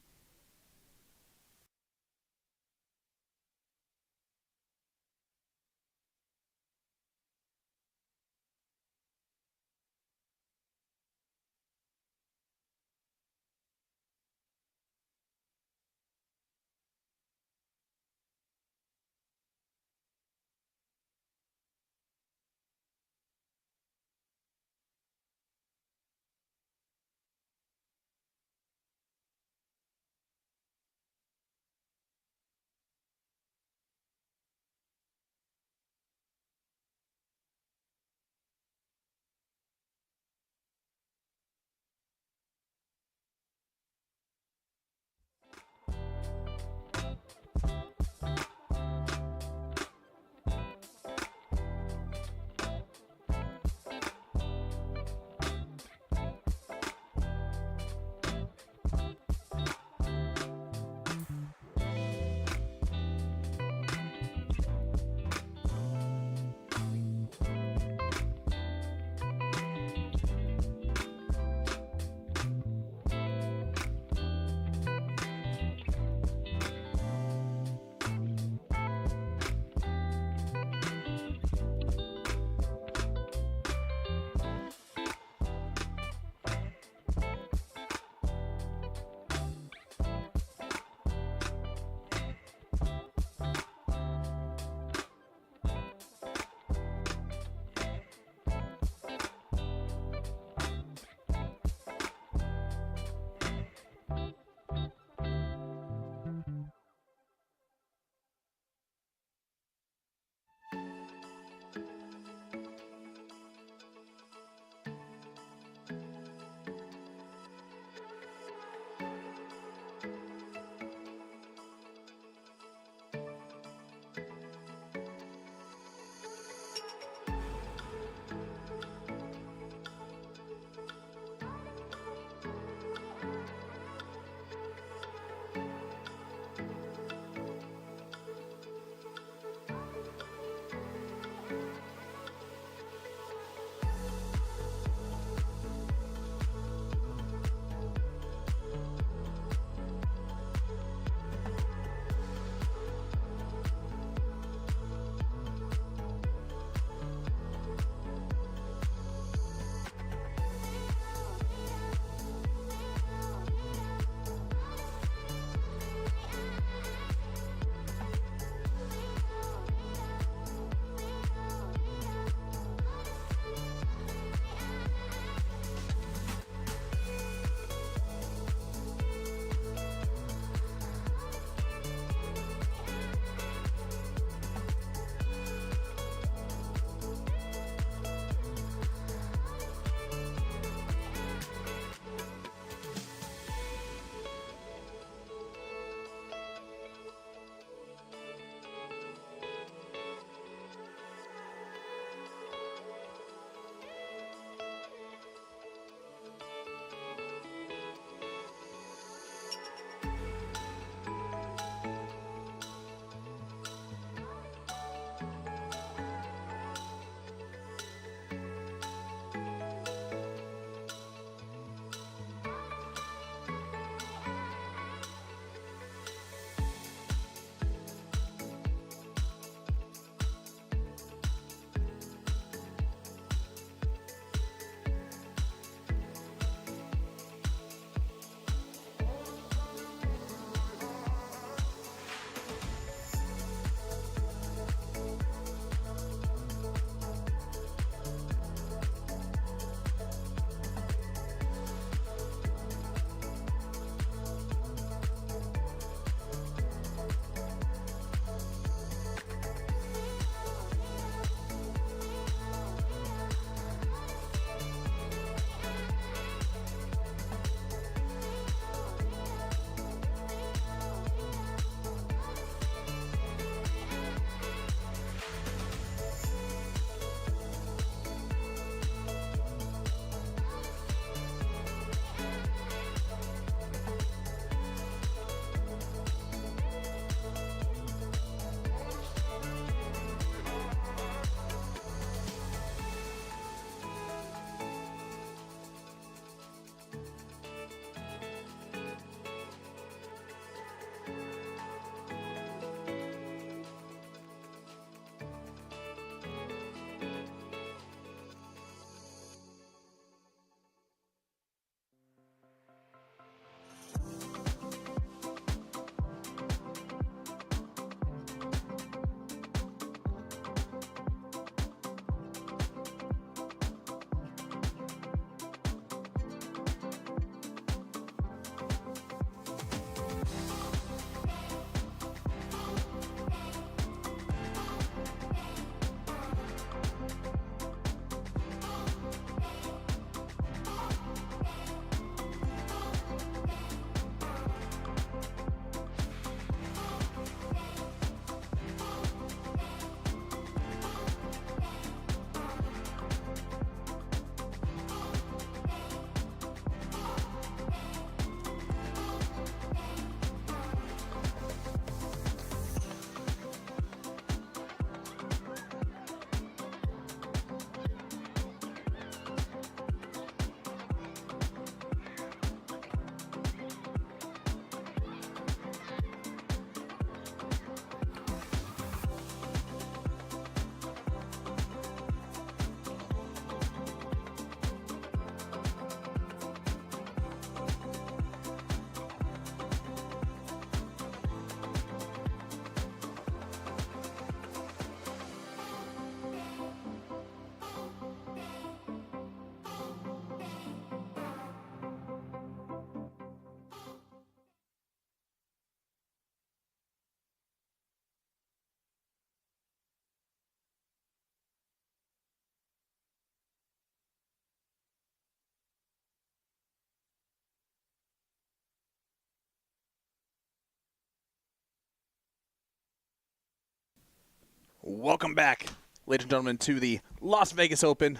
Welcome back, ladies and gentlemen, to the Las Vegas Open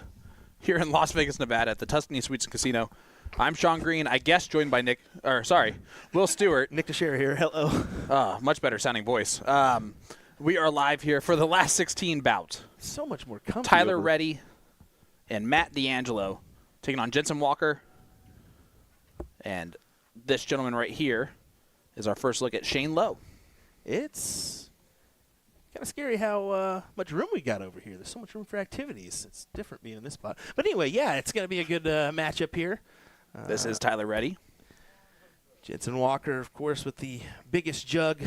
here in Las Vegas, Nevada at the Tuscany Suites and Casino. I'm Sean Green, I guess joined by Will Stewart. Nick Teixeira here. Hello. Much better sounding voice. We are live here for the last 16 bout. So much more comfy. Tyler Reddy and Matt D'Angelo taking on Jensen Walker. And this gentleman right here is our first look at Shane Lowe. It's kind of scary how much room we got over here. There's so much room for activities. It's different being in this spot. But anyway, yeah, it's going to be a good matchup here. This is Tyler Reddy. Jensen Walker, of course, with the biggest jug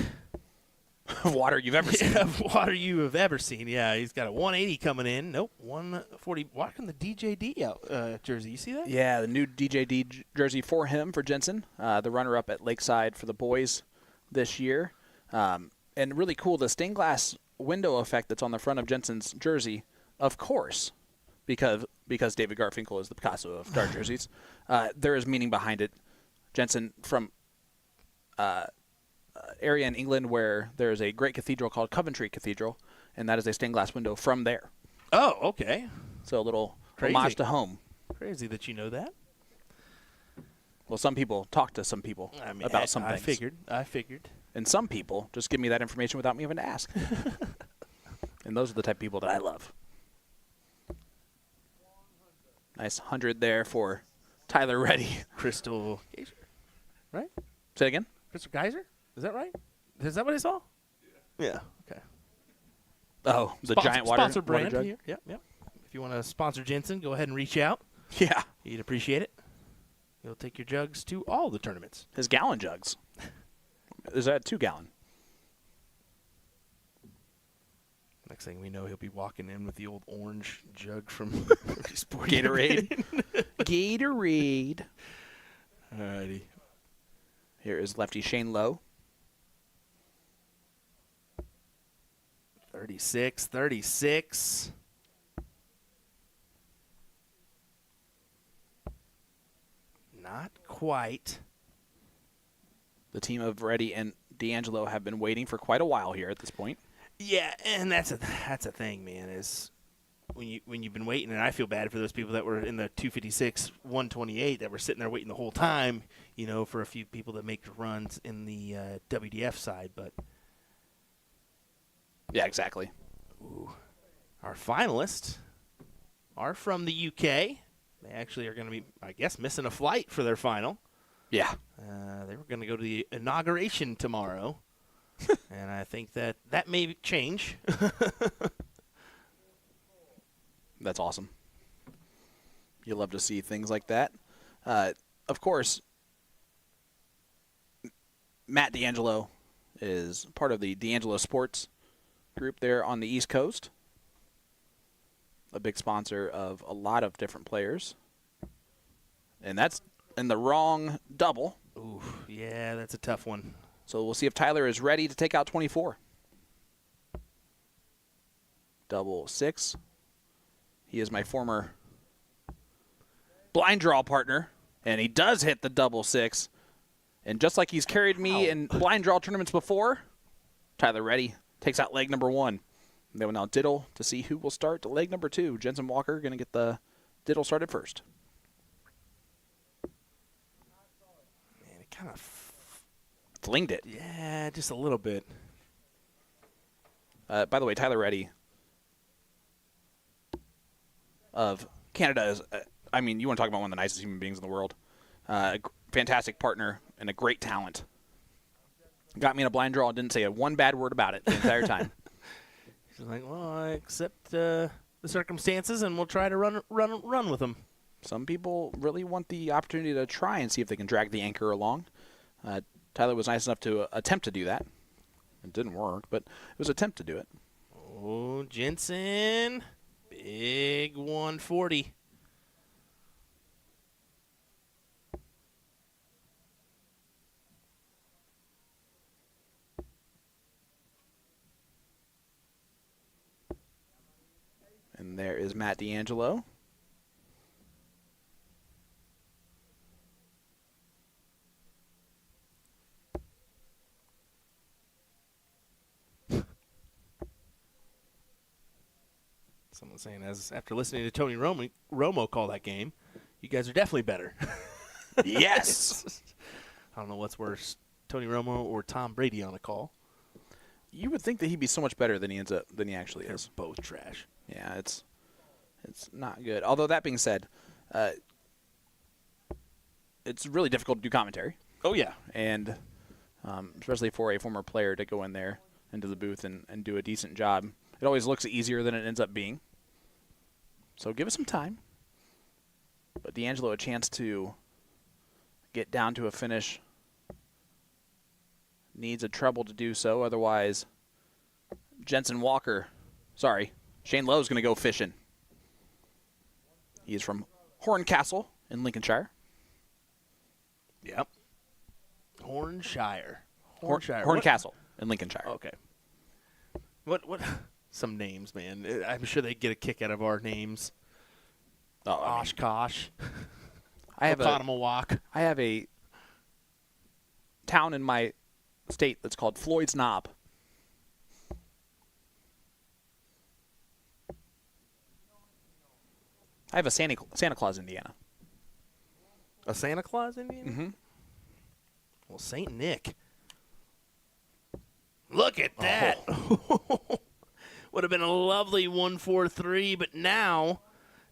of water you've ever seen. of water you have ever seen. Yeah, he's got a 180 coming in. Nope, 140. Walking the DJD out jersey. You see that? Yeah, the new DJD jersey for him, for Jensen. The runner-up at Lakeside for the boys this year. And really cool, the stained glass window effect that's on the front of Jensen's jersey, of course, because David Garfinkel is the Picasso of dart jerseys. There is meaning behind it. Jensen from area in England where there is a great cathedral called Coventry Cathedral, and that is a stained glass window from there. Oh, okay. So a little Crazy. homage to home. Crazy that you know that. Well, some people talk to some people about some I things. I figured. And some people just give me that information without me having to ask. And those are the type of people that I love. Nice 100 there for Tyler Reddy. Crystal Geyser, right? Say it again? Crystal Geyser? Is that right? Is that what I saw? Yeah. Okay. Oh, the giant water sponsor brand jug? here. Yep. If you want to sponsor Jensen, go ahead and reach out. Yeah. He'd appreciate it. He'll take your jugs to all the tournaments. His gallon jugs. Is that 2 gallon? Next thing we know, he'll be walking in with the old orange jug from Gatorade. Gatorade. Alrighty. Here is lefty Shane Lowe. 36. Not quite. The team of Reddy and D'Angelo have been waiting for quite a while here at this point. Yeah, and that's a thing, man. Is when you've been waiting, and I feel bad for those people that were in the 256, 128 that were sitting there waiting the whole time. You know, for a few people that make runs in the WDF side, but Yeah, exactly. ooh, our finalists are from the UK. They actually are going to be, I guess, missing a flight for their final. Yeah. They were going to go to the inauguration tomorrow, and I think that may change. That's awesome. You love to see things like that. Of course, Matt D'Angelo is part of the D'Angelo Sports group there on the East Coast. A big sponsor of a lot of different players. And that's in the wrong double. Ooh, yeah, that's a tough one. So we'll see if Tyler is ready to take out 24. Double 6. He is my former blind draw partner, and he does hit the double 6. And just like he's carried me in blind draw tournaments before, Tyler Reddy takes out leg number 1. They will now diddle to see who will start to leg number 2. Jensen Walker going to get the diddle started first. Man, it kind of Flinged it. yeah, just a little bit. By the way, Tyler Reddy of Canada is, I mean, you want to talk about one of the nicest human beings in the world. Fantastic partner and a great talent. Got me in a blind draw and didn't say one bad word about it the entire time. He's like, well, I accept the circumstances, and we'll try to run with them. Some people really want the opportunity to try and see if they can drag the anchor along. Tyler was nice enough to attempt to do that. It didn't work, but it was an attempt to do it. Oh, Jensen, big 140. And there is Matt D'Angelo. Someone's saying, as after listening to Tony Romo call that game, you guys are definitely better. Yes. I don't know what's worse, Tony Romo or Tom Brady on a call. You would think that he'd be so much better than he actually They're is. both trash. Yeah, it's not good. Although that being said, it's really difficult to do commentary. Oh, yeah. And especially for a former player to go in there into the booth and do a decent job. It always looks easier than it ends up being. So give us some time. But D'Angelo a chance to get down to a finish. Needs a treble to do so. Otherwise, Shane Lowe's going to go fishing. He is from Horncastle in Lincolnshire. Yep. Hornshire. Horncastle in Lincolnshire. Okay. What? Some names, man. I'm sure they get a kick out of our names. Oshkosh. I have a town in my state that's called Floyd's Knob. I have a Santa Claus, Indiana. A Santa Claus Indian? Mm-hmm. Well, St. Nick. Look at that. Would have been a lovely 1-4-3, but now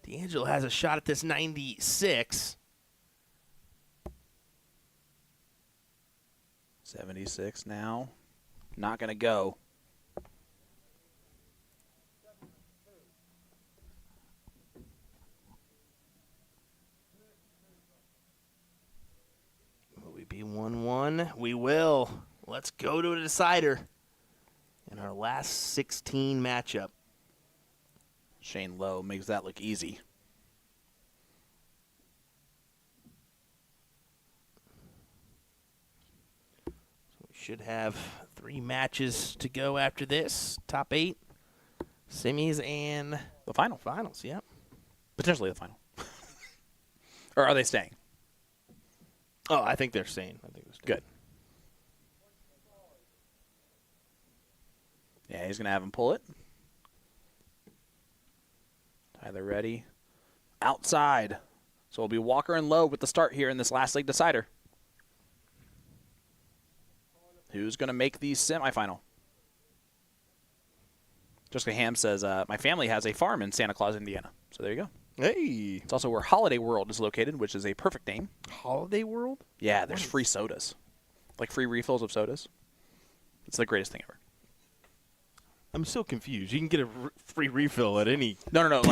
D'Angelo has a shot at this 96. 76 now. Not going to go. Will we be 1-1? We will. Let's go to a decider in our last 16 matchup. Shane Lowe makes that look easy. Should have 3 matches to go after this. Top 8, semis, and The final. finals. Yep. Potentially the final. Or are they staying? Oh, I think they're staying. Good. Yeah, he's going to have him pull it. Tyler ready. Outside. So it'll be Walker and Lowe with the start here in this last leg decider. Who's going to make the semifinal? Jessica Ham says, my family has a farm in Santa Claus, Indiana. So there you go. Hey. It's also where Holiday World is located, which is a perfect name. Holiday World? Yeah, there's free sodas. Like free refills of sodas. It's the greatest thing ever. I'm so confused. You can get a free refill at any. No.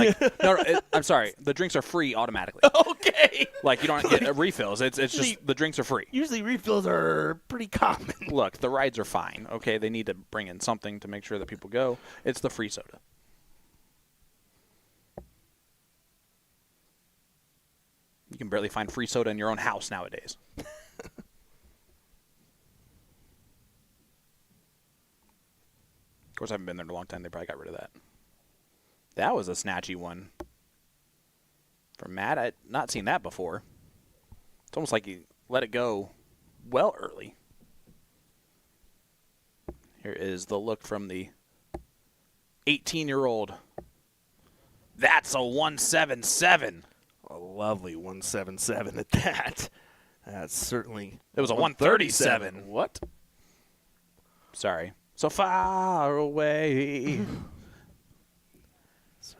I'm sorry. The drinks are free automatically. Okay. Like, you don't get refills. It's just the drinks are free. Usually refills are pretty common. Look, the rides are fine. Okay, they need to bring in something to make sure that people go. It's the free soda. You can barely find free soda in your own house nowadays. Of course, I haven't been there in a long time. They probably got rid of that. That was a snatchy one from Matt. I'd not seen that before. It's almost like he let it go well early. Here is the look from the 18-year-old. That's a 177. A lovely 177 at that. That's certainly. It was a 137. What? Sorry. So far away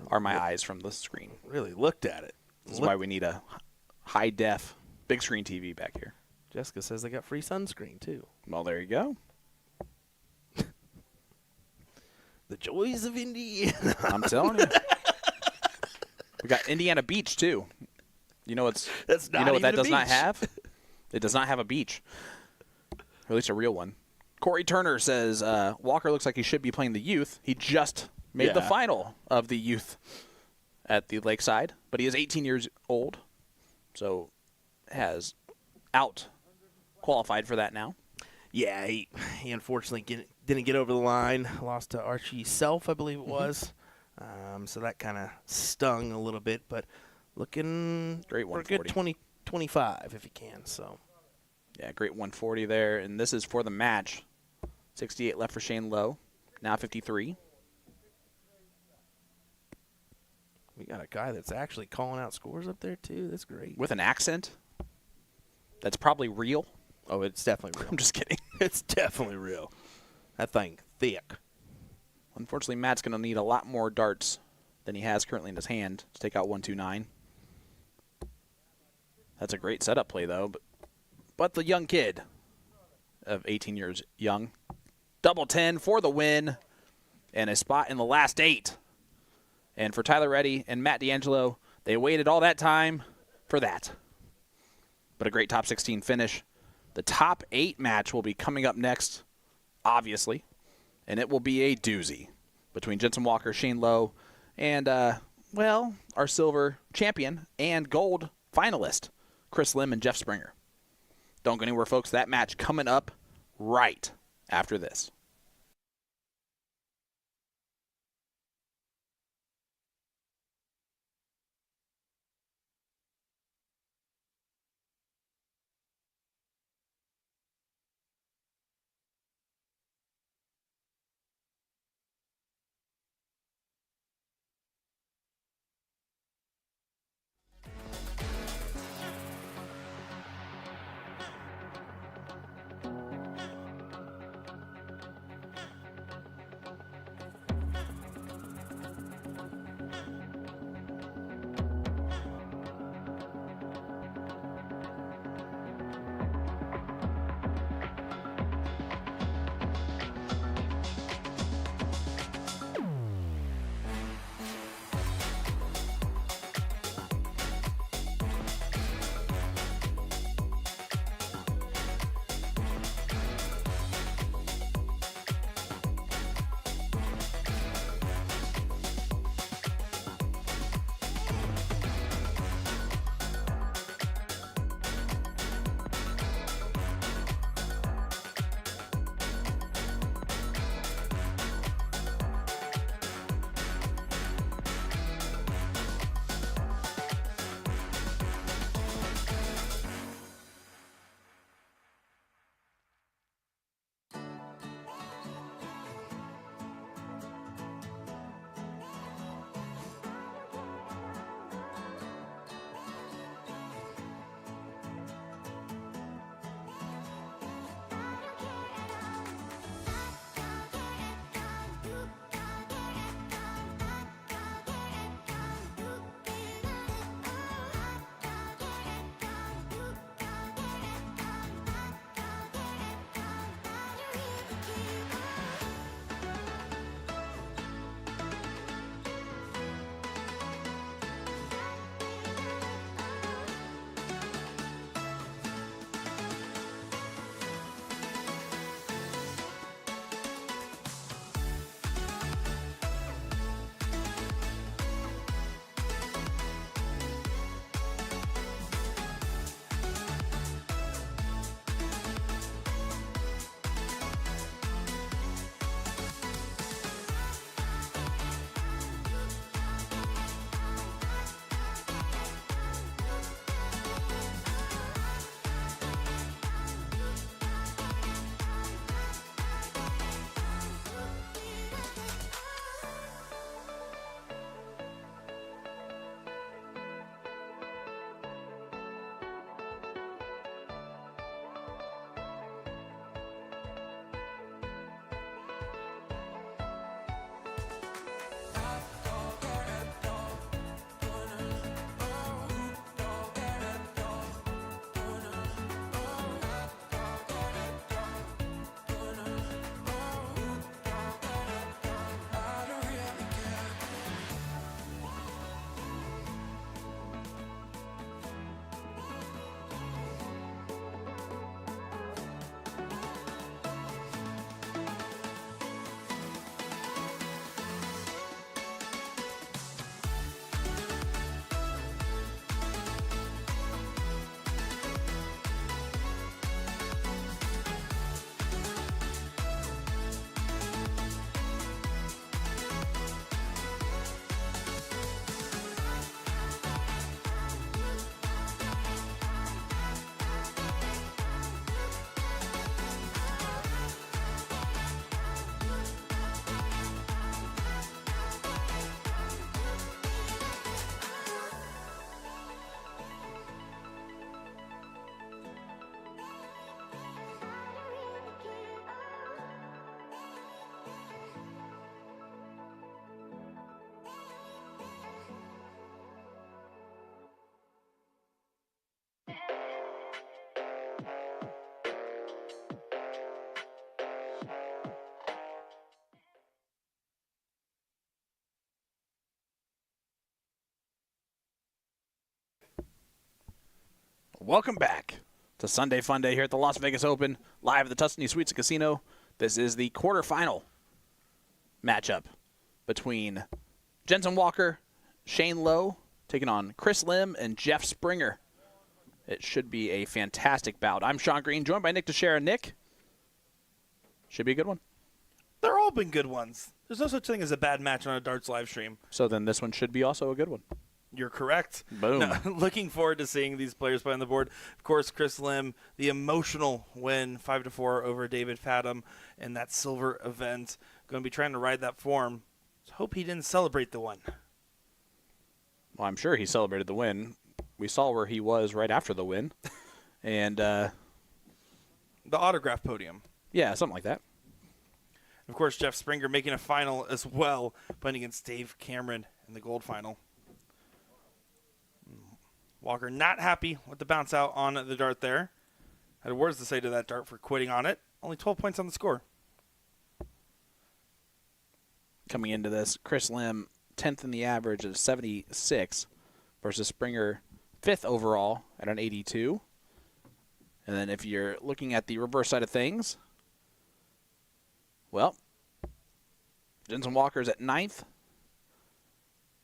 are my eyes from the screen. Really looked at it. This is why we need a high-def big screen TV back here. Jessica says they got free sunscreen, too. Well, there you go. The joys of Indiana. I'm telling you. We got Indiana Beach, too. You know what that does not have? It does not have a beach. Or at least a real one. Corey Turner says Walker looks like he should be playing the youth. He just made the final of the youth at the Lakeside, but he is 18 years old, so has qualified for that now. Yeah, he unfortunately didn't get over the line. Lost to Archie Self, I believe it was. So that kind of stung a little bit, but looking great for a good 20-25 if he can. So, yeah, great 140 there, and this is for the match. 68 left for Shane Lowe, now 53. We got a guy that's actually calling out scores up there, too. That's great. With an accent that's probably real. Oh, it's definitely real. I'm just kidding. It's definitely real. That thing thick. Unfortunately, Matt's going to need a lot more darts than he has currently in his hand to take out 129. That's a great setup play, though. But the young kid of 18 years young, double 10 for the win and a spot in the last 8. And for Tyler Reddy and Matt D'Angelo, they waited all that time for that. But a great top 16 finish. The top 8 match will be coming up next, obviously, and it will be a doozy between Jensen Walker, Shane Lowe, and, our silver champion and gold finalist, Chris Lim and Jeff Springer. Don't go anywhere, folks. That match coming up right after this. Welcome back to Sunday Fun Day here at the Las Vegas Open, live at the Tuscany Suites Casino. This is the quarterfinal matchup between Jensen Walker, Shane Lowe, taking on Chris Lim and Jeff Springer. It should be a fantastic bout. I'm Sean Green, joined by Nick Teixeira. Nick, should be a good one. They're all been good ones. There's no such thing as a bad match on a darts live stream. So then this one should be also a good one. You're correct. Boom. No, looking forward to seeing these players play on the board. Of course, Chris Lim, the emotional win 5-4 over David Fathom in that silver event. Going to be trying to ride that form. Let's hope he didn't celebrate the win. Well, I'm sure he celebrated the win. We saw where he was right after the win. And, The autograph podium. yeah, something like that. Of course, Jeff Springer making a final as well, playing against Dave Cameron in the gold final. Walker not happy with the bounce out on the dart there. Had words to say to that dart for quitting on it. Only 12 points on the score. Coming into this, Chris Lim, 10th in the average at 76 versus Springer, 5th overall at an 82. And then if you're looking at the reverse side of things, well, Jensen Walker's at 9th.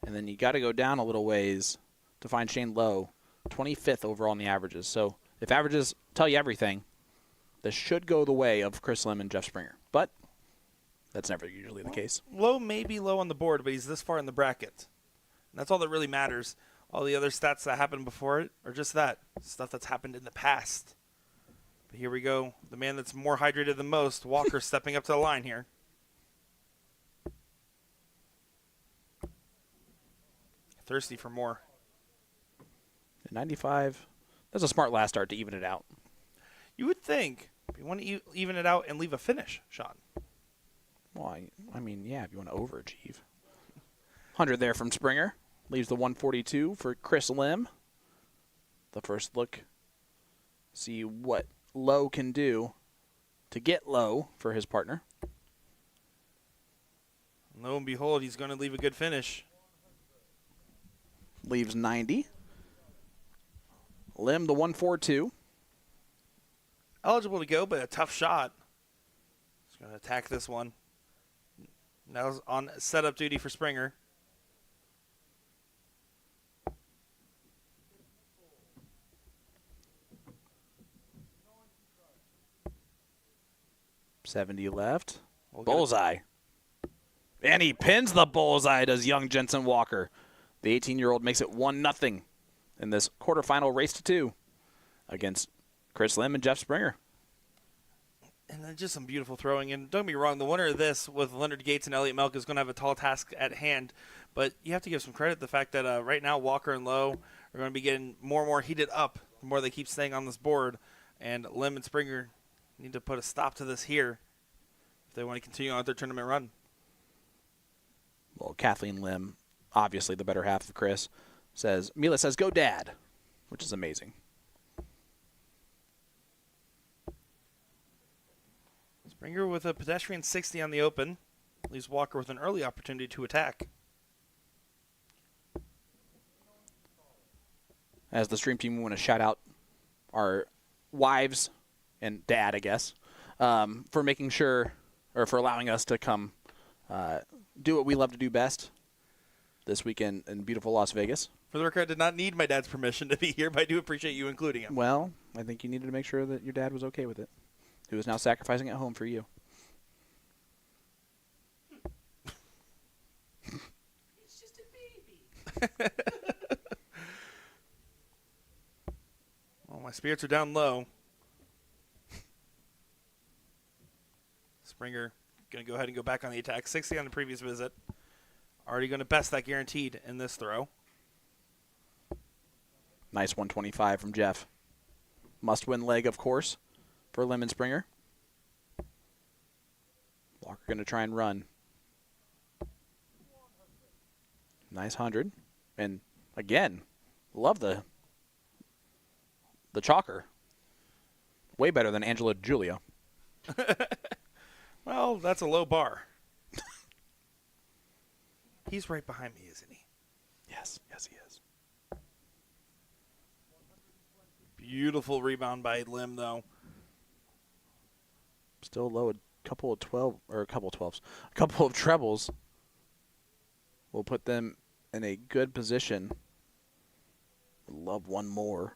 And then you got to go down a little ways to find Shane Lowe, 25th overall in the averages. So if averages tell you everything, this should go the way of Chris Lim and Jeff Springer. But that's never usually the case. Low may be low on the board, but he's this far in the bracket. And that's all that really matters. All the other stats that happened before it are just that, stuff that's happened in the past. But here we go. The man that's more hydrated than most, Walker, stepping up to the line here. Thirsty for more. At 95, that's a smart last start to even it out. You would think you want to even it out and leave a finish, Sean. Well, I mean, yeah, if you want to overachieve. 100 there from Springer. Leaves the 142 for Chris Lim. The first look, see what Lowe can do to get low for his partner. Lo and behold, he's going to leave a good finish. Leaves 90. Lim the 142. Eligible to go, but a tough shot. He's going to attack this one. Now on setup duty for Springer. $70 left. We'll get Bullseye. And he pins the bullseye, does young Jensen Walker. The 18-year-old makes it 1-0 in this quarterfinal race to 2 against Chris Lim and Jeff Springer. And then just some beautiful throwing. And don't get me wrong, the winner of this with Leonard Gates and Elliot Melk is going to have a tall task at hand. But you have to give some credit to the fact that right now Walker and Lowe are going to be getting more and more heated up the more they keep staying on this board. And Lim and Springer need to put a stop to this here if they want to continue on with their tournament run. Well, Kathleen Lim, obviously the better half of Chris, says, Mila says, go dad, which is amazing. Springer with a pedestrian 60 on the open. Leaves Walker with an early opportunity to attack. As the stream team, we want to shout out our wives and dad, I guess, for making sure, or for allowing us to come do what we love to do best this weekend in beautiful Las Vegas. For the record, I did not need my dad's permission to be here, but I do appreciate you including him. Well, I think you needed to make sure that your dad was okay with it. Who is now sacrificing at home for you. It's just a baby. Well, my spirits are down low. Springer going to go ahead and go back on the attack. 60 on the previous visit. Already going to best that guaranteed in this throw. Nice 125 from Jeff. Must-win leg, of course, for Lim and Springer. Walker going to try and run. Nice 100. And, again, love the chalker. Way better than Angela Giulia. Well, that's a low bar. He's right behind me, isn't he? Yes, he is. Beautiful rebound by Lim, though. Still low, a couple of 12s. A couple of trebles will put them in a good position. Love one more.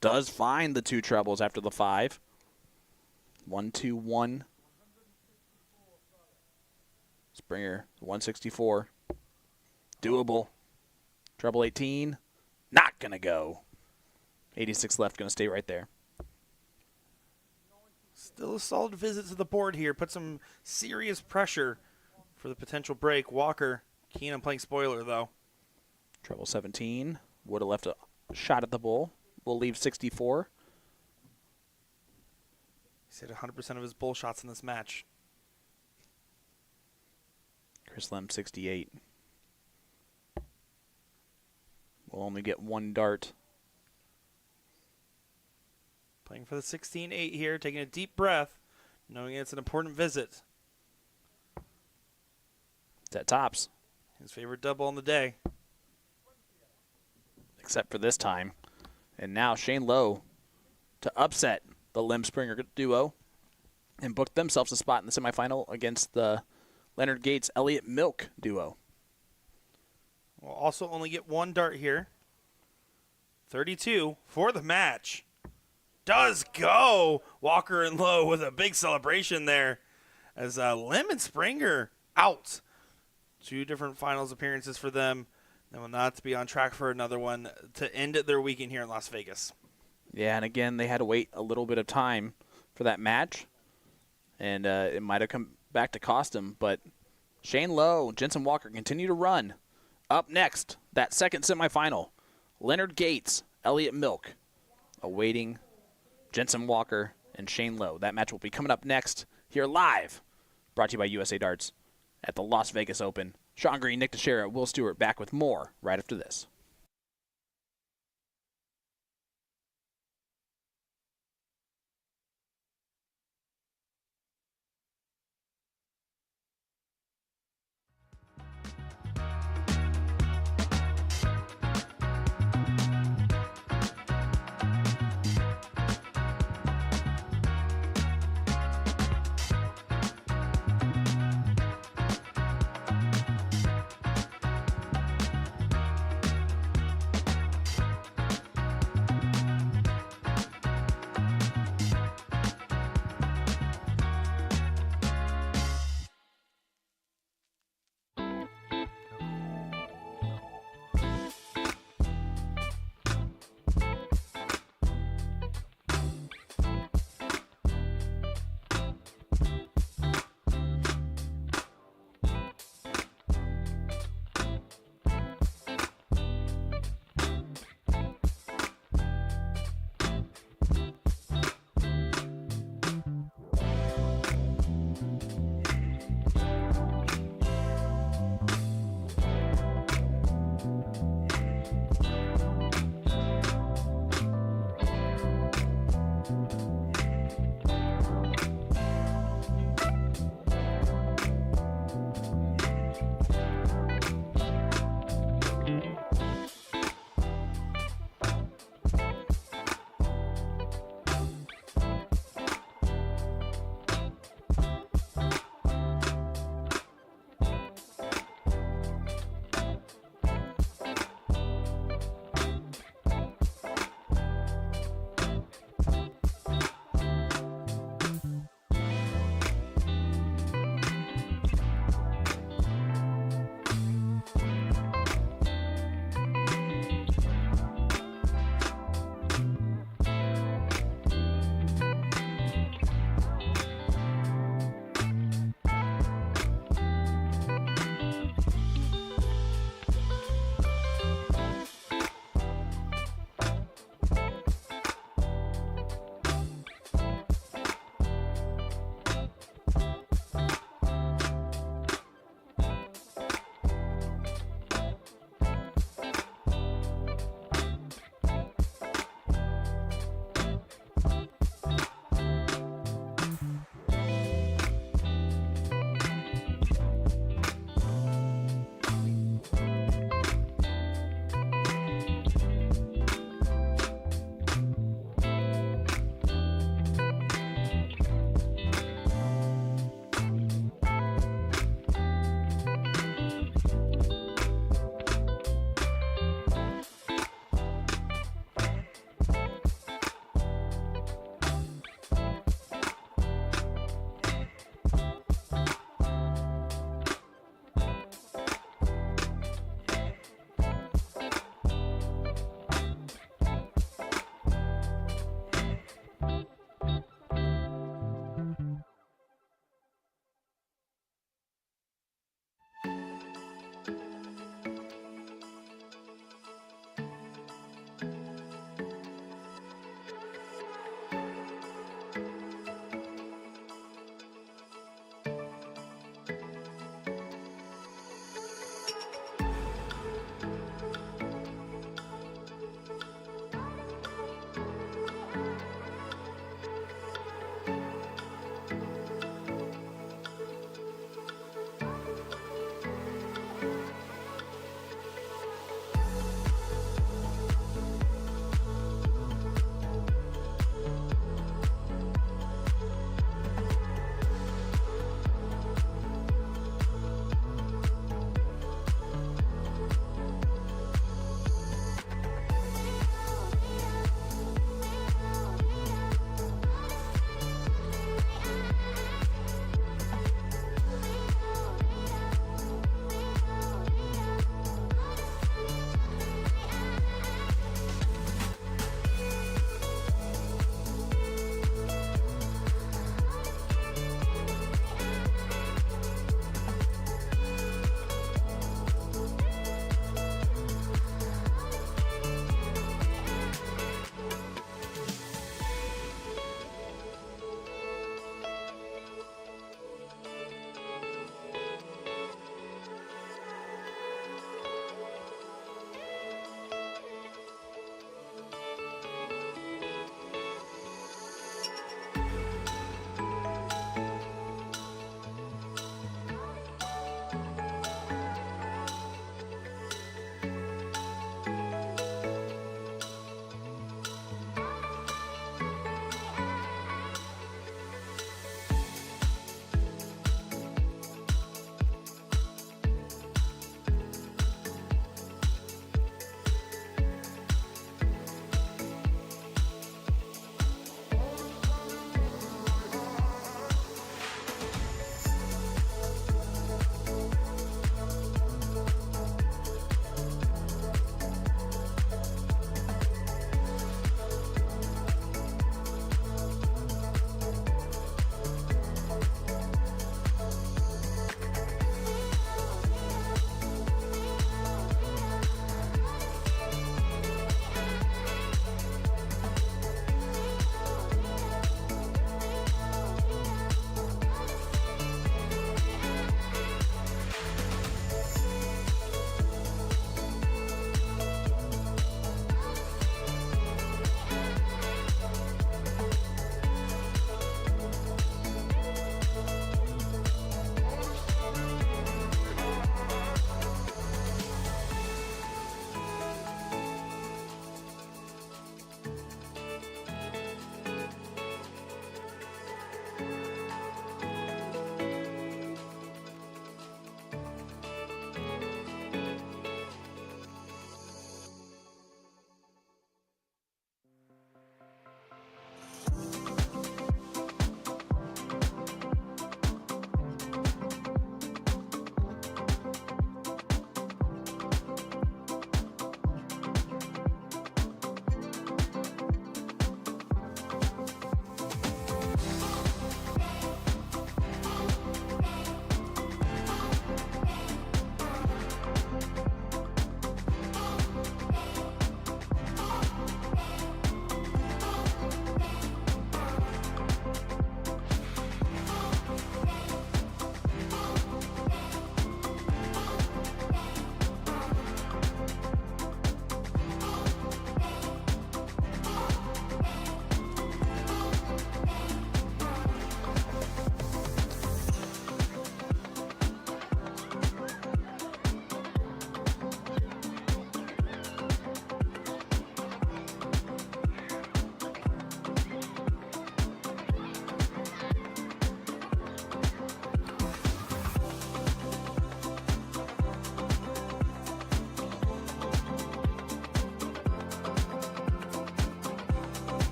Does find the 2 trebles after the 5. 1, 2, 1. Springer, 164. Doable. Treble 18. Not going to go. 86 left, going to stay right there. Still a solid visit to the board here. Put some serious pressure for the potential break. Walker, keen on playing spoiler, though. Treble 17. Would have left a shot at the bull. We'll leave 64. He's hit 100% of his bull shots in this match. Chris Lem, 68. We'll only get 1 dart. Playing for the 16-8 here, taking a deep breath, knowing it's an important visit. It's at tops. His favorite double on the day. Except for this time. And now Shane Lowe to upset the Lim Springer duo and book themselves a spot in the semifinal against the Leonard Gates Elliott Milk duo. We'll also only get 1 dart here. 32 for the match. Does go. Walker and Lowe with a big celebration there as Lim and Springer out. 2 different finals appearances for them. They will not be on track for another one to end their weekend here in Las Vegas. Yeah, and again, they had to wait a little bit of time for that match, and it might have come back to cost them. But Shane Lowe, Jensen Walker continue to run. Up next, that second semifinal, Leonard Gates, Elliott Milk, awaiting Jensen Walker and Shane Lowe. That match will be coming up next here live, brought to you by USA Darts at the Las Vegas Open. Sean Green, Nick Teixeira, Will Stewart back with more right after this.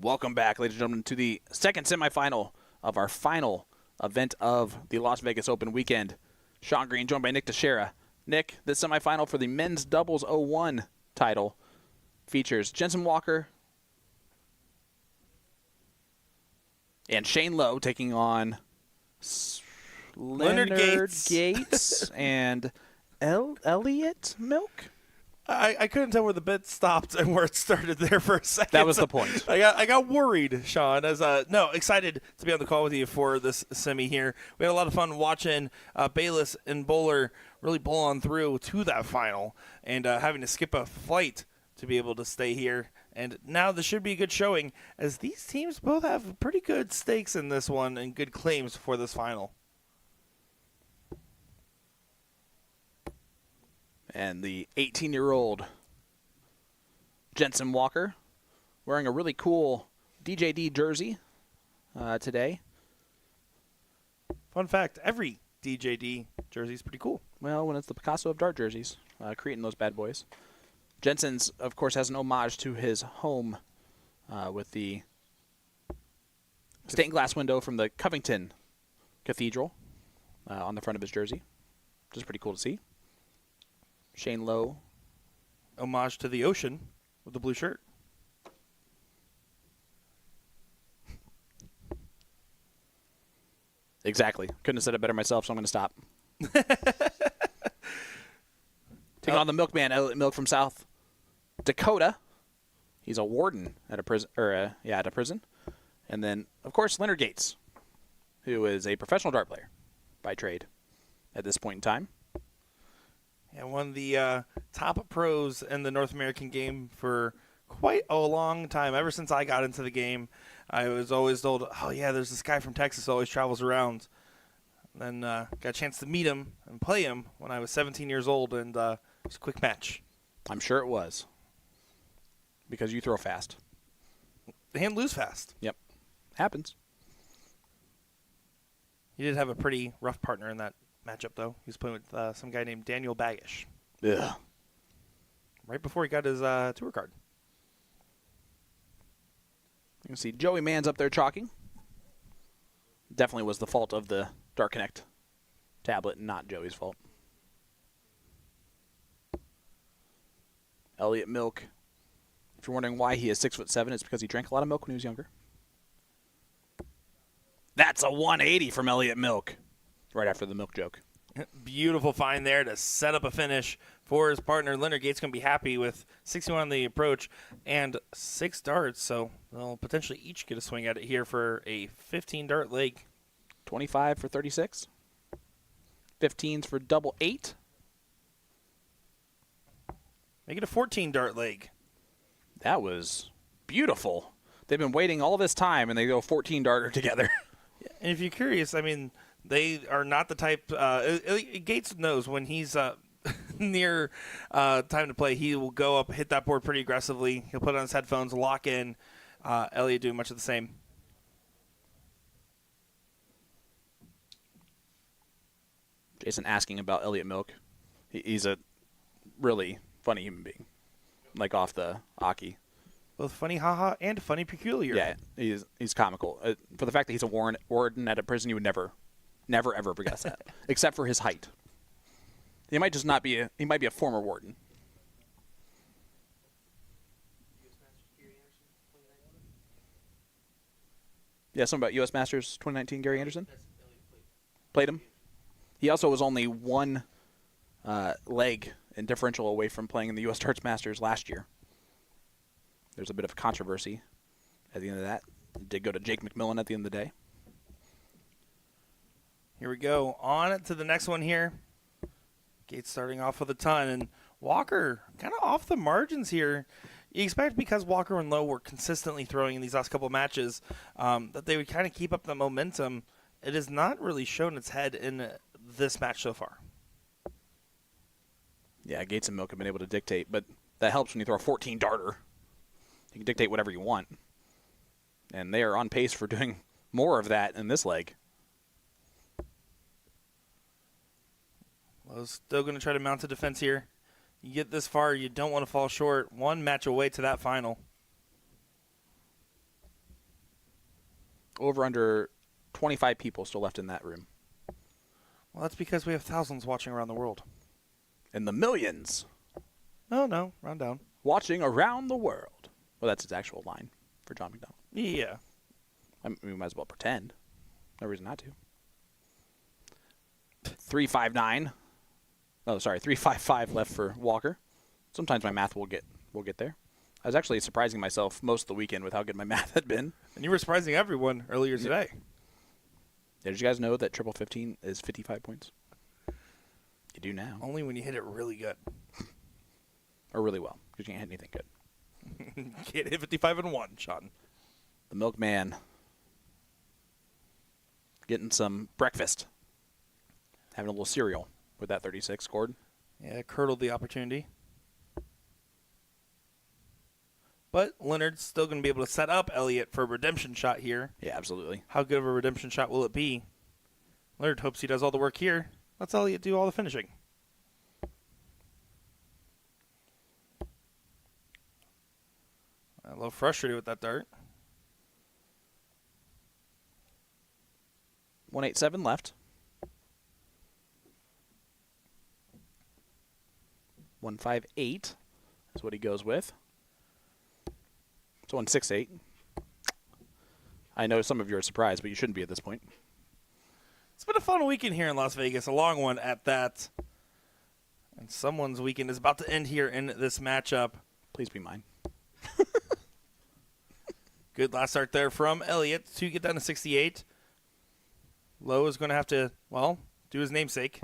Welcome back, ladies and gentlemen, to the second semifinal of our final event of the Las Vegas Open weekend. Sean Green joined by Nick Teixeira. Nick, this semifinal for the men's doubles 01 title features Jensen Walker and Shane Lowe taking on Leonard Gates and Elliott Milk. I couldn't tell where the bit stopped and where it started there for a second. That was the point. I got worried, Sean. Excited to be on the call with you for this semi here. We had a lot of fun watching Bayless and Bowler really bowl on through to that final, and having to skip a flight to be able to stay here. And now this should be a good showing, as these teams both have pretty good stakes in this one and good claims for this final. And the 18-year-old Jensen Walker wearing a really cool DJD jersey today. Fun fact, every DJD jersey is pretty cool. Well, when it's the Picasso of Dart jerseys, creating those bad boys. Jensen's, of course, has an homage to his home with the stained glass window from the Covington Cathedral on the front of his jersey, which is pretty cool to see. Shane Lowe. Homage to the ocean with the blue shirt. Exactly. Couldn't have said it better myself, so I'm going to stop. Taking on the milkman, Elliott Milk from South Dakota. He's a warden at a prison, at a prison. And then, of course, Leonard Gates, who is a professional dart player by trade at this point in time. And one of the top pros in the North American game for quite a long time. Ever since I got into the game, I was always told, oh, yeah, there's this guy from Texas who always travels around. Then got a chance to meet him and play him when I was 17 years old, and it was a quick match. I'm sure it was. Because you throw fast. And lose fast. Yep. Happens. He did have a pretty rough partner in that matchup, though. He was playing with some guy named Daniel Baggish. Ugh. Right before he got his tour card. You can see Joey Mann's up there chalking. Definitely was the fault of the Dart Connect tablet, not Joey's fault. Elliott Milk. If you're wondering why he is 6'7", it's because he drank a lot of milk when he was younger. That's a 180 from Elliott Milk. Right after the milk joke. Beautiful find there to set up a finish for his partner. Leonard Gates going to be happy with 61 on the approach and 6 darts, so they'll potentially each get a swing at it here for a 15-dart leg. 25 for 36. 15s for double 8. Make it a 14-dart leg. That was beautiful. They've been waiting all this time, and they go 14-darter together. And if you're curious, I mean, they are not the type. Gates knows when he's near time to play, he will go up, hit that board pretty aggressively. He'll put on his headphones, lock in. Elliott doing much of the same. Jason asking about Elliott Milk. He's a really funny human being, like off the Aki. Both funny, haha, and funny, peculiar. Yeah, he's comical. For the fact that he's a warden at a prison, you would never ever guess that, except for his height. He might just not be he might be a former warden. Yeah, something about U.S. Masters 2019, Gary Anderson? Played him. He also was only one leg in differential away from playing in the U.S. Darts Masters last year. There's a bit of controversy at the end of that. It did go to Jake McMillan at the end of the day. Here we go. On to the next one here. Gates starting off with a ton, and Walker kind of off the margins here. You expect, because Walker and Lowe were consistently throwing in these last couple of matches, that they would kind of keep up the momentum. It has not really shown its head in this match so far. Yeah, Gates and Milk have been able to dictate, but that helps when you throw a 14-darter. You can dictate whatever you want. And they are on pace for doing more of that in this leg. Well, still going to try to mount a defense here. You get this far, you don't want to fall short. One match away to that final. Over under 25 people still left in that room. Well, that's because we have thousands watching around the world. And the millions No, round down. watching around the world. Well, that's his actual line for John McDonald. Yeah. I mean, we might as well pretend. No reason not to. 359. Oh, sorry, 355 left for Walker. Sometimes my math will get there. I was actually surprising myself most of the weekend with how good my math had been. And you were surprising everyone earlier today. Did you guys know that triple 15 is 55 points? You do now. Only when you hit it really good. Or really well, because you can't hit anything good. Can't hit 55 and 1, Sean. The milkman getting some breakfast. Having a little cereal with that 36 scored. Yeah, curdled the opportunity. But Leonard's still going to be able to set up Elliott for a redemption shot here. Yeah, absolutely. How good of a redemption shot will it be? Leonard hopes he does all the work here. Let's Elliott do all the finishing. A little frustrated with that dart. 187 left. 158 is what he goes with. So 168. I know some of you are surprised, but you shouldn't be at this point. It's been a fun weekend here in Las Vegas, a long one at that. And someone's weekend is about to end here in this matchup. Please be mine. Good last start there from Elliott to get down to 68. Lowe is going to have to, well, do his namesake.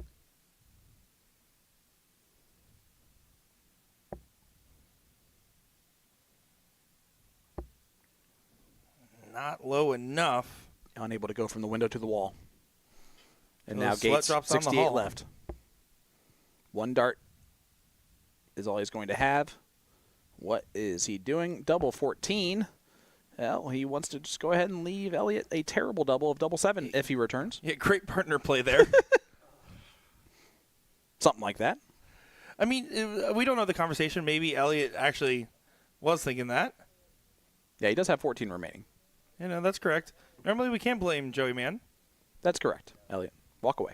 Not low enough. Unable to go from the window to the wall. And Well, now Slut Gates, drops down the 68 hall. left. One dart is all he's going to have. What is he doing? Double 14. Well, he wants to just go ahead and leave Elliott a terrible double of double 7 if he returns. Yeah, great partner play there. Something like that. I mean, we don't know the conversation. Maybe Elliott actually was thinking that. Yeah, he does have 14 remaining. You know, that's correct. Normally we can't blame Joey Man. That's correct, Elliott. Walk away.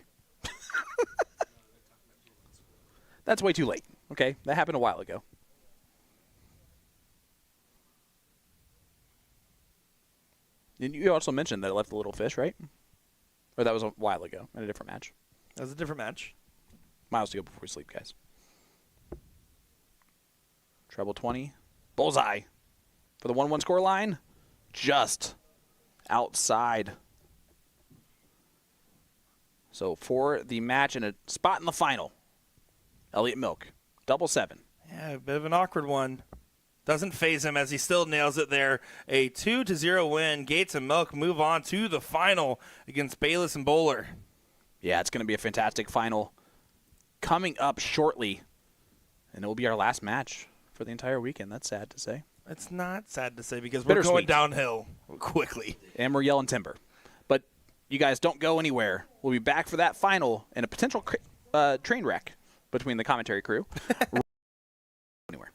That's way too late. Okay, that happened a while ago. And you also mentioned that it left the little fish, right? Or that was a while ago in a different match. That was a different match. Miles to go before we sleep, guys. Treble 20. Bullseye for the 1-1 score line. Just outside. So for the match and a spot in the final, Elliott Milk, double 7. Yeah, a bit of an awkward one. Doesn't phase him as he still nails it there. A 2-0 win. Gates and Milk move on to the final against Bayless and Bowler. Yeah, it's going to be a fantastic final coming up shortly. And it will be our last match for the entire weekend. That's sad to say. It's not sad to say because we're going Bittersweet. downhill quickly. And we're yelling timber. But you guys don't go anywhere. We'll be back for that final and a potential train wreck between the commentary crew. Anywhere.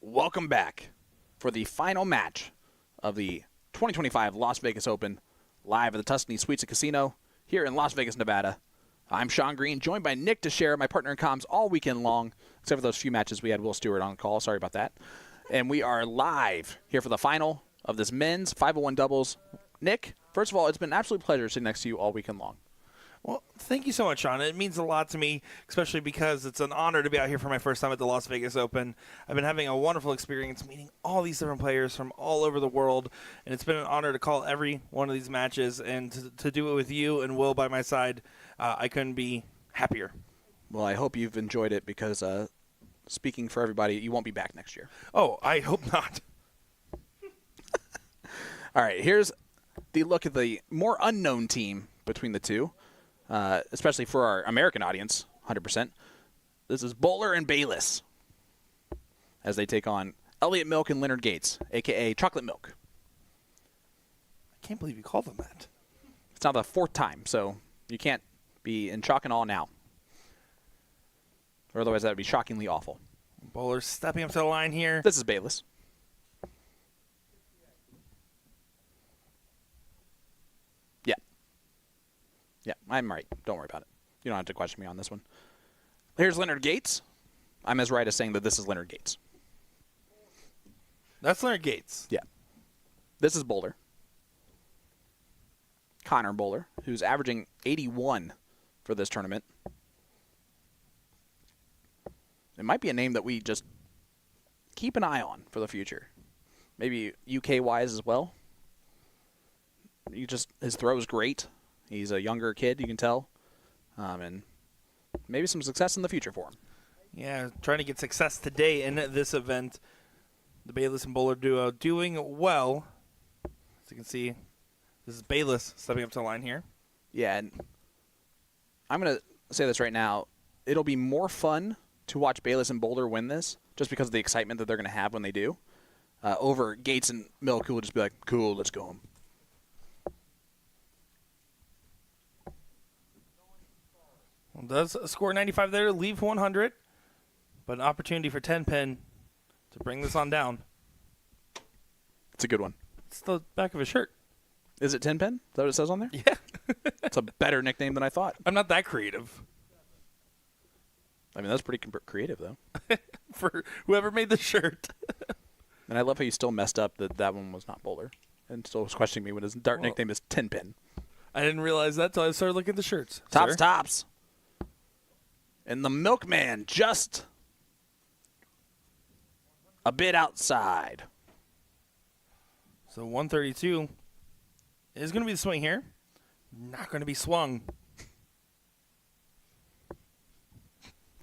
welcome back for the final match of the 2025 Las Vegas Open, live at the Tuscany Suites and Casino here in Las Vegas, Nevada. I'm Sean Green, joined by Nick Teixeira, my partner in comms, all weekend long, except for those few matches we had Will Stewart on call. Sorry about that. And we are live here for the final of this men's 501 doubles. Nick, first of all, it's been an absolute pleasure sitting next to you all weekend long. Well, thank you so much, Sean. It means a lot to me, especially because it's an honor to be out here for my first time at the Las Vegas Open. I've been having a wonderful experience meeting all these different players from all over the world, and it's been an honor to call every one of these matches and to do it with you and Will by my side. I couldn't be happier. Well, I hope you've enjoyed it because, speaking for everybody, you won't be back next year. Oh, I hope not. All right, here's the look at the more unknown team between the two. Especially for our American audience, 100%. This is Bowler and Bayless as they take on Elliott Milk and Leonard Gates, a.k.a. Chocolate Milk. I can't believe you called them that. It's now the fourth time, so you can't be in shock and awe now. Or otherwise that would be shockingly awful. Bowler stepping up to the line here. This is Bayless. Yeah, I'm right. Don't worry about it. You don't have to question me on this one. Here's Leonard Gates. I'm as right as saying that this is Leonard Gates. That's Leonard Gates. Yeah. This is Bowler. Connor Bowler, who's averaging 81 for this tournament. It might be a name that we just keep an eye on for the future. Maybe UK-wise as well. His throw is great. He's a younger kid, you can tell. And maybe some success in the future for him. Yeah, trying to get success today in this event. The Bayless and Bowler duo doing well. As you can see, this is Bayless stepping up to the line here. Yeah, and I'm going to say this right now. It'll be more fun to watch Bayless and Bowler win this just because of the excitement that they're going to have when they do. Over Gates and Milk, who will just be like, cool, let's go home. Well, does score 95 there, leave 100, but an opportunity for 10-pin to bring this on down. It's a good one. It's the back of his shirt. Is it 10 Pin? Is that what it says on there? Yeah. It's a better nickname than I thought. I'm not that creative. I mean, that's pretty creative, though. For whoever made the shirt. And I love how you still messed up that one was not Bowler and still was questioning me when his dark nickname is 10 Pin. I didn't realize that until I started looking at the shirts. Tops, Sir? tops. And the Milkman just a bit outside. So 132 is going to be the swing here. Not going to be swung.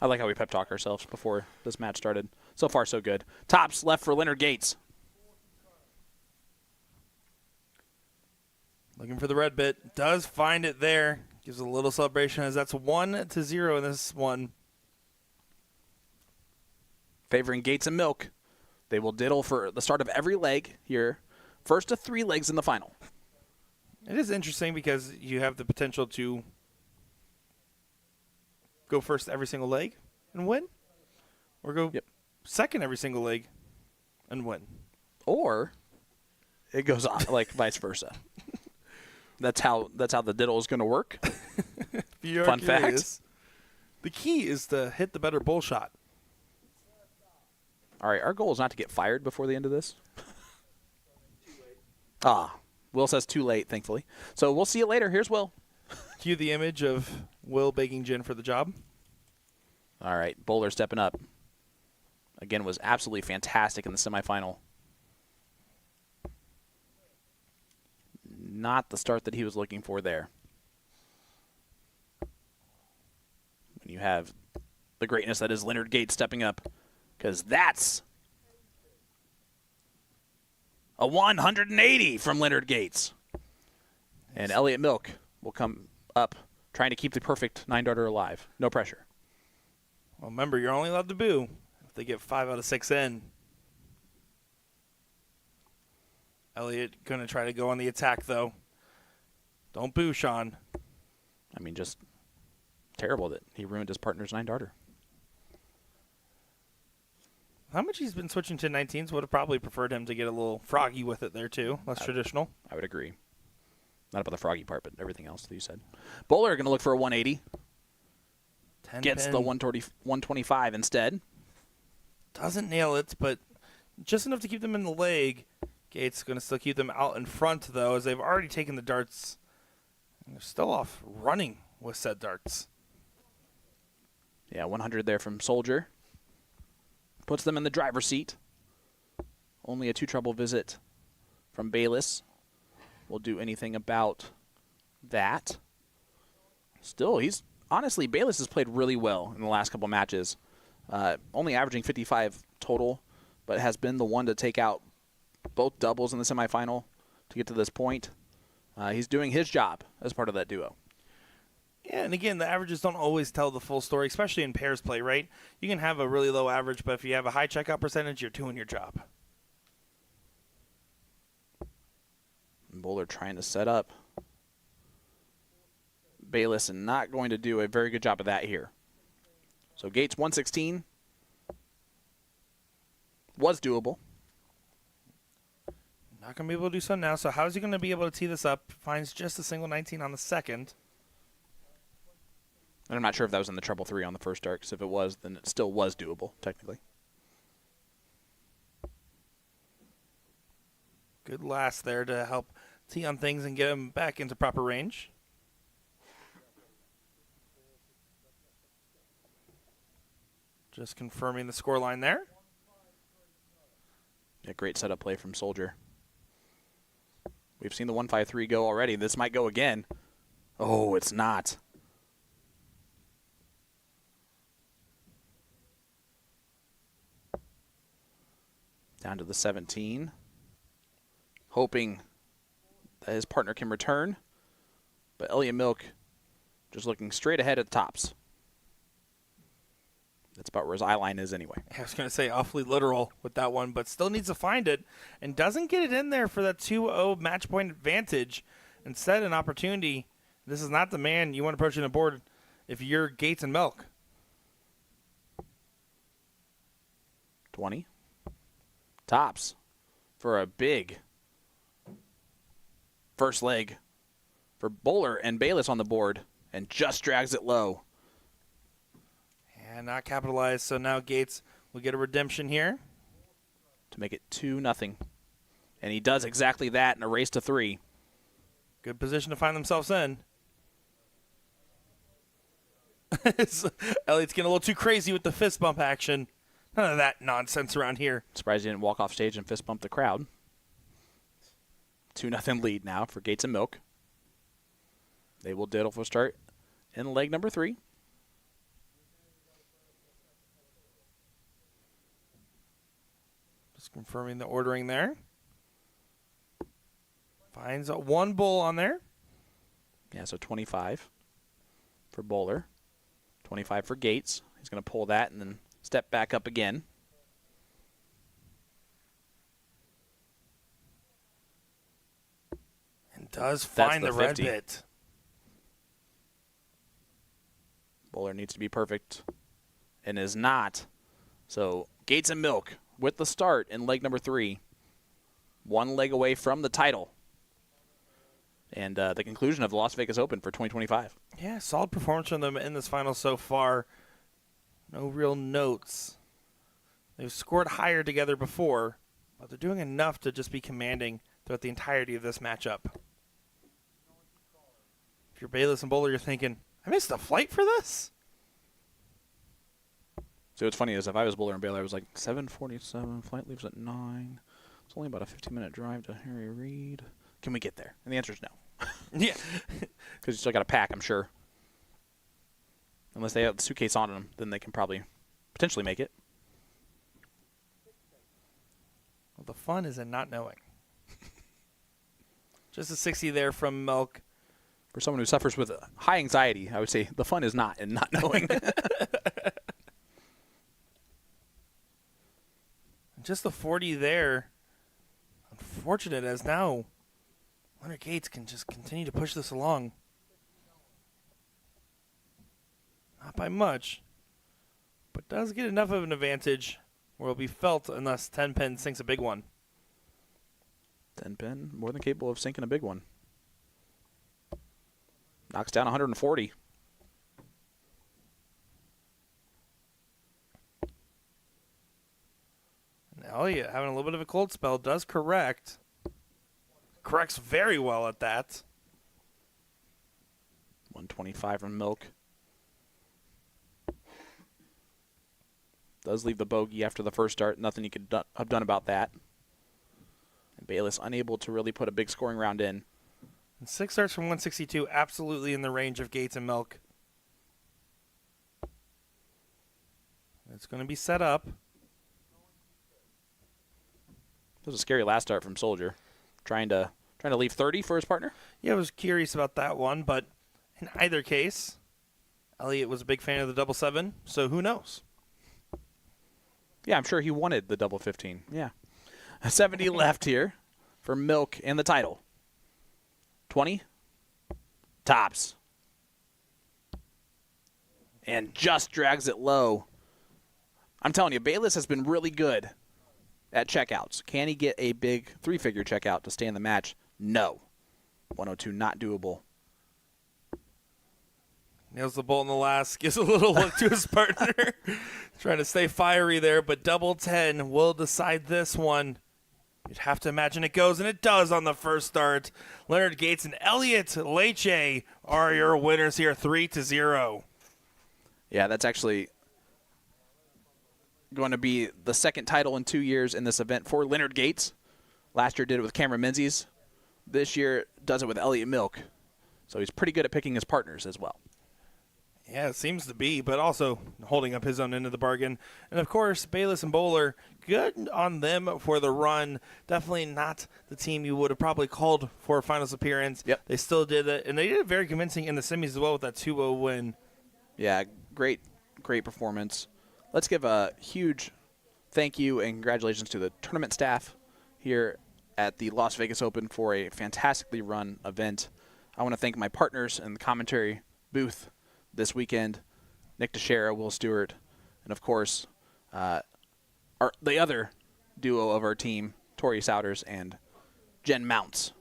I like how we pep talk ourselves before this match started. So far, so good. Tops left for Leonard Gates. Looking for the red bit. Does find it there. Gives a little celebration as that's 1-0 in this one. Favoring Gates and Milk. They will diddle for the start of every leg here. First of 3 legs in the final. It is interesting because you have the potential to go first every single leg and win. Or go second every single leg and win. Or it goes on like vice versa. That's how the diddle is going to work. Fun fact. The key is to hit the better bull shot. All right, our goal is not to get fired before the end of this. Will says too late, thankfully. So we'll see you later. Here's Will. Cue the image of Will baking gin for the job. All right, Bowler stepping up. Again, was absolutely fantastic in the semifinal. Not the start that he was looking for there. When you have the greatness that is Leonard Gates stepping up, because that's a 180 from Leonard Gates. And Elliott Milk will come up trying to keep the perfect 9-darter alive. No pressure. Well, remember, you're only allowed to boo if they get 5 out of 6 in. Elliott going to try to go on the attack, though. Don't boo, Sean. I mean, just terrible that he ruined his partner's 9-darter. How much he's been switching to 19s, would have probably preferred him to get a little froggy with it there, too. Less traditional. I would agree. Not about the froggy part, but everything else that you said. Bowler going to look for a 180. Gets the 125 instead. Doesn't nail it, but just enough to keep them in the leg. Gates going to still keep them out in front, though, as they've already taken the darts. And they're still off running with said darts. Yeah, 100 there from Soldier. Puts them in the driver's seat. Only a 2-trouble visit from Bayless. Will do anything about that. Still, honestly, Bayless has played really well in the last couple matches. Only averaging 55 total, but has been the one to take out both doubles in the semifinal to get to this point. He's doing his job as part of that duo. Yeah, and again, the averages don't always tell the full story, especially in pairs play, right? You can have a really low average, but if you have a high checkout percentage, you're doing your job. Bowler trying to set up Bayless and not going to do a very good job of that here. So Gates 116 was doable. Not going to be able to do so now, so how is he going to be able to tee this up? Finds just a single 19 on the second. And I'm not sure if that was in the treble 3 on the first dart, because if it was, then it still was doable, technically. Good last there to help tee on things and get him back into proper range. Just confirming the scoreline there. Yeah, great setup play from Soldier. We've seen the 153 go already. This might go again. Oh, it's not. Down to the 17. Hoping that his partner can return. But Elliott Milk just looking straight ahead at the tops. That's about where his eye line is anyway. I was going to say awfully literal with that one, but still needs to find it and doesn't get it in there for that 2-0 match point advantage. Instead, an opportunity. This is not the man you want approaching the board if you're Gates and Milk. 20. Tops for a big first leg for Bowler and Bayless on the board and just drags it low. And not capitalized, so now Gates will get a redemption here. To make it 2-0. And he does exactly that in a race to 3. Good position to find themselves in. Elliott's getting a little too crazy with the fist bump action. None of that nonsense around here. Surprised he didn't walk off stage and fist bump the crowd. 2-0 lead now for Gates and Milk. They will diddle for start in leg number 3. Just confirming the ordering there. Finds one bull on there. Yeah, so 25 for Bowler. 25 for Gates. He's going to pull that and then step back up again. And does find the the red 50. bit. Bowler needs to be perfect and is not. So Gates and Milk with the start in leg number 3. One leg away from the title. And the conclusion of the Las Vegas Open for 2025. Yeah, solid performance from them in this final so far. No real notes. They've scored higher together before, but they're doing enough to just be commanding throughout the entirety of this matchup. If you're Bayless and Bowler, you're thinking, I missed a flight for this? So what's funny is if I was Bowler and Baylor, I was like 7:47, flight leaves at 9. It's only about a 15-minute drive to Harry Reid. Can we get there? And the answer is no. Yeah. Because you still got to pack, I'm sure. Unless they have the suitcase on them, then they can probably potentially make it. Well, the fun is in not knowing. Just a 60 there from Milk. For someone who suffers with high anxiety, I would say the fun is not in not knowing. Just the 40 there. Unfortunate as now Leonard Gates can just continue to push this along. Not by much, but does get enough of an advantage will be felt unless 10-pin sinks a big one. 10-pin, more than capable of sinking a big one. Knocks down 140. And Elliott having a little bit of a cold spell does correct. Corrects very well at that. 125 from Milk. Does leave the bogey after the first start. Nothing you could have done about that. And Bayless unable to really put a big scoring round in. And 6 starts from 162, absolutely in the range of Gates and Milk. It's going to be set up. It was a scary last start from Soldier. Trying to leave 30 for his partner. Yeah, I was curious about that one, but in either case, Elliott was a big fan of the double 7, so who knows? Yeah, I'm sure he wanted the double 15. Yeah. 70 left here for Milk and the title. 20. Tops. And just drags it low. I'm telling you, Bayless has been really good at checkouts. Can he get a big 3-figure checkout to stay in the match? No. 102 not doable. Nails the bolt in the last, gives a little look to his partner. Trying to stay fiery there, but double 10 will decide this one. You'd have to imagine it goes, and it does on the first start. Leonard Gates and Elliott Leche are your winners here, 3-0. Yeah, that's actually going to be the second title in 2 years in this event for Leonard Gates. Last year did it with Cameron Menzies. This year does it with Elliott Milk. So he's pretty good at picking his partners as well. Yeah, it seems to be, but also holding up his own end of the bargain. And, of course, Bayless and Bowler, good on them for the run. Definitely not the team you would have probably called for a finals appearance. Yep. They still did it, and they did it very convincing in the semis as well with that 2-0 win. Yeah, great performance. Let's give a huge thank you and congratulations to the tournament staff here at the Las Vegas Open for a fantastically run event. I want to thank my partners in the commentary booth this weekend, Nick Teixeira, Will Stewart, and, of course, the other duo of our team, Tori Souders and Jen Mounts.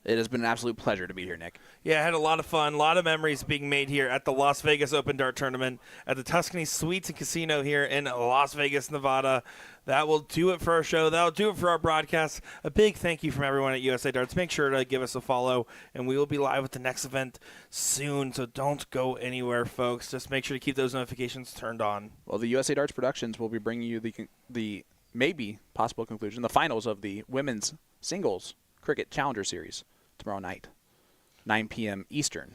It has been an absolute pleasure to be here, Nick. Yeah, I had a lot of fun, a lot of memories being made here at the Las Vegas Open Dart Tournament at the Tuscany Suites and Casino here in Las Vegas, Nevada. That will do it for our show. That will do it for our broadcast. A big thank you from everyone at USA Darts. Make sure to give us a follow, and we will be live with the next event soon, so don't go anywhere, folks. Just make sure to keep those notifications turned on. Well, the USA Darts Productions will be bringing you the maybe possible conclusion, the finals of the women's singles cricket challenger series tomorrow night, 9 p.m. Eastern,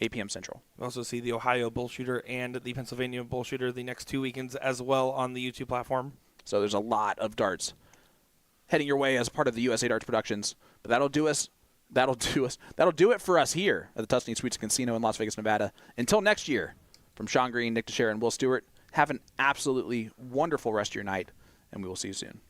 8 p.m. Central. We'll also see the Ohio Bull Shooter and the Pennsylvania Bull Shooter the next 2 weekends as well on the YouTube platform. So there's a lot of darts heading your way as part of the USA Darts Productions. But that'll do it for us here at the Tuscany Suites Casino in Las Vegas, Nevada. Until next year, from Sean Green, Nick Teixeira, and Will Stewart, have an absolutely wonderful rest of your night, and we will see you soon.